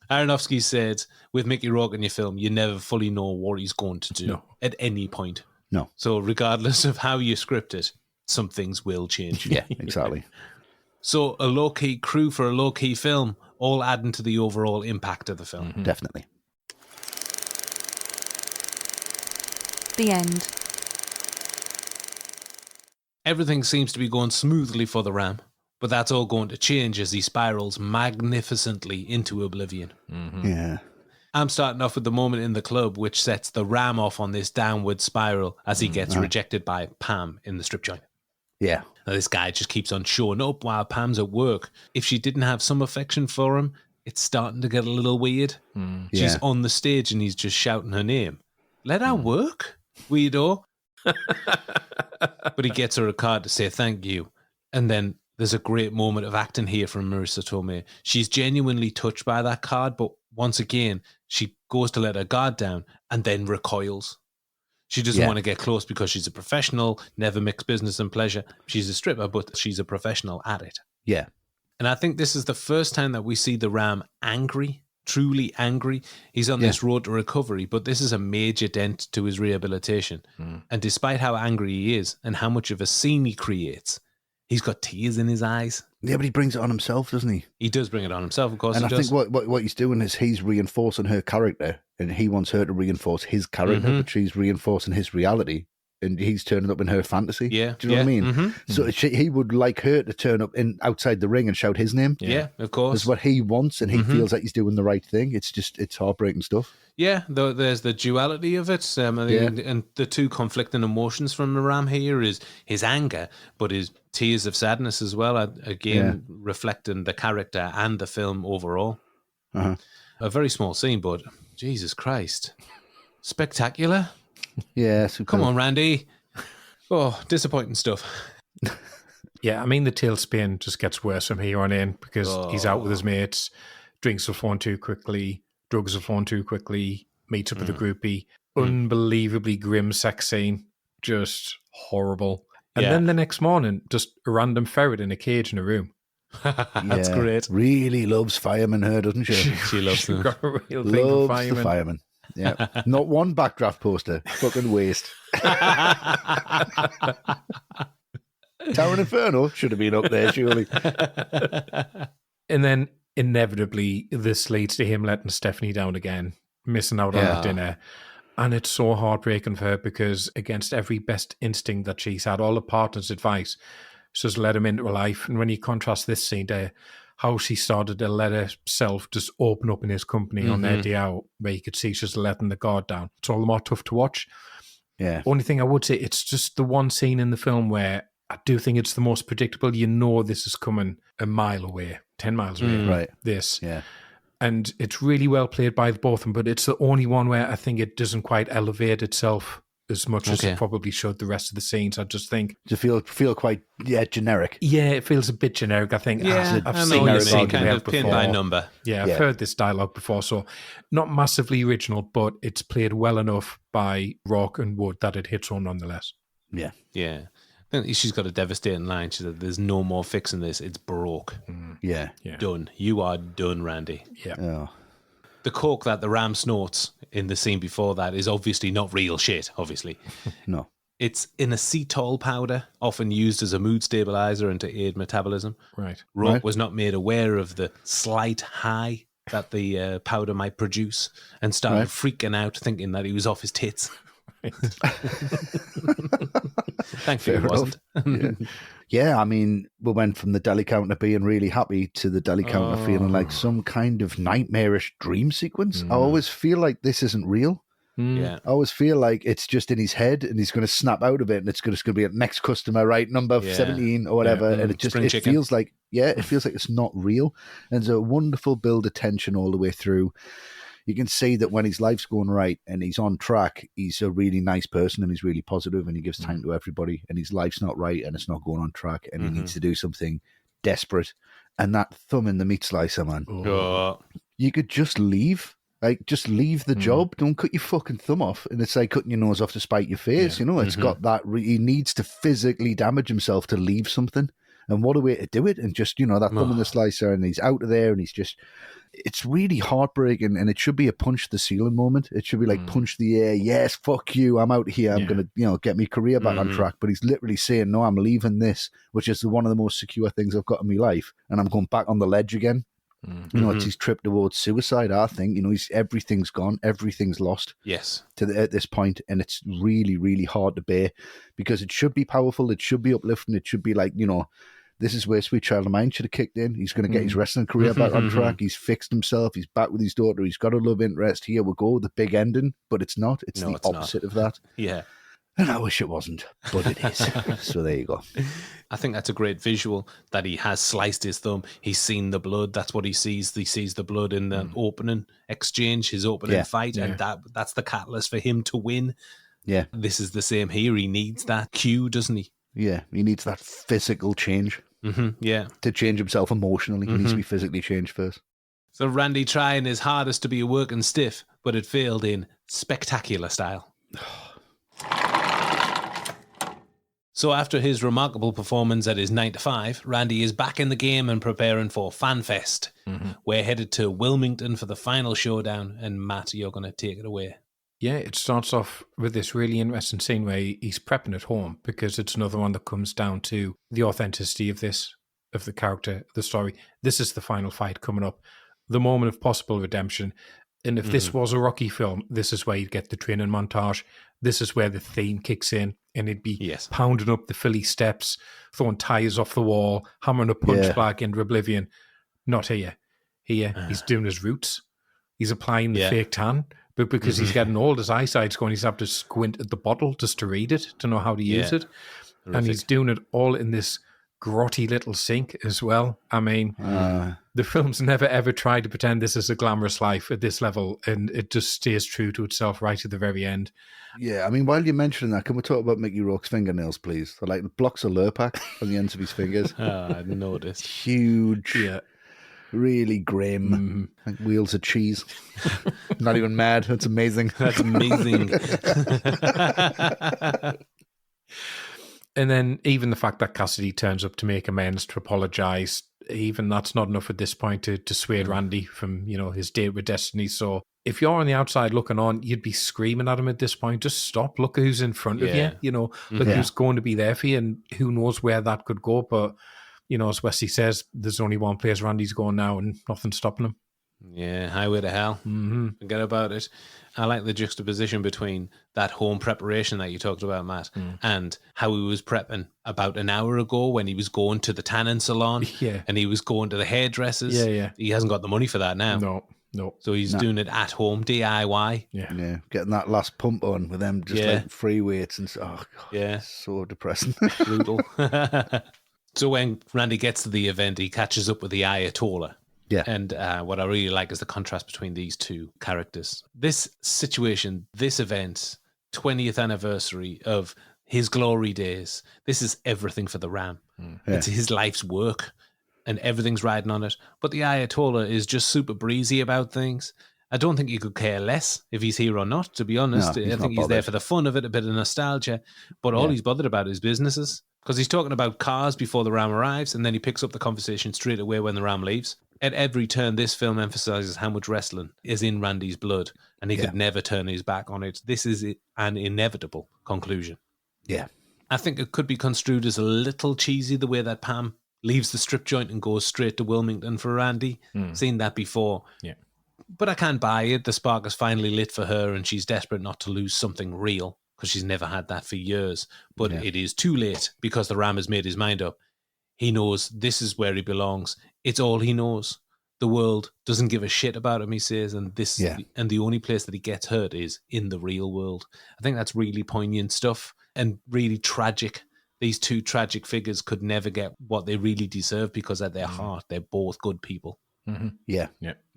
Aronofsky said, with Mickey Rourke in your film, you never fully know what he's going to do at any point. No. So regardless of how you script it, some things will change. Yeah, exactly. So a low-key crew for a low-key film, all adding to the overall impact of the film. Definitely. The end. Everything seems to be going smoothly for the Ram, but that's all going to change as he spirals magnificently into oblivion. Yeah. I'm starting off with the moment in the club which sets the Ram off on this downward spiral as he gets rejected by Pam in the strip joint. Yeah. Now, this guy just keeps on showing up while Pam's at work. If she didn't have some affection for him, it's starting to get a little weird. She's Yeah. on the stage and he's just shouting her name. Let her work, weirdo. But he gets her a card to say thank you. And then there's a great moment of acting here from Marissa Tomei. She's genuinely touched by that card, but once again, she goes to let her guard down and then recoils. She doesn't want to get close because she's a professional, never mix business and pleasure. She's a stripper, but she's a professional at it. Yeah. And I think this is the first time that we see the Ram angry, truly angry. He's on this road to recovery, but this is a major dent to his rehabilitation. And despite how angry he is and how much of a scene he creates, he's got tears in his eyes. Yeah, but he brings it on himself, doesn't he? He does bring it on himself, of course. And he I does. think what he's doing is he's reinforcing her character, and he wants her to reinforce his character, but she's reinforcing his reality, and he's turning up in her fantasy. Yeah, Do you know what I mean? So he would like her to turn up outside the ring and shout his name. Yeah, of course. That's what he wants, and he feels like he's doing the right thing. It's heartbreaking stuff. Yeah, there's the duality of it, and the two conflicting emotions from the Ram here is his anger, but his tears of sadness as well, again reflecting the character and the film overall. A very small scene, but Jesus Christ, spectacular. Yeah, superb. Come on, Randy. Oh, disappointing stuff. Yeah, I mean, the tailspin just gets worse from here on in because he's out with his mates, drinks are flowing too quickly, drugs are flowing too quickly, meets up with a groupie. Unbelievably grim sex scene. Just horrible. And then the next morning, just a random ferret in a cage in a room. That's great. Really loves firemen, her, doesn't she? She loves them. Got a real thing for Loves the firemen. Yeah. Not one backdraft poster. Fucking waste. Tower Inferno should have been up there, surely. And then inevitably, this leads to him letting Stephanie down again, missing out on that dinner. And it's so heartbreaking for her because against every best instinct that she's had, all the partner's advice, just let him into her life. And when you contrast this scene to how she started to let herself just open up in his company on their day out, where you could see she's letting the guard down. It's all the more tough to watch. Yeah. Only thing I would say, it's just the one scene in the film where I do think it's the most predictable. You know this is coming a mile away, 10 miles away. Right. This. Yeah. And it's really well played by both of them, but it's the only one where I think it doesn't quite elevate itself as much as it probably should the rest of the scenes. I just think... To feel quite, generic. Yeah, it feels a bit generic, I think. Yeah, I've I seen know this what you mean, dialogue kind of pin before. by number. Yeah, I've heard this dialogue before, so not massively original, but it's played well enough by Rourke and Wood that it hits on nonetheless. Yeah. Yeah. I think she's got a devastating line. She said, "There's no more fixing this. It's broke. Yeah. Done. You are done, Randy." Yeah. Oh. The coke that the Ram snorts in the scene before that is obviously not real shit, obviously. No. It's in acetol powder, often used as a mood stabilizer and to aid metabolism. Right. Rourke was not made aware of the slight high that the powder might produce and started freaking out, thinking that he was off his tits. Thankfully, he wasn't. Yeah, I mean, we went from the deli counter being really happy to the deli counter feeling like some kind of nightmarish dream sequence. I always feel like this isn't real. Yeah. I always feel like it's just in his head and he's going to snap out of it and it's just going to be a next customer, right? Number 17 or whatever. And it feels like, it's not real. And there's a wonderful build of tension all the way through. You can see that when his life's going right and he's on track, he's a really nice person and he's really positive and he gives time to everybody, and his life's not right and it's not going on track and he needs to do something desperate. And that thumb in the meat slicer, man. You could just leave. Like, just leave the job. Don't cut your fucking thumb off. And it's like cutting your nose off to spite your face. You know, it's got that. He needs to physically damage himself to leave something. And what a way to do it. And just, you know, that thumb in the slicer, and he's out of there and he's just, it's really heartbreaking. And it should be a punch the ceiling moment. It should be like punch the air. Yes, fuck you. I'm out here. I'm going to, you know, get my career back on track. But he's literally saying, no, I'm leaving this, which is one of the most secure things I've got in my life. And I'm going back on the ledge again. You know, it's his trip towards suicide, I think. You know, everything's gone, everything's lost. Yes. At this point, and it's really, really hard to bear, because it should be powerful, it should be uplifting, it should be like, you know, this is where Sweet Child of Mine should have kicked in. He's going to get his wrestling career back on track. He's fixed himself. He's back with his daughter. He's got a love interest. Here we go, the big ending. But it's not. It's the opposite of that. Yeah. And I wish it wasn't, but it is. So there you go. I think that's a great visual, that he has sliced his thumb. He's seen the blood. That's what he sees. He sees the blood in the opening exchange, his opening fight, and that's the catalyst for him to win. Yeah. This is the same here. He needs that cue, doesn't he? Yeah, he needs that physical change. Yeah. To change himself emotionally, he needs to be physically changed first. So Randy trying his hardest to be a working stiff, but it failed in spectacular style. So after his remarkable performance at his 9 to 5, Randy is back in the game and preparing for FanFest. We're headed to Wilmington for the final showdown, and Matt, you're going to take it away. Yeah, it starts off with this really interesting scene where he's prepping at home, because it's another one that comes down to the authenticity of the character, the story. This is the final fight coming up, the moment of possible redemption. And if this was a Rocky film, this is where you'd get the training montage. This is where the theme kicks in, and it'd be pounding up the Philly steps, throwing tires off the wall, hammering a punch back into oblivion. Not here. Here, he's doing his roots. He's applying the fake tan, but because he's getting old, his eyesight's going, he's have to squint at the bottle just to read it, to know how to use it. Terrific. And he's doing it all in this grotty little sink as well. I mean, the film's never ever tried to pretend this is a glamorous life at this level, and it just stays true to itself right at the very end. Yeah, I mean, while you're mentioning that, can we talk about Mickey Rourke's fingernails, please? They're like blocks of Lurpak on the ends of his fingers. I noticed. Huge, really grim, like wheels of cheese. Not even mad. That's amazing. That's amazing. And then even the fact that Cassidy turns up to make amends, to apologise, even that's not enough at this point to dissuade Randy from, you know, his date with Destiny. So if you're on the outside looking on, you'd be screaming at him at this point. Just stop. Look who's in front of you. You know, look who's going to be there for you, and who knows where that could go. But, you know, as Westy says, there's only one place Randy's going now, and nothing's stopping him. Yeah, highway to hell. Forget about it. I like the juxtaposition between that home preparation that you talked about, Matt, and how he was prepping about an hour ago when he was going to the tanning salon and he was going to the hairdressers. He hasn't got the money for that now. No. So he's doing it at home, DIY. Yeah. Getting that last pump on with them, just like free weights and oh God, so depressing. Brutal. So when Randy gets to the event, he catches up with the Ayatollah. Yeah. And what I really like is the contrast between these two characters. This situation, this event, 20th anniversary of his glory days, this is everything for the Ram. It's his life's work and everything's riding on it. But the Ayatollah is just super breezy about things. I don't think you could care less if he's here or not, to be honest. I think he's there for the fun of it, a bit of nostalgia. But all he's bothered about is businesses. Because he's talking about cars before the Ram arrives, and then he picks up the conversation straight away when the Ram leaves. At every turn, this film emphasizes how much wrestling is in Randy's blood, and he could never turn his back on it. This is an inevitable conclusion. Yeah. I think it could be construed as a little cheesy, the way that Pam leaves the strip joint and goes straight to Wilmington for Randy. Seen that before. Yeah. But I can't buy it. The spark is finally lit for her, and she's desperate not to lose something real, because she's never had that for years. But it is too late, because the Ram has made his mind up. He knows this is where he belongs. It's all he knows. the world doesn't give a shit about him, he says, and the only place that he gets hurt is in the real world. I think that's really poignant stuff and really tragic. These two tragic figures could never get what they really deserve because at their heart, they're both good people. Mm-hmm. Yeah.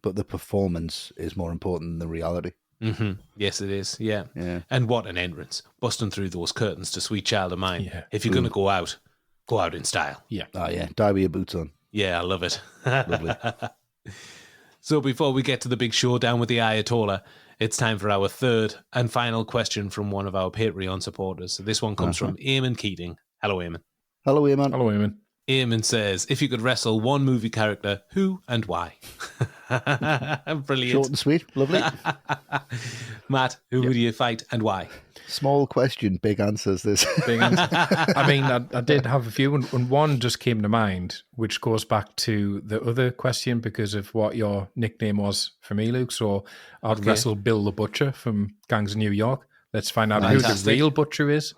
But the performance is more important than the reality. Mm-hmm. Yes, it is. Yeah. And what an entrance. Busting through those curtains to Sweet Child of Mine. Yeah. If you're going to go out in style. Yeah. Oh, yeah. Die with your boots on. Yeah, I love it. Lovely. So before we get to the big showdown with the Ayatollah, it's time for our third and final question from one of our Patreon supporters. So this one comes from Eamon Keating. Hello, Eamon. Hello, Eamon. Hello, Eamon. Eamon says, if you could wrestle one movie character, who and why? Brilliant. Short and sweet. Lovely. Matt, who would you fight and why? Small question, big answers this. Big answer. I mean, I did have a few, and one just came to mind, which goes back to the other question because of what your nickname was for me, Luke. So I'd wrestle Bill the Butcher from Gangs of New York. Let's find out who the real butcher is.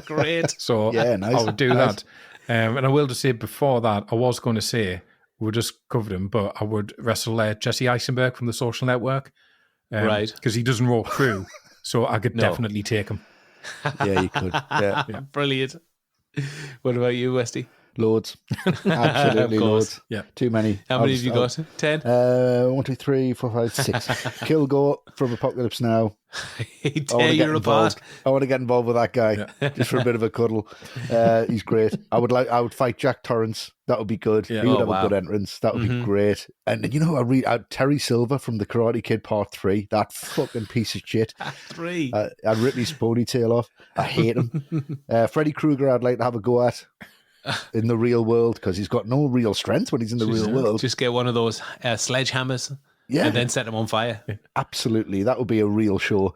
Great. So nice. I would do that. And I will just say before that, I was going to say, we just covered him, but I would wrestle Jesse Eisenberg from The Social Network. Right. Because he doesn't roll through. So I could definitely take him. Yeah, you could. Yeah. Brilliant. What about you, Westy? Loads. Absolutely loads. Yeah. Too many. How many have you got? 10? 1, 2, 3, 4, 5, 6. Kilgore from Apocalypse Now. Tear you apart. I want to get involved with that guy just for a bit of a cuddle. He's great. I would fight Jack Torrance. That would be good. Yeah. He would have a good entrance. That would be great. And you know, Terry Silver from The Karate Kid Part 3. That fucking piece of shit. 3. I'd rip his ponytail off. I hate him. Freddy Krueger, I'd like to have a go at. In the real world, because he's got no real strength when he's in the real world. Just get one of those sledgehammers and then set them on fire. Absolutely. That would be a real show.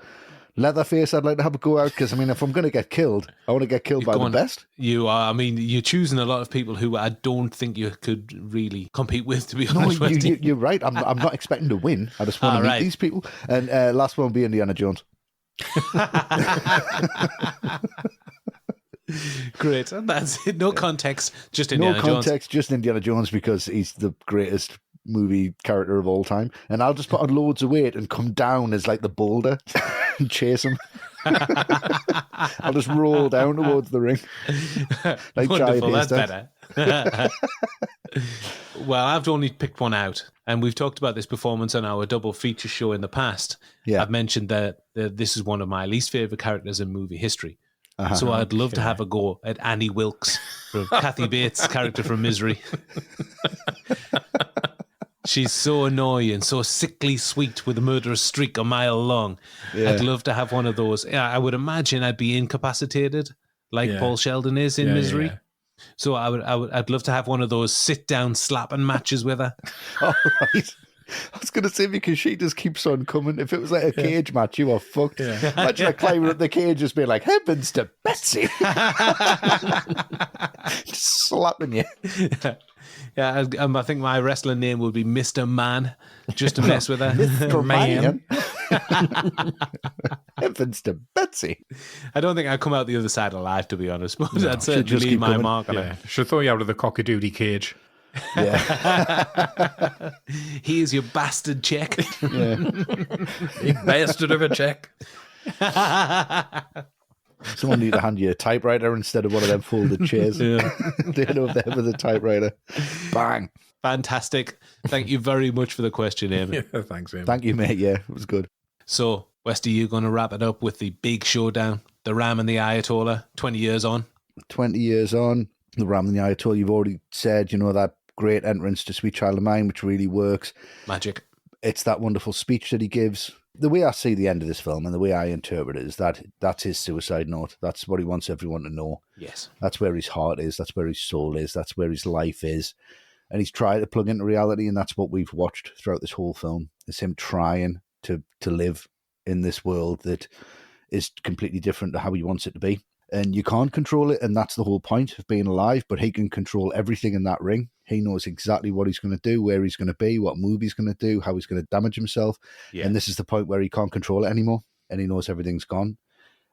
Leatherface, I'd like to have a go out because, I mean, if I'm going to get killed, I want to get killed by the best. You are. I mean, you're choosing a lot of people who I don't think you could really compete with, to be honest with you. You're right. I'm not expecting to win. I just want to meet these people. And last one will be Indiana Jones. Great. That's it. No context, just Indiana Jones. No context, just Indiana Jones because he's the greatest movie character of all time. And I'll just put on loads of weight and come down as like the boulder and chase him. I'll just roll down towards the ring. Like wonderful, that's better. Well, I've only picked one out, and we've talked about this performance on our double feature show in the past. Yeah. I've mentioned that this is one of my least favourite characters in movie history. So I'd love to have a go at Annie Wilkes, from Kathy Bates' character from Misery. She's so annoying, so sickly sweet with a murderous streak a mile long. Yeah. I'd love to have one of those. I would imagine I'd be incapacitated, like Paul Sheldon is in Misery. Yeah. So I'd love to have one of those sit-down slapping matches with her. All right. I was going to say, because she just keeps on coming. If it was like a cage match, you are fucked. Yeah. Imagine her climbing up the cage just being like, heavens to Betsy. Just slapping you. Yeah, I think my wrestling name would be Mr. Man, just to mess with her. Mr. Man. Heavens to Betsy. I don't think I'd come out the other side alive, to be honest, but I'd certainly leave my mark on it. Should throw you out of the cock-a-doodle cage. Yeah. Here's your bastard check. Yeah. You bastard of a check. Someone need to hand you a typewriter instead of one of them folded chairs. Yeah. They don't know if they have a typewriter. Bang. Fantastic. Thank you very much for the question, Eamon. Yeah, thanks, Eamon. Thank you, mate. Yeah, it was good. So, Westy, you're going to wrap it up with the big showdown, the Ram and the Ayatollah, 20 years on. 20 years on, the Ram and the Ayatollah, you've already said, you know, that great entrance to Sweet Child of Mine, which really works. Magic. It's that wonderful speech that he gives. The way I see the end of this film and the way I interpret it is that that's his suicide note. That's what he wants everyone to know. Yes. That's where his heart is. That's where his soul is. That's where his life is. And he's trying to plug into reality, and that's what we've watched throughout this whole film. It's him trying to live in this world that is completely different to how he wants it to be. And you can't control it, and that's the whole point of being alive, but he can control everything in that ring. He knows exactly what he's going to do, where he's going to be, what move he's going to do, how he's going to damage himself. Yeah. And this is the point where he can't control it anymore, and he knows everything's gone.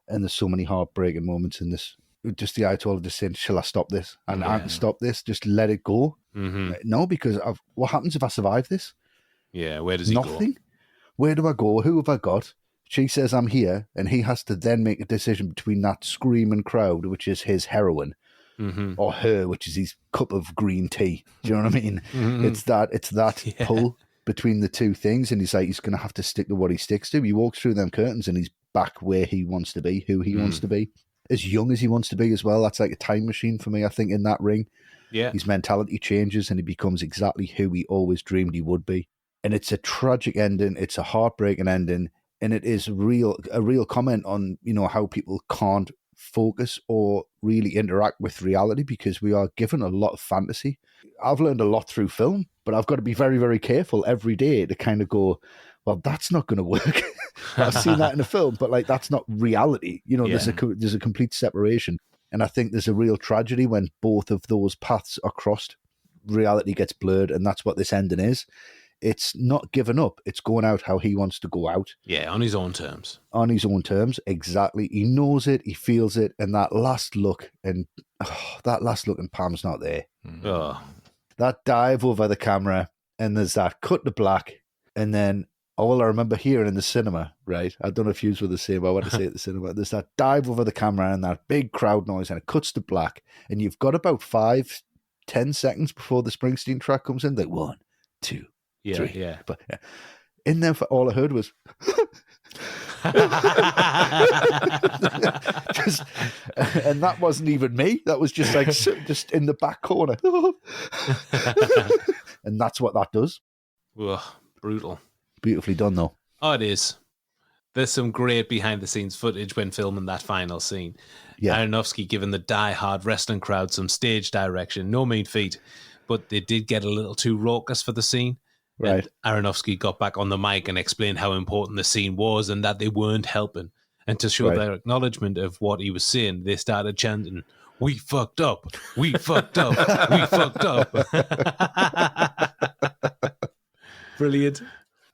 And there's so many heartbreaking moments in this just the Ayatollah just saying, shall I stop this? And I can stop this, just let it go. No, because what happens if I survive this? Yeah, where does he go? Nothing. Where do I go? Who have I got? She says I'm here, and he has to then make a decision between that screaming crowd, which is his heroine, or her, which is his cup of green tea. Do you know what I mean? It's that pull between the two things, and he's like, he's going to have to stick to what he sticks to. He walks through them curtains, and he's back where he wants to be, who he wants to be, as young as he wants to be as well. That's like a time machine for me, I think, in that ring. Yeah. His mentality changes, and he becomes exactly who he always dreamed he would be. And it's a tragic ending. It's a heartbreaking ending. And it is a real comment on, how people can't focus or really interact with reality because we are given a lot of fantasy. I've learned a lot through film, but I've got to be very, very careful every day to kind of go, well, that's not going to work. I've seen that in a film, but that's not reality. There's a complete separation. And I think there's a real tragedy when both of those paths are crossed. Reality gets blurred, and that's what this ending is. It's not giving up. It's going out how he wants to go out. Yeah, on his own terms. On his own terms, exactly. He knows it. He feels it. And that last look, and Pam's not there. Oh. That dive over the camera, and there's that cut to black. And then all I remember hearing in the cinema, right? I don't know if you were the same. I want to say at the cinema. There's that dive over the camera and that big crowd noise, and it cuts to black. And you've got about 5-10 seconds before the Springsteen track comes in. Like 1, 2. Yeah, 3. yeah. But in there, all I heard was, and that wasn't even me. That was just just in the back corner, and that's what that does. Ugh, brutal. Beautifully done, though. Oh, it is. There's some great behind-the-scenes footage when filming that final scene. Yeah. Aronofsky giving the die-hard wrestling crowd some stage direction. No mean feat, but they did get a little too raucous for the scene. Right. And Aronofsky got back on the mic and explained how important the scene was and that they weren't helping. And to show their acknowledgement of what he was saying, they started chanting, "We fucked up. We fucked up. We fucked up." Brilliant.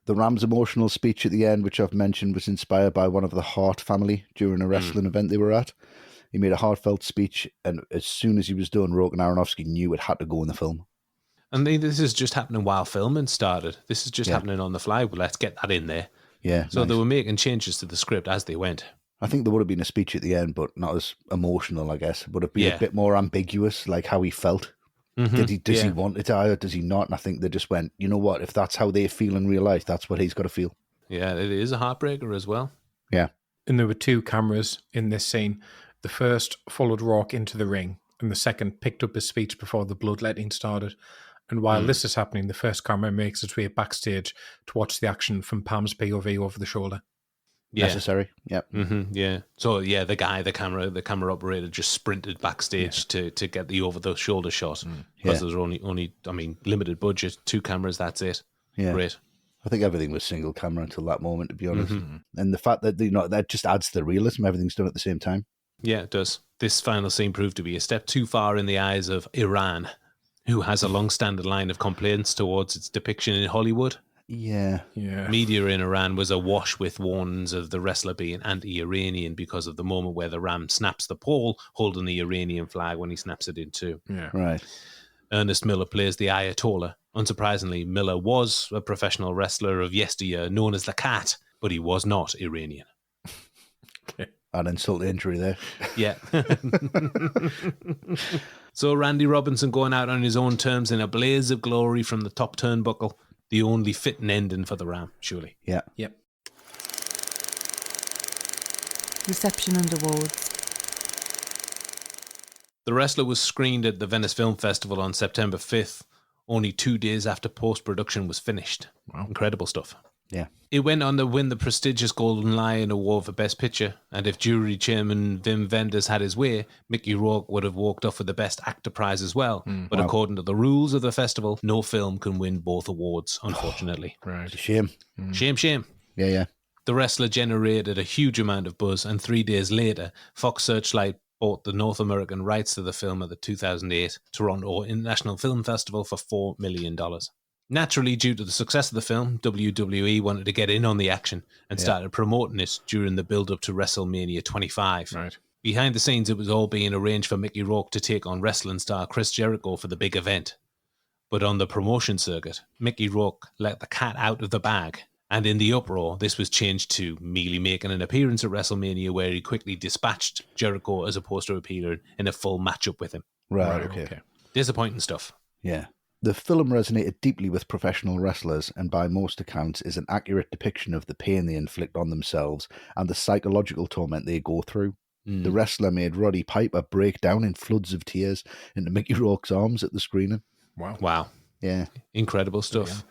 The Ram's emotional speech at the end, which I've mentioned, was inspired by one of the Hart family during a wrestling event they were at. He made a heartfelt speech, and as soon as he was done, Rourke and Aronofsky knew it had to go in the film. And this is just happening while filming started. This is just happening on the fly. Well, let's get that in there. Yeah. So they were making changes to the script as they went. I think there would have been a speech at the end, but not as emotional, I guess. Would have been a bit more ambiguous, like how he felt. Does he want it to or does he not? And I think they just went, you know what, if that's how they feel in real life, that's what he's got to feel. Yeah, it is a heartbreaker as well. Yeah. And there were 2 cameras in this scene. The first followed Rourke into the ring, and the second picked up his speech before the bloodletting started. And while this is happening, the first camera makes its way backstage to watch the action from Pam's POV over the shoulder. Yeah. Necessary. Yep. Yeah. So yeah, the camera operator just sprinted backstage to get the over the shoulder shot because there's only limited budget, 2 cameras, that's it. Yeah. Great. I think everything was single camera until that moment, to be honest. And the fact that that just adds to the realism. Everything's done at the same time. Yeah, it does. This final scene proved to be a step too far in the eyes of Iran, who has a long-standing line of complaints towards its depiction in Hollywood. Yeah. Media in Iran was awash with warnings of the wrestler being anti-Iranian because of the moment where the Ram snaps the pole, holding the Iranian flag when he snaps it in two. Yeah. Right. Ernest Miller plays the Ayatollah. Unsurprisingly, Miller was a professional wrestler of yesteryear known as the Cat, but he was not Iranian. Okay. An insult to injury there. Yeah. So Randy Robinson going out on his own terms in a blaze of glory from the top turnbuckle. The only fitting ending for the Ram, surely. Yeah. Yep. Reception and awards. The wrestler was screened at the Venice Film Festival on September 5th, only 2 days after post-production was finished. Wow. Incredible stuff. Yeah. It went on to win the prestigious Golden Lion Award for Best Picture, and if jury chairman Wim Wenders had his way, Mickey Rourke would have walked off with the Best Actor prize as well. But according to the rules of the festival, no film can win both awards, unfortunately. Right. It's a shame. Shame. Yeah. The wrestler generated a huge amount of buzz, and 3 days later, Fox Searchlight bought the North American rights to the film at the 2008 Toronto International Film Festival for $4 million. Naturally, due to the success of the film, WWE wanted to get in on the action and started promoting it during the build-up to WrestleMania 25. Right. Behind the scenes, it was all being arranged for Mickey Rourke to take on wrestling star Chris Jericho for the big event. But on the promotion circuit, Mickey Rourke let the cat out of the bag, and in the uproar, this was changed to merely making an appearance at WrestleMania where he quickly dispatched Jericho as opposed to appearing in a full matchup with him. Right, okay. Disappointing stuff. Yeah. The film resonated deeply with professional wrestlers and by most accounts is an accurate depiction of the pain they inflict on themselves and the psychological torment they go through. The wrestler made Roddy Piper break down in floods of tears into Mickey Rourke's arms at the screening. Wow. Yeah. Incredible stuff.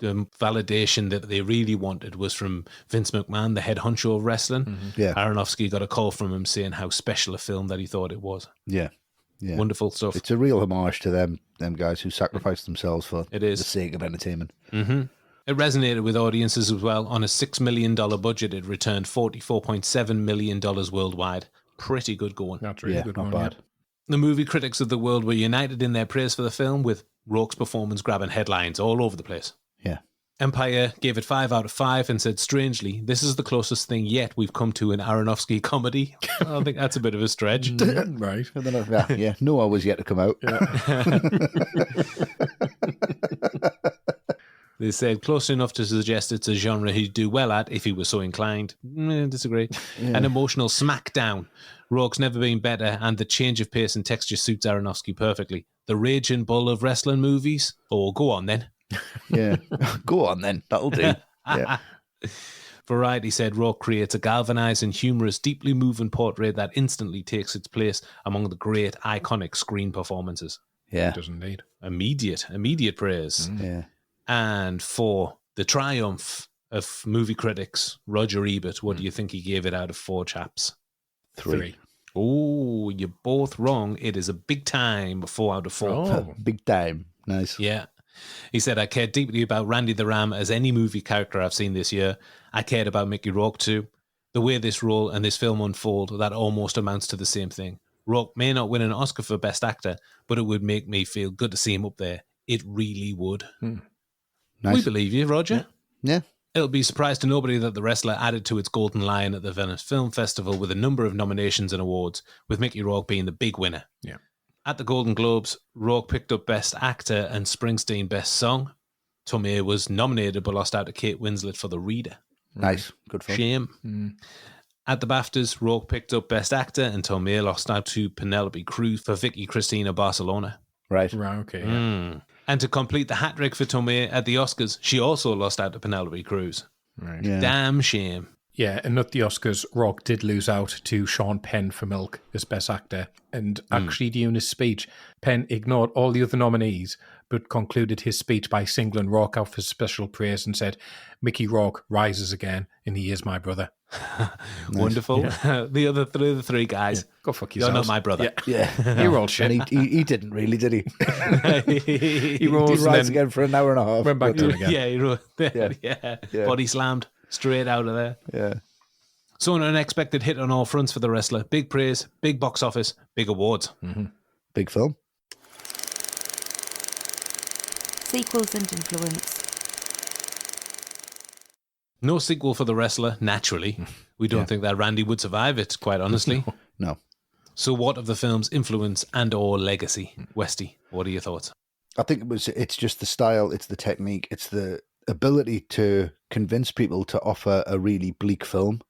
Yeah. The validation that they really wanted was from Vince McMahon, the head honcho of wrestling. Yeah. Aronofsky got a call from him saying how special a film that he thought it was. Yeah. Wonderful stuff. It's a real homage to them guys who sacrificed themselves for the sake of entertainment. Mm-hmm. It resonated with audiences as well. On a $6 million budget, it returned $44.7 million worldwide. Pretty good going. That's really good. Not bad. Yeah. The movie critics of the world were united in their praise for the film, with Rourke's performance grabbing headlines all over the place. Yeah. Empire gave it 5 out of 5 and said, strangely, this is the closest thing yet we've come to an Aronofsky comedy. I think that's a bit of a stretch. Right. And then, Noah was yet to come out. They said close enough to suggest it's a genre he'd do well at if he was so inclined. Disagree. Yeah. An emotional smackdown. Rourke's never been better, and the change of pace and texture suits Aronofsky perfectly. The raging bull of wrestling movies? Oh, go on then. Yeah. Go on then. That'll do. Yeah. Variety said Rourke creates a galvanizing, humorous, deeply moving portrait that instantly takes its place among the great, iconic screen performances. Yeah. It does indeed. Immediate praise. Yeah. And for the triumph of movie critics, Roger Ebert, what do you think he gave it out of 4 chaps? 3. Oh, you're both wrong. It is a big time 4 out of 4. Oh. Big time. Nice. Yeah. He said, I cared deeply about Randy the Ram as any movie character I've seen this year. I cared about Mickey Rourke too. The way this role and this film unfold, that almost amounts to the same thing. Rourke may not win an Oscar for Best Actor, but it would make me feel good to see him up there. It really would. Nice. We believe you, Roger. Yeah. It'll be a surprise to nobody that The Wrestler added to its Golden Lion at the Venice Film Festival with a number of nominations and awards, with Mickey Rourke being the big winner. Yeah. At the Golden Globes, Rourke picked up Best Actor and Springsteen Best Song. Tomei was nominated but lost out to Kate Winslet for The Reader. Nice. Good film. Shame. At the BAFTAs, Rourke picked up Best Actor and Tomei lost out to Penelope Cruz for Vicky Cristina Barcelona. Right. Right, okay. Yeah. And to complete the hat-trick for Tomei at the Oscars, she also lost out to Penelope Cruz. Right. Yeah. Damn shame. Yeah, and at the Oscars, Rourke did lose out to Sean Penn for Milk as Best Actor. And actually, during his speech, Penn ignored all the other nominees, but concluded his speech by singling Rourke out for special praise and said, Mickey Rourke rises again, and he is my brother. Wonderful. Yeah. The other three guys. Go fuck You're yourselves. not my brother. Yeah. You're all shit. And he didn't really, did he? He rose He and rides then again for an hour and a half. went back but- down again. Yeah, he wrote, Yeah. body slammed straight out of there. Yeah. So an unexpected hit on all fronts for the wrestler. Big praise, big box office, big awards. Big film. Sequels and influence. No sequel for the wrestler, naturally. We don't think that Randy would survive it, quite honestly. No. So what of the film's influence and or legacy? Westy, what are your thoughts? I think it's just the style, it's the technique, it's the ability to convince people to offer a really bleak film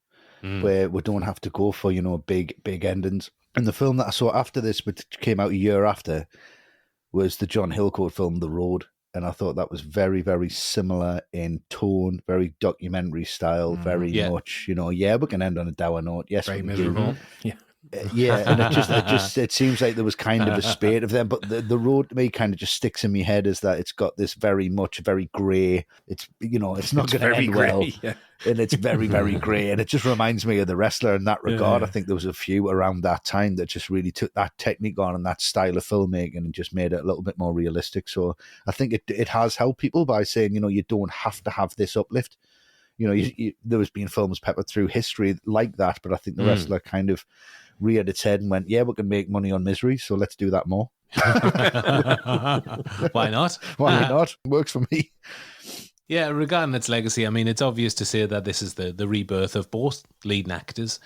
where we don't have to go for, big endings. And the film that I saw after this, which came out a year after, was the John Hillcoat film, The Road. And I thought that was very, very similar in tone, very documentary style, very much, we can end on a dour note. Yes, Very we can do. miserable. Yeah. Yeah, and it seems like there was kind of a spate of them, but the Road to me kind of just sticks in my head is that it's got this very grey. It's it's not going to end well, Yeah. and it's very grey, and it just reminds me of The Wrestler in that regard. I think there was a few around that time that just really took that technique on and that style of filmmaking and just made it a little bit more realistic. So I think it has helped people by saying you don't have to have this uplift. There has been films peppered through history like that, but I think The Wrestler kind of reared its head and went, we can make money on misery, so let's do that more. Why not? Why not? Works for me. Yeah, regarding its legacy, I mean, it's obvious to say that this is the rebirth of both leading actors.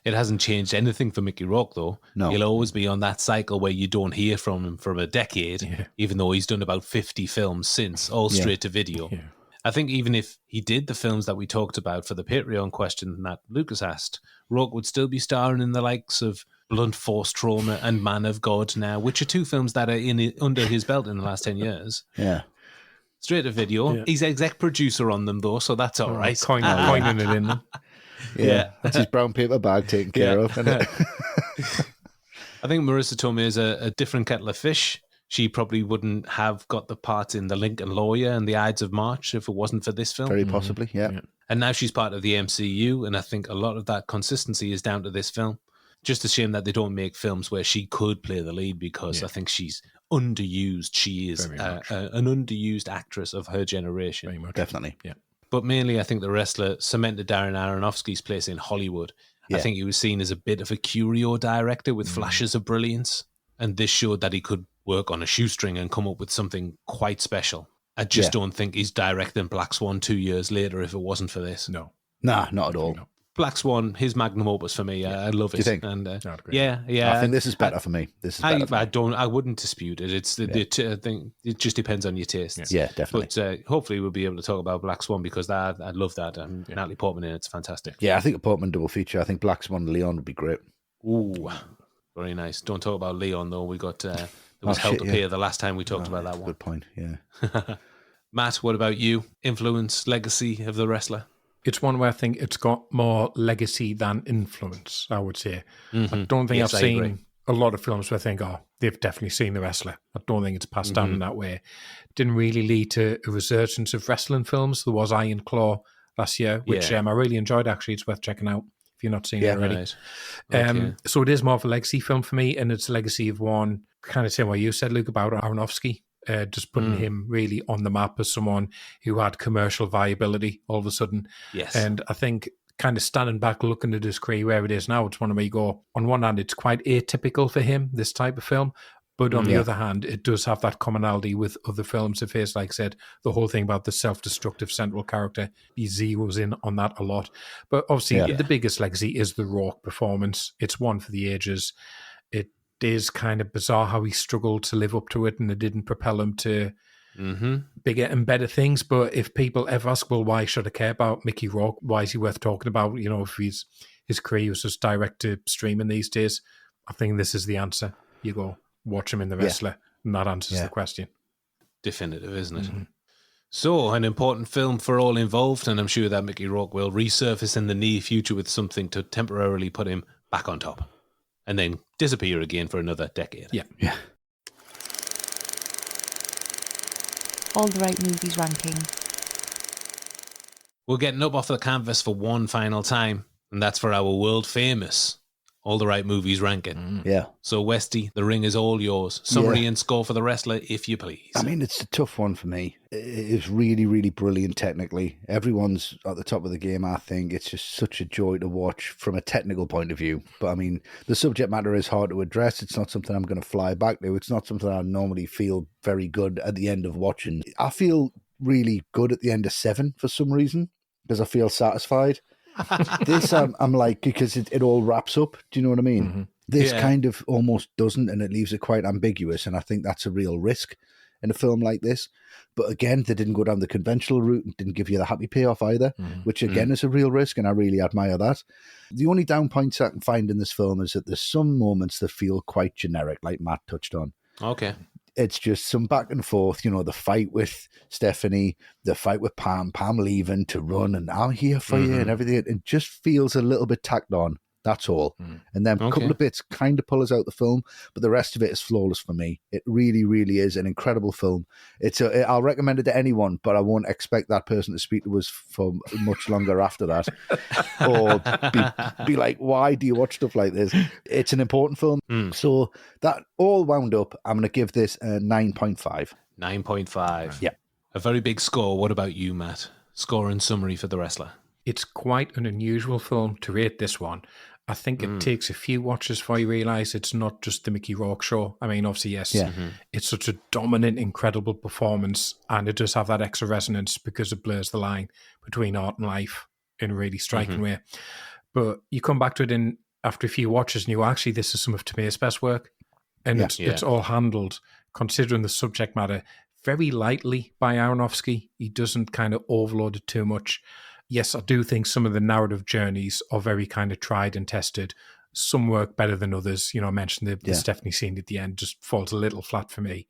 It hasn't changed anything for Mickey Rourke, though. No. He'll always be on that cycle where you don't hear from him for a decade, even though he's done about 50 films since, all straight to video. Yeah. I think even if he did the films that we talked about for the Patreon question that Lucas asked, Rourke would still be starring in the likes of Blunt Force Trauma and Man of God now, which are two films that are under his belt in the last 10 years. Yeah. Straight to video. Yeah. He's exec producer on them, though, so that's all right. Coining it in them. Yeah. That's his brown paper bag taken care of, isn't it? I think Marissa Tomei is a different kettle of fish. She probably wouldn't have got the part in The Lincoln Lawyer and The Ides of March if it wasn't for this film. Very possibly, yeah. And now she's part of the MCU, and I think a lot of that consistency is down to this film. Just a shame that they don't make films where she could play the lead, because I think she's underused. She is an underused actress of her generation. Very much. Definitely. Yeah. But mainly, I think The Wrestler cemented Darren Aronofsky's place in Hollywood. Yeah. I think he was seen as a bit of a curio director with flashes of brilliance, and this showed that he could work on a shoestring and come up with something quite special. I just don't think he's directing Black Swan 2 years later if it wasn't for this. No. Nah, not at all. No. Black Swan, his magnum opus for me. I love it. Do you think? And yeah. I think this is better for me. I wouldn't dispute it. I think it just depends on your tastes. Yeah, definitely. But hopefully we'll be able to talk about Black Swan, because I love that. And Natalie Portman in it's fantastic. Yeah, I think a Portman double feature. I think Black Swan and Leon would be great. Ooh, very nice. Don't talk about Leon though. We got there was hell to pay the last time we talked about that one. Good point. Yeah. Matt, what about you? Influence, legacy of The Wrestler? It's one where I think it's got more legacy than influence, I would say. I don't think I've seen a lot of films where I think, they've definitely seen The Wrestler. I don't think it's passed down in that way. Didn't really lead to a resurgence of wrestling films. There was Iron Claw last year, which I really enjoyed, actually. It's worth checking out if you're not seeing it already. Right. Okay. So it is more of a legacy film for me, and it's a legacy of one, kind of saying what you said, Luke, about Aronofsky. Just putting him really on the map as someone who had commercial viability all of a sudden. Yes. And I think kind of standing back, looking at his career where it is now, it's one where you go, on one hand, it's quite atypical for him, this type of film. But on the other hand, it does have that commonality with other films of his. Like I said, the whole thing about the self-destructive central character, he zeroes in on that a lot. But obviously, the biggest legacy is the Rourke performance. It's one for the ages. It is kind of bizarre how he struggled to live up to it, and it didn't propel him to bigger and better things. But if people ever ask, well, why should I care about Mickey Rourke? Why is he worth talking about? You know, if his career was just direct to streaming these days, I think this is the answer. You go watch him in The Wrestler, and that answers the question. Definitive, isn't it? So, an important film for all involved, and I'm sure that Mickey Rourke will resurface in the near future with something to temporarily put him back on top, and then disappear again for another decade. Yeah. All the Right Movies ranking. We're getting up off the canvas for one final time, and that's for our world famous All the Right Movies ranking. Yeah. So, Westy, the ring is all yours. Summary and score for The Wrestler, if you please. I mean, it's a tough one for me. It's really, really brilliant technically. Everyone's at the top of the game, I think. It's just such a joy to watch from a technical point of view. But, I mean, the subject matter is hard to address. It's not something I'm going to fly back to. It's not something I normally feel very good at the end of watching. I feel really good at the end of 7 for some reason, because I feel satisfied. This I'm like, because it all wraps up. Do you know what I mean? This kind of almost doesn't, and it leaves it quite ambiguous, and I think that's a real risk in a film like this. But again, they didn't go down the conventional route and didn't give you the happy payoff either, which again is a real risk, and I really admire that. The only down points I can find in this film is that there's some moments that feel quite generic, like Matt touched on. Okay. It's just some back and forth, you know, the fight with Stephanie, the fight with Pam leaving to run, and I'm here for you and everything. It just feels a little bit tacked on. That's all. And then a couple of bits kind of pull us out the film, but the rest of it is flawless for me. It really, really is an incredible film. I'll recommend it to anyone, but I won't expect that person to speak to us for much longer after that. Or be like, why do you watch stuff like this? It's an important film. So that all wound up, I'm going to give this a 9.5. 9.5. Yeah. A very big score. What about you, Matt? Score and summary for The Wrestler. It's quite an unusual film to rate this one. I think it takes a few watches before you realise it's not just the Mickey Rourke show. I mean, obviously, yes, it's such a dominant, incredible performance, and it does have that extra resonance because it blurs the line between art and life in a really striking way. But you come back to it, and after a few watches and you go, actually, this is some of Tomei's best work. And it's all handled, considering the subject matter, very lightly by Aronofsky. He doesn't kind of overload it too much. Yes, I do think some of the narrative journeys are very kind of tried and tested. Some work better than others. I mentioned the Stephanie scene at the end just falls a little flat for me.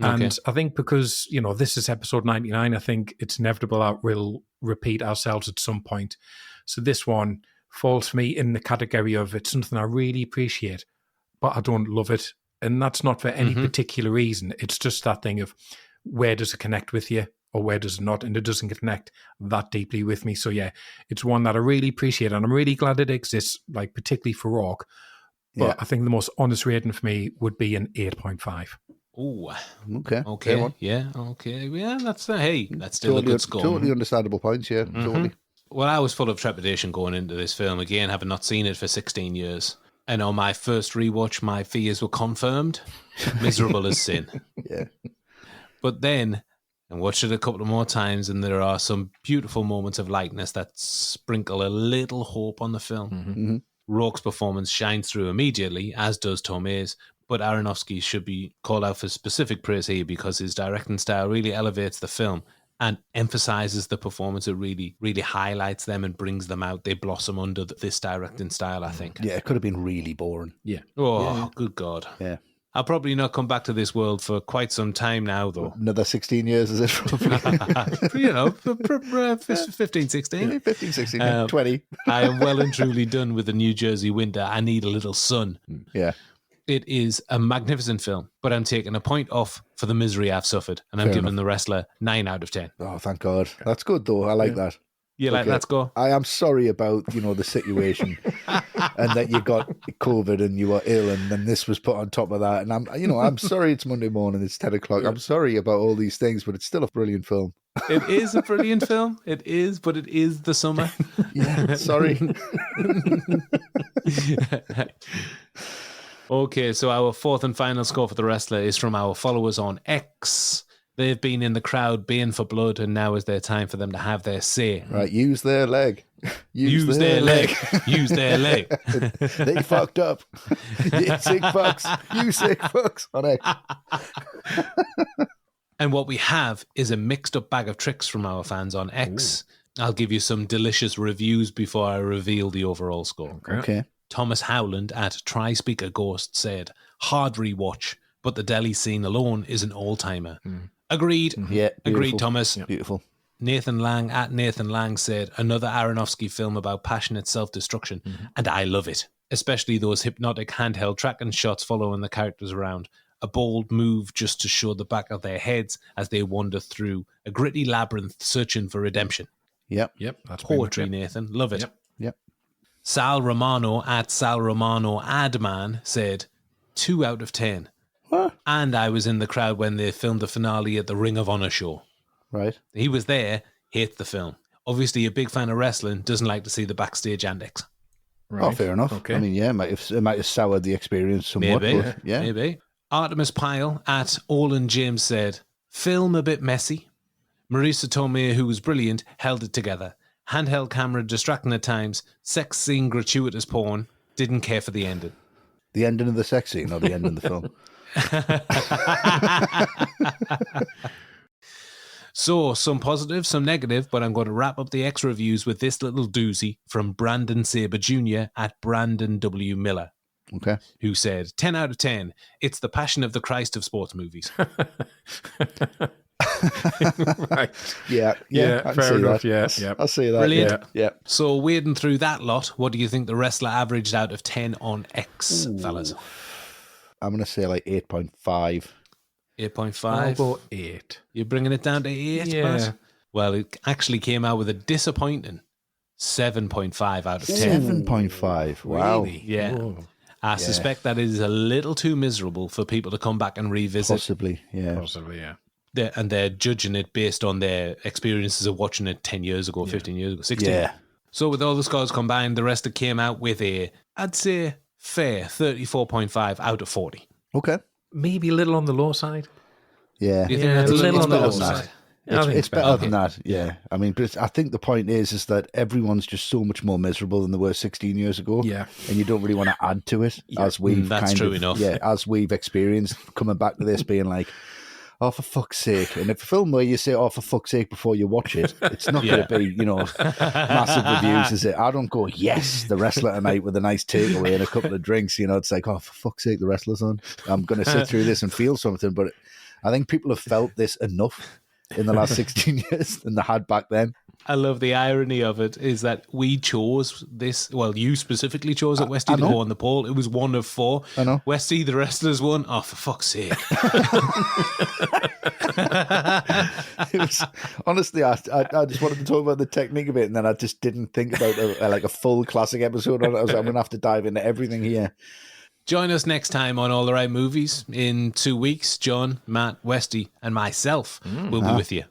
Okay. And I think because, this is episode 99, I think it's inevitable that we'll repeat ourselves at some point. So this one falls for me in the category of it's something I really appreciate, but I don't love it. And that's not for any particular reason. It's just that thing of where does it connect with you or where does it not? And it doesn't connect that deeply with me. So yeah, it's one that I really appreciate and I'm really glad it exists, like particularly for Rourke. But I think the most honest rating for me would be an 8.5. Oh, okay. Yeah, okay. Yeah, that's still a good score. Totally understandable points, yeah, totally. Well, I was full of trepidation going into this film, again, having not seen it for 16 years. And on my first rewatch, my fears were confirmed. Miserable as sin. Yeah. But then, I watched it a couple of more times, and there are some beautiful moments of likeness that sprinkle a little hope on the film. Rourke's performance shines through immediately, as does Tomei's. But Aronofsky should be called out for specific praise here because his directing style really elevates the film and emphasizes the performance. It really, really highlights them and brings them out. They blossom under this directing style, I think. Yeah, it could have been really boring. Yeah. Oh, good God. Yeah. I'll probably not come back to this world for quite some time now, though. Another 16 years, is it? 15, 16. 15, 16, 20. I am well and truly done with the New Jersey winter. I need a little sun. Yeah. It is a magnificent film, but I'm taking a point off for the misery I've suffered, and I'm giving The Wrestler 9 out of 10. Oh, thank God. That's good, though. I like that. Yeah, let's go. I am sorry about, the situation and that you got COVID and you were ill and then this was put on top of that. And I'm sorry it's Monday morning, it's 10 o'clock. I'm sorry about all these things, but it's still a brilliant film. It is a brilliant film. It is, but it is the summer. Yeah, sorry. Okay, so our fourth and final score for The Wrestler is from our followers on X. They've been in the crowd baying for blood, and now is their time for them to have their say. Right, use their leg. Use their leg. Use their leg. They fucked up. You sick fucks. You sick fucks on X. And what we have is a mixed up bag of tricks from our fans on X. Ooh. I'll give you some delicious reviews before I reveal the overall score. Okay. Thomas Howland at Try Speaker Ghost said, hard rewatch, but the deli scene alone is an all-timer. Agreed. Yeah, agreed, Thomas. Yeah. Beautiful. Nathan Lang at Nathan Lang said, another Aronofsky film about passionate self-destruction, and I love it, especially those hypnotic handheld tracking shots following the characters around. A bold move just to show the back of their heads as they wander through a gritty labyrinth searching for redemption. Yep. That's poetry, Nathan. Love it. Yep. Sal Romano at Sal Romano Adman said, 2 out of 10. What? And I was in the crowd when they filmed the finale at the Ring of Honor show. Right. He was there, hates the film. Obviously a big fan of wrestling, doesn't like to see the backstage antics. Right. Oh, fair enough. Okay. I mean, yeah, it might have soured the experience somewhat. Maybe. Artemis Pyle at Olin James said, film a bit messy. Marisa Tomei, who was brilliant, held it together. Handheld camera distracting at times, sex scene gratuitous porn, didn't care for the ending. The ending of the sex scene or the ending of the film? So, some positive, some negative, but I'm going to wrap up the X reviews with this little doozy from Brandon Saber Jr. at Brandon W. Miller. Okay. Who said, 10 out of 10, it's the Passion of the Christ of sports movies. Right. Yeah, fair enough. Yeah, I'll see that. Brilliant. Yeah. So, wading through that lot, what do you think the Wrestler averaged out of 10 on X, fellas? I'm going to say like 8.5. 8.5? I'll go 8. You're bringing it down to 8, yeah. Matt? Well, it actually came out with a disappointing 7.5 out of 10. 7.5. Wow. Really? Yeah. Whoa. I suspect that is a little too miserable for people to come back and revisit. Possibly, yeah. And they're judging it based on their experiences of watching it 10 years ago, 15 years ago, 16. Yeah. So with all the scores combined, the rest came out with I'd say, fair 34.5 out of 40. Okay. Maybe a little on the low side. Yeah. Do you think that's a little on the low side? It's better than that, yeah. I mean, but I think the point is that everyone's just so much more miserable than they were 16 years ago. Yeah. And you don't really want to add to it as we've as we've experienced coming back to this being like, oh, for fuck's sake. And if a film where you say, oh, for fuck's sake, before you watch it, it's not going to be, massive reviews, is it? I don't go, yes, The Wrestler tonight with a nice takeaway and a couple of drinks. It's like, oh, for fuck's sake, The Wrestler's on. I'm going to sit through this and feel something. But I think people have felt this enough in the last 16 years than they had back then. I love the irony of it is that we chose this. Well, you specifically chose it, Westy, to go on the poll. It was 1 of 4. I know. Westy, the wrestlers won. Oh, for fuck's sake. It was, honestly, I just wanted to talk about the technique of it, and then I just didn't think about a full classic episode on it. I was like, I'm going to have to dive into everything here. Join us next time on All the Right Movies. In 2 weeks, John, Matt, Westy, and myself will be with you.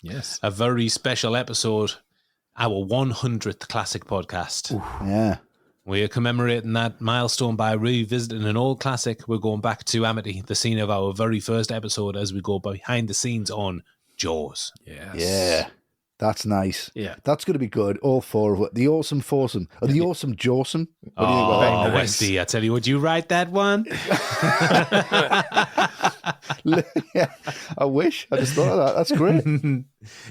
Yes. A very special episode, our 100th classic podcast. Ooh, yeah. We are commemorating that milestone by revisiting an old classic. We're going back to Amity, the scene of our very first episode, as we go behind the scenes on Jaws. Yes. Yeah. That's nice. Yeah. That's going to be good. All 4 of it. The awesome foursome. Or the awesome Jawsome. Oh, Westy, I tell you, would you write that one? Yeah, I wish. I just thought of that. That's great.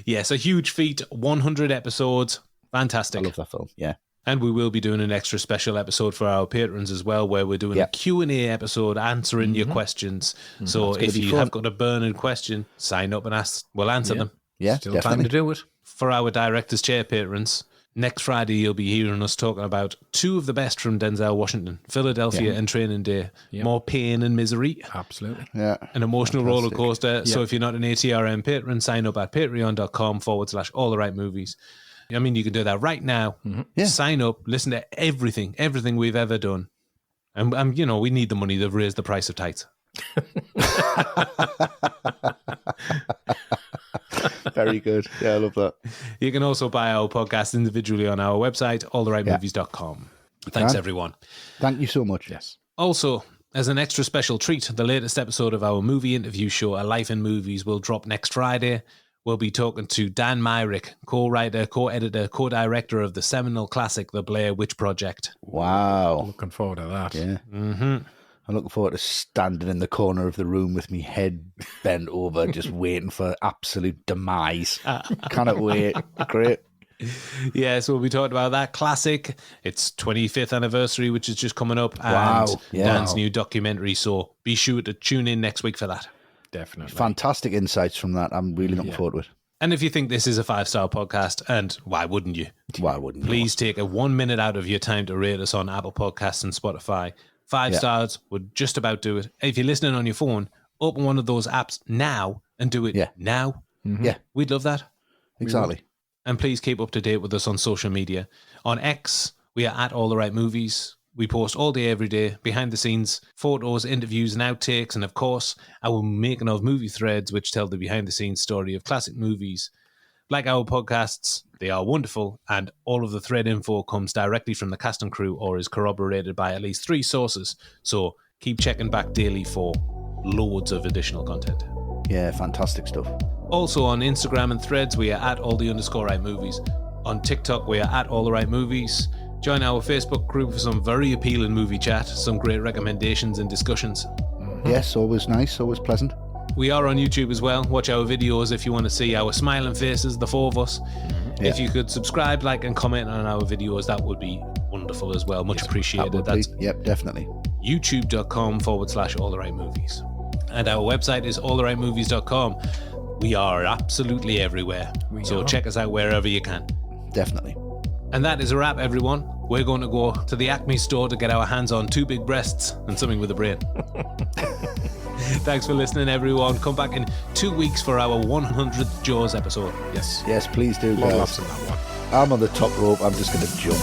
Yes, a huge feat. 100 episodes. Fantastic. I love that film. Yeah. And we will be doing an extra special episode for our patrons as well, where we're doing a Q&A episode answering your questions. So if you have got a burning question, sign up and ask. We'll answer them. Yeah, still definitely. time to do it. For our Director's Chair patrons, next Friday you'll be hearing us talking about 2 of the best from Denzel Washington, Philadelphia and Training Day. More pain and misery. Absolutely. Yeah. An emotional roller coaster. So if you're not an ATRM patron, sign up at patreon.com/alltherightmovies. I mean, you can do that right now. Yeah. Sign up, listen to everything we've ever done. And we need the money to raise the price of tights. Very good. Yeah, I love that. You can also buy our podcast individually on our website, alltherightmovies.com. Thanks, everyone. Thank you so much. Yes. Also, as an extra special treat, the latest episode of our movie interview show, A Life in Movies, will drop next Friday. We'll be talking to Dan Myrick, co-writer, co-editor, co-director of the seminal classic, The Blair Witch Project. Wow. Looking forward to that. Yeah. Mm-hmm. I'm looking forward to standing in the corner of the room with me head bent over, just waiting for absolute demise. Cannot wait. Great. Yeah, so we'll be talking about that classic. It's 25th anniversary, which is just coming up, Wow. and Yeah. Dan's new documentary. So be sure to tune in next week for that. Definitely. Fantastic insights from that. I'm really looking forward to it. And if you think this is a 5-star podcast, and why wouldn't you? Why wouldn't you? Please take a 1 minute out of your time to rate us on Apple Podcasts and Spotify. 5 stars would just about do it. If you're listening on your phone, open one of those apps now and do it now. Mm-hmm. Yeah, We'd love that. exactly. And please keep up to date with us on social media. On X, we are at All the Right Movies. We post all day, every day, behind the scenes, photos, interviews, and outtakes, and of course, our making of movie threads, which tell the behind the scenes story of classic movies. Like our podcasts, they are wonderful, and all of the thread info comes directly from the cast and crew or is corroborated by at least 3 sources. So keep checking back daily for loads of additional content. Yeah, fantastic stuff. Also on Instagram and threads, we are at all_right_movies. On TikTok, we are at All the Right Movies. Join our Facebook group for some very appealing movie chat, some great recommendations and discussions. Yes, always nice, always pleasant. We are on YouTube as well. Watch our videos if you want to see our smiling faces, the 4 of us. Yeah. If you could subscribe, like, and comment on our videos, that would be wonderful as well. Much appreciated. That's Yep, definitely. youtube.com/alltherightmovies. And our website is alltherightmovies.com. We are absolutely everywhere. So check us out wherever you can. Definitely. And that is a wrap, everyone. We're going to go to the Acme store to get our hands on 2 big breasts and something with a brain. Thanks for listening, everyone. Come back in 2 weeks for our 100th Jaws episode. Yes. Yes, please do, Long guys. laughs in that one. I'm on the top rope. I'm just going to jump.